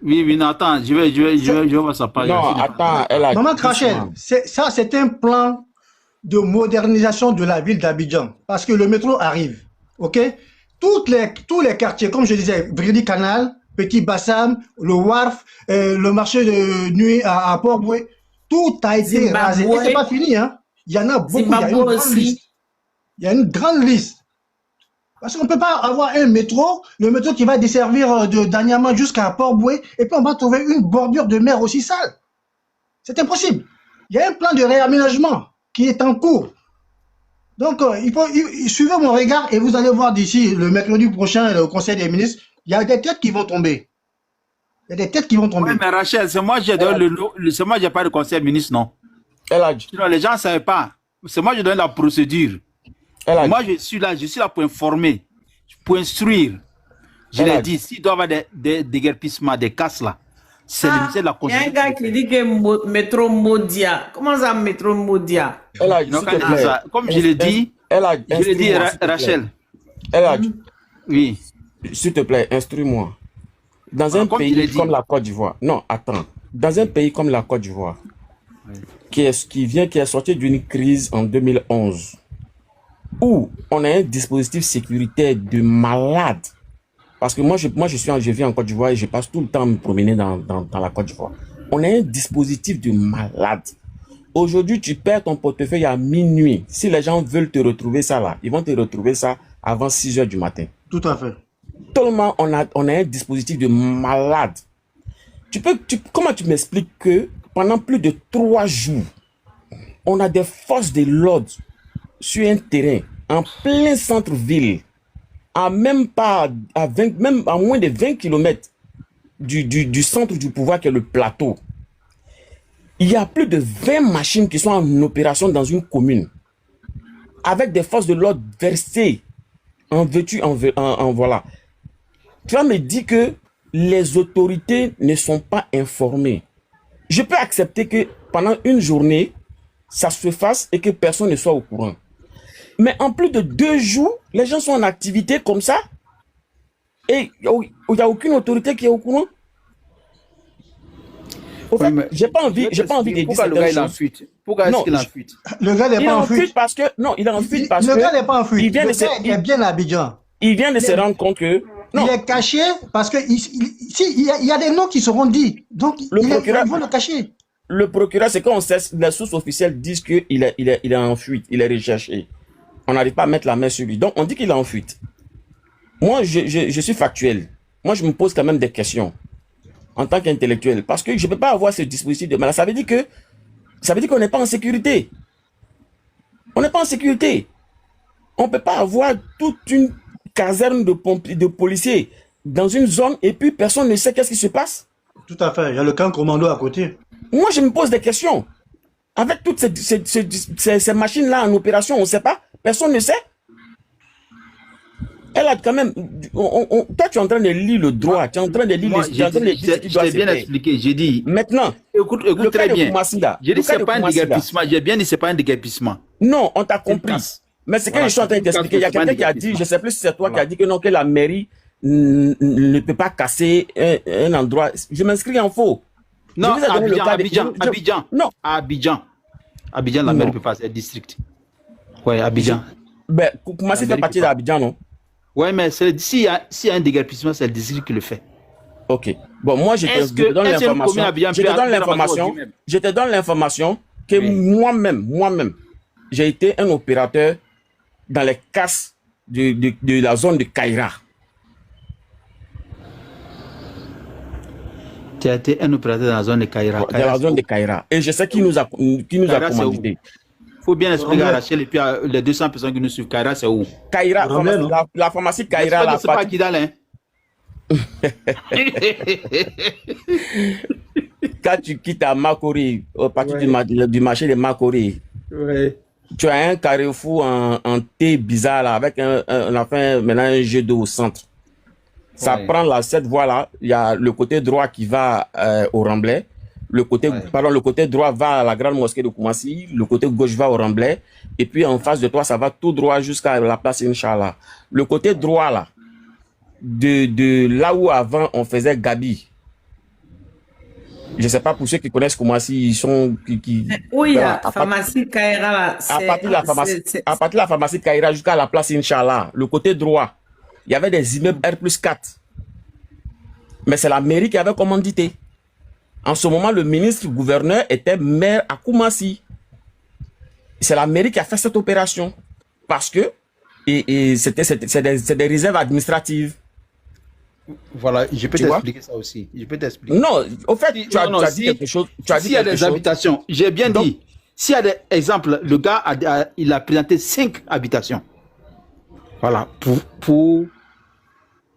Speaker 3: Oui, non, attends, je vais voir sa page.
Speaker 5: Non,
Speaker 3: Si tu n'es pas-
Speaker 5: attends, elle a dit.
Speaker 6: Maman Rachel, ça c'est un plan de modernisation de la ville d'Abidjan. Parce que le métro arrive. Ok? Tous les quartiers, comme je disais, Vridi Canal, Petit Bassam, le Wharf, le marché de nuit à Port-Boué, tout a été
Speaker 2: Zimbabwe.
Speaker 6: rasé. Et c'est pas fini, hein? Il y en a beaucoup, il y a une
Speaker 2: Zimbabwe
Speaker 6: grande
Speaker 2: aussi.
Speaker 6: liste. Il y a une grande liste. Parce qu'on ne peut pas avoir un métro, le métro qui va desservir de Danyama jusqu'à Port-Boué, et puis on va trouver une bordure de mer aussi sale. C'est impossible. Il y a un plan de réaménagement qui est en cours. Donc, suivez mon regard et vous allez voir d'ici le mercredi prochain, le Conseil des ministres, il y a des têtes qui vont tomber. Il y a des têtes qui vont tomber.
Speaker 3: Ouais, mais Rachel, c'est moi qui ai donné c'est moi qui n'ai pas de conseil ministre, non.
Speaker 5: Elle a dit.
Speaker 3: Sinon, les gens ne savaient pas. C'est moi qui donne la procédure.
Speaker 5: Elle a dit.
Speaker 3: Moi, je suis là pour informer, pour instruire. Je
Speaker 5: Elle a
Speaker 3: l'ai dit, s'il doit y avoir des déguerpissements, des casses là, c'est le ministère de la
Speaker 2: Il y a un
Speaker 3: Constitution.
Speaker 2: gars qui dit que métro Modia. Comment ça, métro Modia?
Speaker 5: Elle a dit.
Speaker 3: Non,
Speaker 5: S'il
Speaker 3: quand
Speaker 5: te
Speaker 3: il dit
Speaker 5: plaît.
Speaker 3: ça, comme je l'ai dit,
Speaker 5: Elle a dit.
Speaker 3: je l'ai dit,
Speaker 5: Instruis-moi, s'il te plaît.
Speaker 3: Rachel,
Speaker 5: Elle a dit.
Speaker 3: oui.
Speaker 5: S'il te plaît, instruis-moi. Dans un
Speaker 3: Comme je l'ai
Speaker 5: pays
Speaker 3: dit.
Speaker 5: comme la Côte d'Ivoire, non, attends. Dans un pays comme la Côte d'Ivoire, qui est sorti d'une crise en 2011, où on a un dispositif sécuritaire de malade. Parce que moi, je vis en Côte d'Ivoire et je passe tout le temps à me promener dans la Côte d'Ivoire. On a un dispositif de malade. Aujourd'hui, tu perds ton portefeuille à minuit. Si les gens veulent te retrouver ça là, ils vont te retrouver ça avant 6 heures du matin.
Speaker 6: Tout à fait.
Speaker 5: Tellement on a un dispositif de malade. Comment tu m'expliques que pendant plus de 3 jours, on a des forces de l'ordre sur un terrain en plein centre-ville, à même pas même à moins de 20 km du centre du pouvoir qui est le plateau. Il y a plus de 20 machines qui sont en opération dans une commune, avec des forces de l'ordre versées en voilà. Tu vas me dire que les autorités ne sont pas informées. Je peux accepter que pendant une journée, ça se fasse et que personne ne soit au courant. Mais en plus de 2 jours, les gens sont en activité comme ça et il n'y a aucune autorité qui est au courant. Au fait, j'ai pas envie de dire
Speaker 3: Pourquoi le gars il est en
Speaker 5: choses.
Speaker 3: fuite? Pourquoi est-ce qu'il est en fuite?
Speaker 6: Le gars n'est
Speaker 5: Il est
Speaker 6: pas en
Speaker 5: en fuite
Speaker 6: fuite.
Speaker 5: parce que non, il est en fuite parce
Speaker 6: Le gars n'est
Speaker 5: que
Speaker 6: pas en fuite.
Speaker 5: il vient
Speaker 6: Le
Speaker 5: de
Speaker 6: gars est bien à Abidjan.
Speaker 5: se rendre compte que non,
Speaker 6: Il est caché parce que il y a des noms qui seront dits. Donc,
Speaker 5: Le
Speaker 6: ils
Speaker 5: procureur-
Speaker 6: vont le cacher.
Speaker 5: le procureur, c'est quand on sait, les sources officielles disent qu'il est en fuite, il est recherché. On n'arrive pas à mettre la main sur lui. Donc, on dit qu'il est en fuite. Moi, je suis factuel. Moi, je me pose quand même des questions en tant qu'intellectuel. Parce que je ne peux pas avoir ce dispositif de malade. Ça veut dire qu'on n'est pas en sécurité. On n'est pas en sécurité. On ne peut pas avoir toute une caserne de policiers dans une zone et puis personne ne sait qu'est-ce qui se passe.
Speaker 6: Tout à fait. Il y a le camp commando à côté.
Speaker 5: Moi, je me pose des questions. Avec toutes ces machines-là en opération, on ne sait pas. Personne ne sait. Elle a quand même... toi, tu es en train de lire le droit. Tu es en train de lire
Speaker 3: Moi,
Speaker 5: tu es en train de dire ce qui doit
Speaker 3: j'ai
Speaker 5: se
Speaker 3: bien
Speaker 5: faire.
Speaker 3: expliqué. J'ai dit,
Speaker 5: Maintenant,
Speaker 3: écoute
Speaker 5: le
Speaker 3: très
Speaker 5: cas de
Speaker 3: bien.
Speaker 5: Koumassi, là,
Speaker 3: J'ai dit,
Speaker 5: le cas
Speaker 3: c'est
Speaker 5: de
Speaker 3: pas un
Speaker 5: Koumassi, là.
Speaker 3: déguerpissement. J'ai bien dit, c'est pas un déguerpissement.
Speaker 5: Non, on t'a
Speaker 3: C'est une
Speaker 5: compris.
Speaker 3: casse.
Speaker 5: Mais c'est que
Speaker 3: Voilà,
Speaker 5: je suis en train de
Speaker 3: c'est une
Speaker 5: t'expliquer. Il y a
Speaker 3: casse, c'est
Speaker 5: quelqu'un
Speaker 3: pas un
Speaker 5: qui a dit, je
Speaker 3: déguerpissement.
Speaker 5: sais plus si c'est toi qui
Speaker 3: Voilà.
Speaker 5: a dit que non, que la mairie ne peut pas casser un endroit. Je m'inscris en faux.
Speaker 3: Non,
Speaker 5: Je vous ai donné le cas de-
Speaker 3: Abidjan.
Speaker 5: Non.
Speaker 3: Abidjan, la
Speaker 5: Non.
Speaker 3: mairie peut pas, c'est le district. Ouais, Abidjan.
Speaker 5: Ben, Koumassi fait
Speaker 3: L'Amérique
Speaker 5: partie
Speaker 3: peut pas.
Speaker 5: d'Abidjan, non?
Speaker 3: Ouais, mais s'il y a un déguerpissement, c'est le district qui le fait.
Speaker 5: Ok. Bon, moi, je
Speaker 3: Est-ce
Speaker 5: te
Speaker 3: que-
Speaker 5: donne
Speaker 3: est-ce que une commune
Speaker 5: l'information.
Speaker 3: Abidjan
Speaker 5: Je te
Speaker 3: peut
Speaker 5: donne
Speaker 3: faire
Speaker 5: l'information.
Speaker 3: avancer
Speaker 5: Je te donne l'information que
Speaker 3: Oui.
Speaker 5: moi-même, j'ai été un opérateur dans les casses de la zone de Kaira.
Speaker 3: Tu as été un opérateur dans la zone de Kaira.
Speaker 5: Dans la zone de Kaira. Et je sais qui nous a
Speaker 3: Kaira, c'est
Speaker 5: commandité.
Speaker 3: Il faut bien expliquer à
Speaker 6: Remblai.
Speaker 3: Rachel et puis à les 200 personnes qui nous suivent. Kaira, c'est où?
Speaker 5: Kaira,
Speaker 6: Remblai, non?
Speaker 5: la pharmacie Kaira,
Speaker 3: J'espère
Speaker 5: la
Speaker 3: que c'est pas à
Speaker 5: partie-
Speaker 3: Kidal, hein?
Speaker 5: quand tu quittes à Makori, au parti
Speaker 3: Ouais.
Speaker 5: du marché de Makori,
Speaker 3: Ouais.
Speaker 5: tu as un carrefour en T bizarre là, avec on a fait maintenant un jeu d'eau au centre. Ça
Speaker 3: Ouais.
Speaker 5: prend cette voie-là, il y a le côté droit qui va au Remblai, le côté droit va à la grande mosquée de Koumassi, le côté gauche va au Remblai, et puis en face de toi, ça va tout droit jusqu'à la place Inch'Allah. Le côté droit là, de là où avant on faisait Gabi. Je sais pas pour ceux qui connaissent Koumassi, ils sont qui
Speaker 2: Oui,
Speaker 5: voilà,
Speaker 2: la
Speaker 5: à part-
Speaker 2: pharmacie Kaira, là,
Speaker 5: à partir de la pharmacie,
Speaker 2: c'est-
Speaker 5: à partir de la pharmacie Kaira jusqu'à la place Inch'Allah, le côté droit, il y avait des immeubles R+4. Mais c'est la mairie qui avait commandité. En ce moment, le ministre gouverneur était maire à Koumassi. C'est la mairie qui a fait cette opération. Parce que c'est des réserves administratives.
Speaker 3: Voilà, je peux
Speaker 5: Tu vois?
Speaker 3: t'expliquer ça aussi. Je peux t'expliquer.
Speaker 5: Non, au fait, tu as dit
Speaker 3: si-
Speaker 5: quelque chose. Tu as dit
Speaker 3: S'il y a
Speaker 5: quelque
Speaker 3: des
Speaker 5: chose.
Speaker 3: habitations, j'ai bien
Speaker 5: Donc-
Speaker 3: dit, s'il y a des exemples, le gars il a présenté 5 habitations. Voilà, pour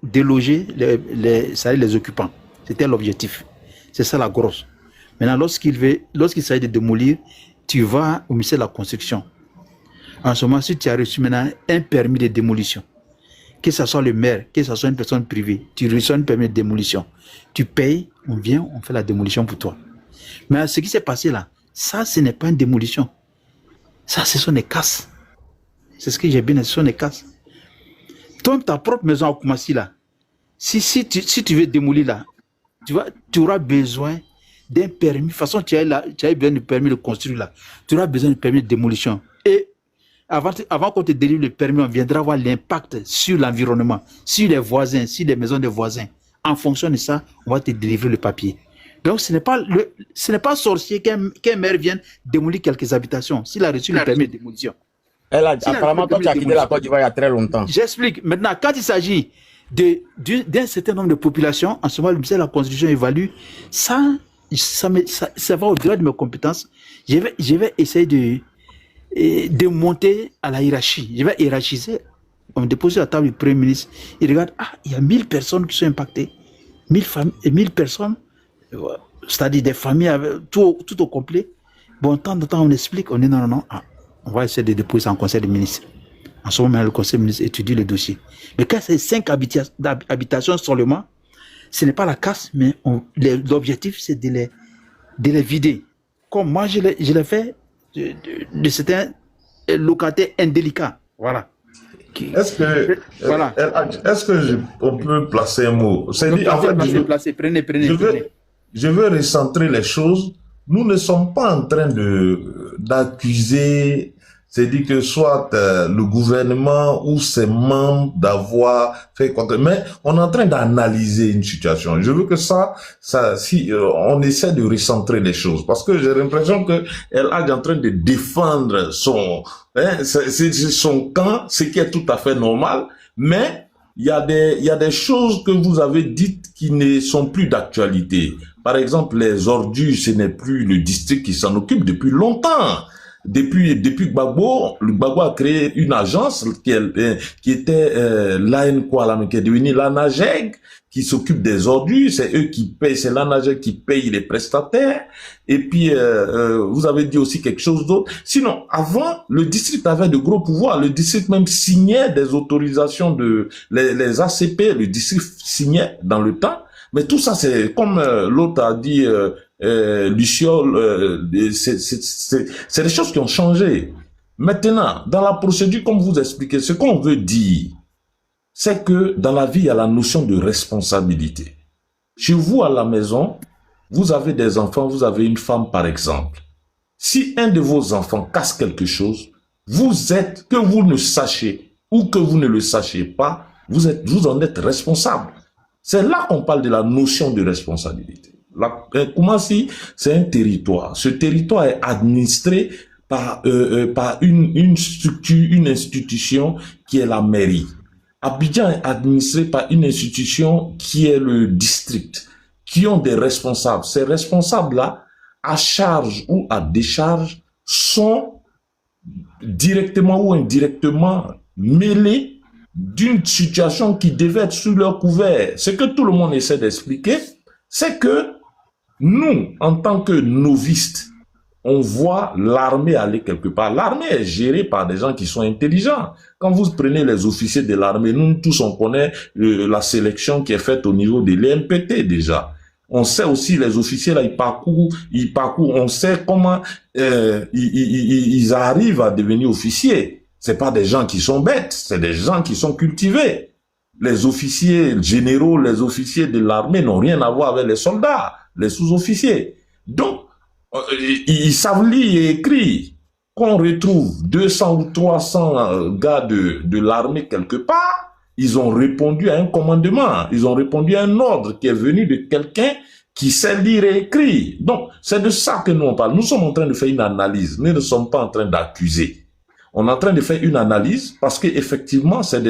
Speaker 3: déloger les occupants. C'était l'objectif. C'est ça la grosse. Maintenant, lorsqu'il s'agit de démolir, tu vas au ministère de la Construction. En ce moment, si tu as reçu maintenant un permis de démolition, que ce soit le maire, que ce soit une personne privée, tu reçois un permis de démolition. Tu payes, on vient, on fait la démolition pour toi. Mais ce qui s'est passé là, ça, ce n'est pas une démolition. Ça, ce sont des casses. C'est ce que j'ai bien dit, ce sont des casses. Toi, ta propre maison à Koumassi là, si tu veux démolir là, tu auras besoin d'un permis. De toute façon, tu as besoin du permis de construire là. Tu auras besoin du permis de démolition. Et avant qu'on te délivre le permis, on viendra voir l'impact sur l'environnement, sur les voisins, sur les maisons des voisins. En fonction de ça, on va te délivrer le papier. Donc, ce n'est pas sorcier qu'un maire vienne démolir quelques habitations. S'il a reçu le permis de démolition.
Speaker 5: Apparemment, toi, tu as quitté la Côte d'Ivoire il y a très longtemps.
Speaker 3: J'explique. Maintenant, quand il s'agit d'un certain nombre de populations, en ce moment, le ministère de la Constitution évalue, ça va au-delà de mes compétences. Je vais essayer de monter à la hiérarchie. Je vais hiérarchiser. On me dépose sur la table du Premier ministre. Il regarde, il y a 1000 personnes qui sont impactées. 1000 personnes, c'est-à-dire des familles, tout au complet. Bon, de temps en temps, on explique, on dit non, on va essayer de déposer ça en conseil des ministres. En ce moment, le conseil des ministres étudie le dossier. Mais quand c'est 5 habitations seulement, ce n'est pas la casse, mais l'objectif, c'est de les vider. Comme moi, je l'ai fait de certains locataires indélicats. Voilà.
Speaker 1: Est-ce que,
Speaker 3: Voilà.
Speaker 1: on peut placer un mot? C'est dit, en fait,
Speaker 3: Prenez.
Speaker 1: je veux recentrer les choses. Nous ne sommes pas en train d'accuser, c'est dit que soit le gouvernement ou ses membres d'avoir fait contre, mais on est en train d'analyser une situation. Je veux que on essaie de recentrer les choses, parce que j'ai l'impression que elle est en train de défendre son camp, ce qui est tout à fait normal, mais il y a des choses que vous avez dites qui ne sont plus d'actualité. Par exemple, les ordures, ce n'est plus le district qui s'en occupe depuis longtemps. depuis Gbagbo, le Gbagbo a créé une agence qui était l'AN quoi, là, mais qui est devenue l'ANAGEG, qui s'occupe des ordures, c'est eux qui payent, c'est l'ANAGEG qui paye les prestataires. Et puis, vous avez dit aussi quelque chose d'autre. Sinon, avant, le district avait de gros pouvoirs. Le district même signait des autorisations les ACP, le district signait dans le temps. Mais tout ça, c'est comme l'autre a dit, Luciol, c'est des choses qui ont changé. Maintenant, dans la procédure, comme vous expliquez, ce qu'on veut dire, c'est que dans la vie, il y a la notion de responsabilité. Chez vous, à la maison, vous avez des enfants, vous avez une femme, par exemple. Si un de vos enfants casse quelque chose, que vous ne sachiez ou que vous ne le sachiez pas, vous en êtes responsable. C'est là qu'on parle de la notion de responsabilité. Koumassi, c'est un territoire. Ce territoire est administré par une structure, une institution qui est la mairie. Abidjan est administré par une institution qui est le district, qui ont des responsables. Ces responsables-là, à charge ou à décharge, sont directement ou indirectement mêlés d'une situation qui devait être sous leur couvert. Ce que tout le monde essaie d'expliquer, c'est que nous, en tant que novices, on voit l'armée aller quelque part. L'armée est gérée par des gens qui sont intelligents. Quand vous prenez les officiers de l'armée, nous tous on connaît la sélection qui est faite au niveau de l'ENPT déjà. On sait aussi les officiers là, ils parcourent, on sait comment ils arrivent à devenir officiers. C'est pas des gens qui sont bêtes, c'est des gens qui sont cultivés. Les officiers généraux, les officiers de l'armée n'ont rien à voir avec les soldats, les sous-officiers. Donc, ils savent lire et écrire. Qu'on retrouve 200 ou 300 gars de l'armée quelque part, ils ont répondu à un commandement, ils ont répondu à un ordre qui est venu de quelqu'un qui sait lire et écrire. Donc, c'est de ça que nous on parle. Nous sommes en train de faire une analyse, nous ne sommes pas en train d'accuser. On est en train de faire une analyse parce qu'effectivement, c'est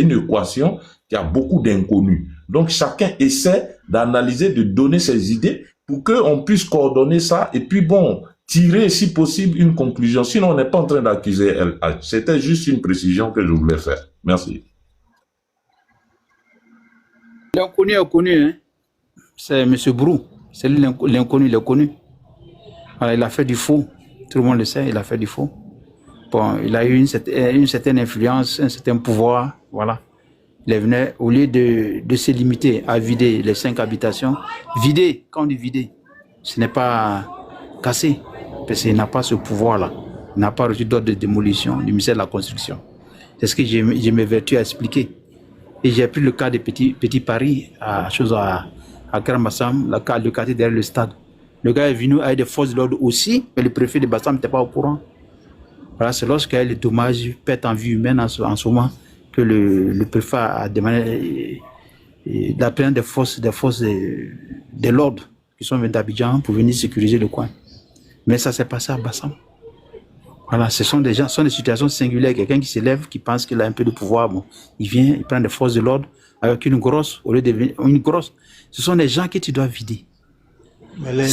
Speaker 1: une équation qui a beaucoup d'inconnus. Donc, chacun essaie d'analyser, de donner ses idées pour qu'on puisse coordonner ça et puis bon, tirer si possible une conclusion. Sinon, on n'est pas en train d'accuser LH. C'était juste une précision que je voulais faire. Merci.
Speaker 3: L'inconnu est connu, hein? C'est M. Brou. C'est lui l'inconnu, il est connu. Voilà, il a fait du faux. Tout le monde le sait, il a fait du faux. Bon, il a eu une certaine influence, un certain pouvoir, voilà. Il est venu, au lieu de se limiter à vider les 5 habitations, vider, quand on dit vider, ce n'est pas casser, parce qu'il n'a pas ce pouvoir-là. Il n'a pas reçu d'ordre de démolition du ministère de la Construction. C'est ce que je m'évertue à expliquer. Et j'ai pris le cas de Petit Paris, à Grand Bassam, le quartier derrière le stade. Le gars est venu avec des forces de l'ordre aussi, mais le préfet de Bassam n'était pas au courant. Voilà, c'est lorsqu'il y a les dommages, perte en vie humaine en ce moment, que le préfet a demandé la présence des forces de l'ordre qui sont venus d'Abidjan pour venir sécuriser le coin. Mais ça s'est passé à Bassam. Voilà, ce sont des situations singulières. Quelqu'un qui s'élève, qui pense qu'il a un peu de pouvoir, bon, il vient, il prend des forces de l'ordre avec une grosse, au lieu de une grosse. Ce sont des gens que tu dois vider.
Speaker 6: Mais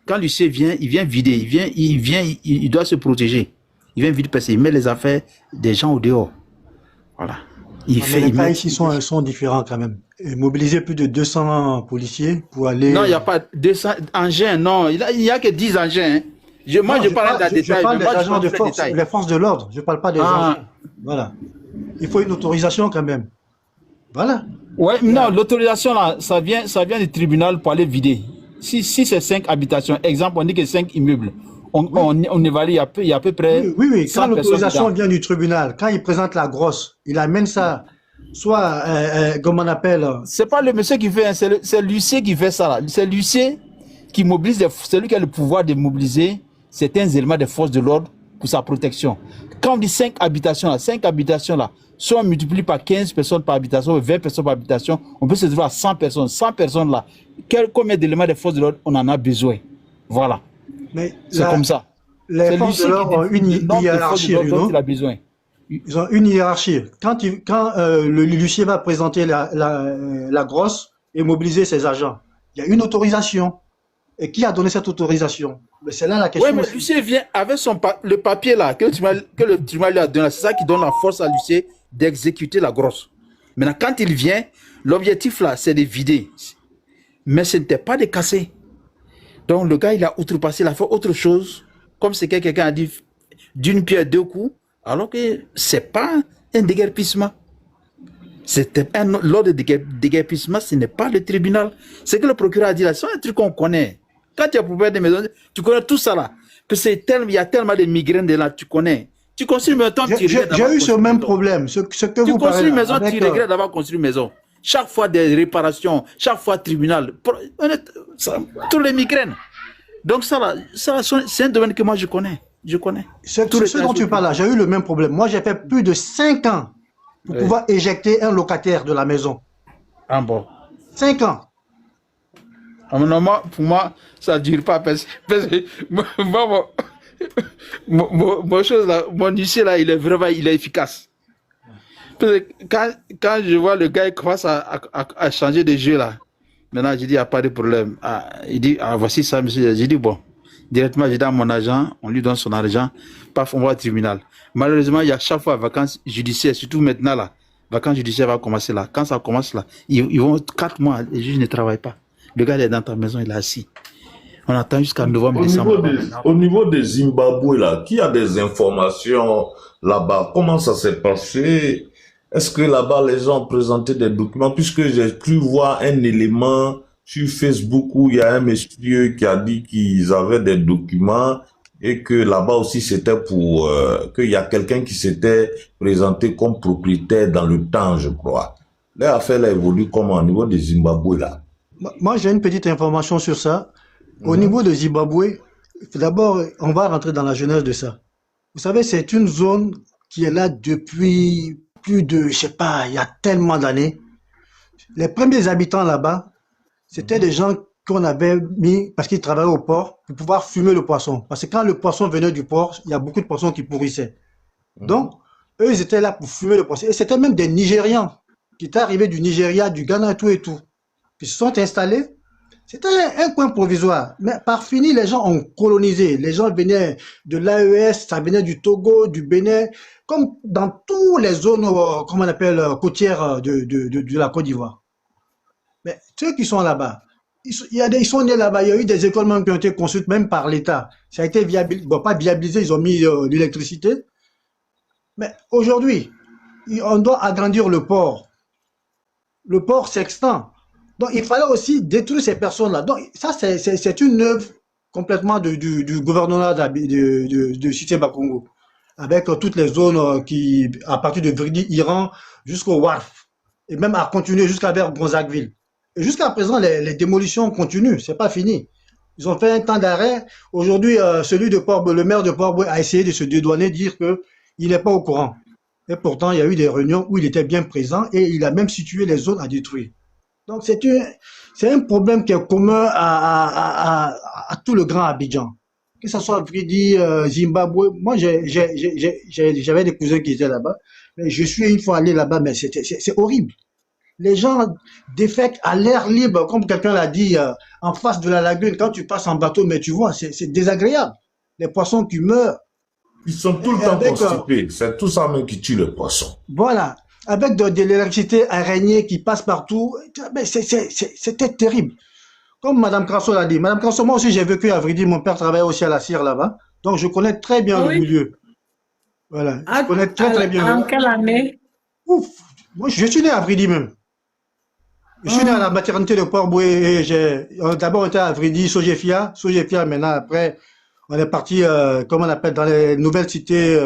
Speaker 3: quand l'huissier vient, il vient vider, il doit se protéger. Il vient vider parce qu'il met les affaires des gens au dehors. Voilà.
Speaker 6: Les cas ici sont différents quand même. Et mobiliser plus de 200 policiers pour aller...
Speaker 3: Non, il n'y a pas 200 engins, non. Il n'y a que 10 engins. Hein. Je parle des détails.
Speaker 6: Je parle des agents de force, les forces de l'ordre. Je ne parle pas des engins. Voilà. Il faut une autorisation quand même. Voilà.
Speaker 3: Ouais, non, l'autorisation là, ça vient du tribunal pour aller vider. Si c'est 5 habitations, exemple, on dit que 5 immeubles. On évalue, il y a à peu près...
Speaker 6: Oui, quand l'autorisation vient du tribunal, quand il présente la grosse, il amène ça, soit, comment on appelle...
Speaker 3: C'est pas le monsieur qui fait, c'est l'huissier qui fait ça là. C'est l'huissier qui mobilise, c'est lui qui a le pouvoir de mobiliser certains éléments des forces de l'ordre pour sa protection. Quand on dit 5 habitations là, soit on multiplie par 15 personnes par habitation, 20 personnes par habitation, on peut se trouver à 100 personnes. 100 personnes là, combien d'éléments des forces de l'ordre on en a besoin? Voilà. C'est comme ça.
Speaker 6: Les forces de l'ordre ont une hiérarchie. Ils ont une hiérarchie. Quand l'huissier va présenter la grosse et mobiliser ses agents, il y a une autorisation. Et qui a donné cette autorisation? Mais c'est là la
Speaker 3: Oui,
Speaker 6: question
Speaker 3: mais
Speaker 6: aussi.
Speaker 3: l'huissier vient avec le papier là, que le tribunal lui a donné. C'est ça qui donne la force à l'huissier d'exécuter la grosse. Maintenant, quand il vient, l'objectif là, c'est de vider. Mais ce n'était pas de casser. Donc, le gars, il a outrepassé, il a fait autre chose. Comme c'est que quelqu'un a dit, d'une pierre deux coups, alors que c'est pas un déguerpissement. C'était l'ordre de déguerpissement, ce n'est pas le tribunal. C'est que le procureur a dit là, c'est un truc qu'on connaît. Quand tu es propriétaire de maison, tu connais tout ça là. Que il y a tellement de migraines de là, tu connais. Tu construis une maison, tu regrettes d'avoir
Speaker 6: J'ai eu ce
Speaker 3: construit une
Speaker 6: même
Speaker 3: maison.
Speaker 6: problème. Ce que
Speaker 3: Tu
Speaker 6: vous
Speaker 3: construis
Speaker 6: parlez
Speaker 3: une
Speaker 6: là,
Speaker 3: maison,
Speaker 6: avec,
Speaker 3: tu regrettes d'avoir construit une maison. Chaque fois des réparations, chaque fois tribunal. Tous les migraines. Donc ça là, c'est un domaine que moi je connais. Je connais.
Speaker 6: ce
Speaker 3: Tous les
Speaker 6: dont tu
Speaker 3: principes.
Speaker 6: parles là, j'ai eu le même problème. Moi, j'ai fait plus de 5 ans pour
Speaker 3: Oui.
Speaker 6: pouvoir éjecter un locataire de la maison.
Speaker 3: Ah bon.
Speaker 6: 5 ans.
Speaker 3: Ah, non, pour moi, ça ne dure pas parce que moi, mon chose là, mon huissier là, il est efficace. Parce que quand je vois le gars il commence à changer de jeu là, maintenant je dis, il n'y a pas de problème. Ah, il dit, ah, voici ça, monsieur. J'ai dit, bon, directement, j'ai dit à mon agent, on lui donne son argent, paf, on va au tribunal. Malheureusement, il y a chaque fois vacances judiciaires, surtout maintenant là, vacances judiciaires va commencer là. Quand ça commence là, ils vont 4 mois, les juges ne travaillent pas. Le gars il est dans ta maison, il est assis. On attend jusqu'à novembre, décembre.
Speaker 1: Au niveau des Zimbabwe, là, qui a des informations là-bas? Comment ça s'est passé? Est-ce que là-bas, les gens ont présenté des documents? Puisque j'ai cru voir un élément sur Facebook où il y a un monsieur qui a dit qu'ils avaient des documents et que là-bas aussi c'était pour qu'il y a quelqu'un qui s'était présenté comme propriétaire dans le temps, je crois. L'affaire là évolue comment au niveau des Zimbabwe là?
Speaker 6: Moi, j'ai une petite information sur ça. Au niveau de Zimbabwe, d'abord, on va rentrer dans la genèse de ça. Vous savez, c'est une zone qui est là depuis plus de, je sais pas, il y a tellement d'années. Les premiers habitants là-bas, c'était des gens qu'on avait mis, parce qu'ils travaillaient au port, pour pouvoir fumer le poisson. Parce que quand le poisson venait du port, il y a beaucoup de poissons qui pourrissaient. Donc, eux, ils étaient là pour fumer le poisson. Et c'était même des Nigérians qui étaient arrivés du Nigeria, du Ghana, tout et tout. Ils se sont installés. C'était un coin provisoire. Mais par fini, les gens ont colonisé. Les gens venaient de l'AES, ça venait du Togo, du Bénin, comme dans toutes les zones, comment on appelle, côtières de la Côte d'Ivoire. Mais ceux qui sont là-bas, ils sont nés là-bas. Il y a eu des écoles même qui ont été construites même par l'État. Ça a été viabilisé, bon, pas viabilisé, ils ont mis l'électricité. Mais aujourd'hui, on doit agrandir le port. Le port s'extend. Donc, il fallait aussi détruire ces personnes-là. Donc, ça, c'est une œuvre complètement du gouvernement de Cité Bakongo, avec toutes les zones qui, à partir de Vridi, Iran, jusqu'au Warf, et même à continuer jusqu'à vers Gonzagueville. Et jusqu'à présent, les démolitions continuent, c'est pas fini. Ils ont fait un temps d'arrêt. Aujourd'hui, celui de Port-Boué, le maire de Port-Boué a essayé de se dédouaner, dire qu'il n'est pas au courant. Et pourtant, il y a eu des réunions où il était bien présent et il a même situé les zones à détruire. Donc, c'est un problème qui est commun à tout le grand Abidjan. Que ce soit Vridi, Zimbabwe. Moi, j'avais des cousins qui étaient là-bas. Je suis une fois allé là-bas, mais c'est horrible. Les gens défèquent à l'air libre, comme quelqu'un l'a dit, en face de la lagune. Quand tu passes en bateau, mais tu vois, c'est désagréable. Les poissons qui meurent.
Speaker 1: Ils sont tout le temps constipés. C'est tout ça même qui tue les poissons.
Speaker 6: Voilà. Avec de l'électricité araignée qui passe partout. C'était terrible. Comme Mme Crasso l'a dit. Mme Crasso, moi aussi, j'ai vécu à Vridi. Mon père travaillait aussi à la cire là-bas. Donc, je connais très bien le milieu. Voilà. Je connais très bien.
Speaker 2: En quelle année?
Speaker 6: Ouf. Moi, je suis né à Vridi même. Je suis né à la maternité de Port-Boué. D'abord, on était à Vridi, Sogefia. Maintenant, après, on est parti, comment on appelle, dans les nouvelles cités,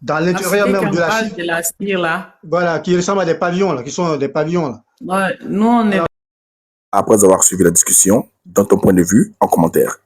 Speaker 6: dans l'intérieur même de la
Speaker 2: cire, là.
Speaker 6: Voilà, qui ressemblent à des pavillons, là, qui sont des pavillons, là.
Speaker 2: Ouais, nous, on est...
Speaker 7: Après avoir suivi la discussion, donne ton point de vue en commentaire.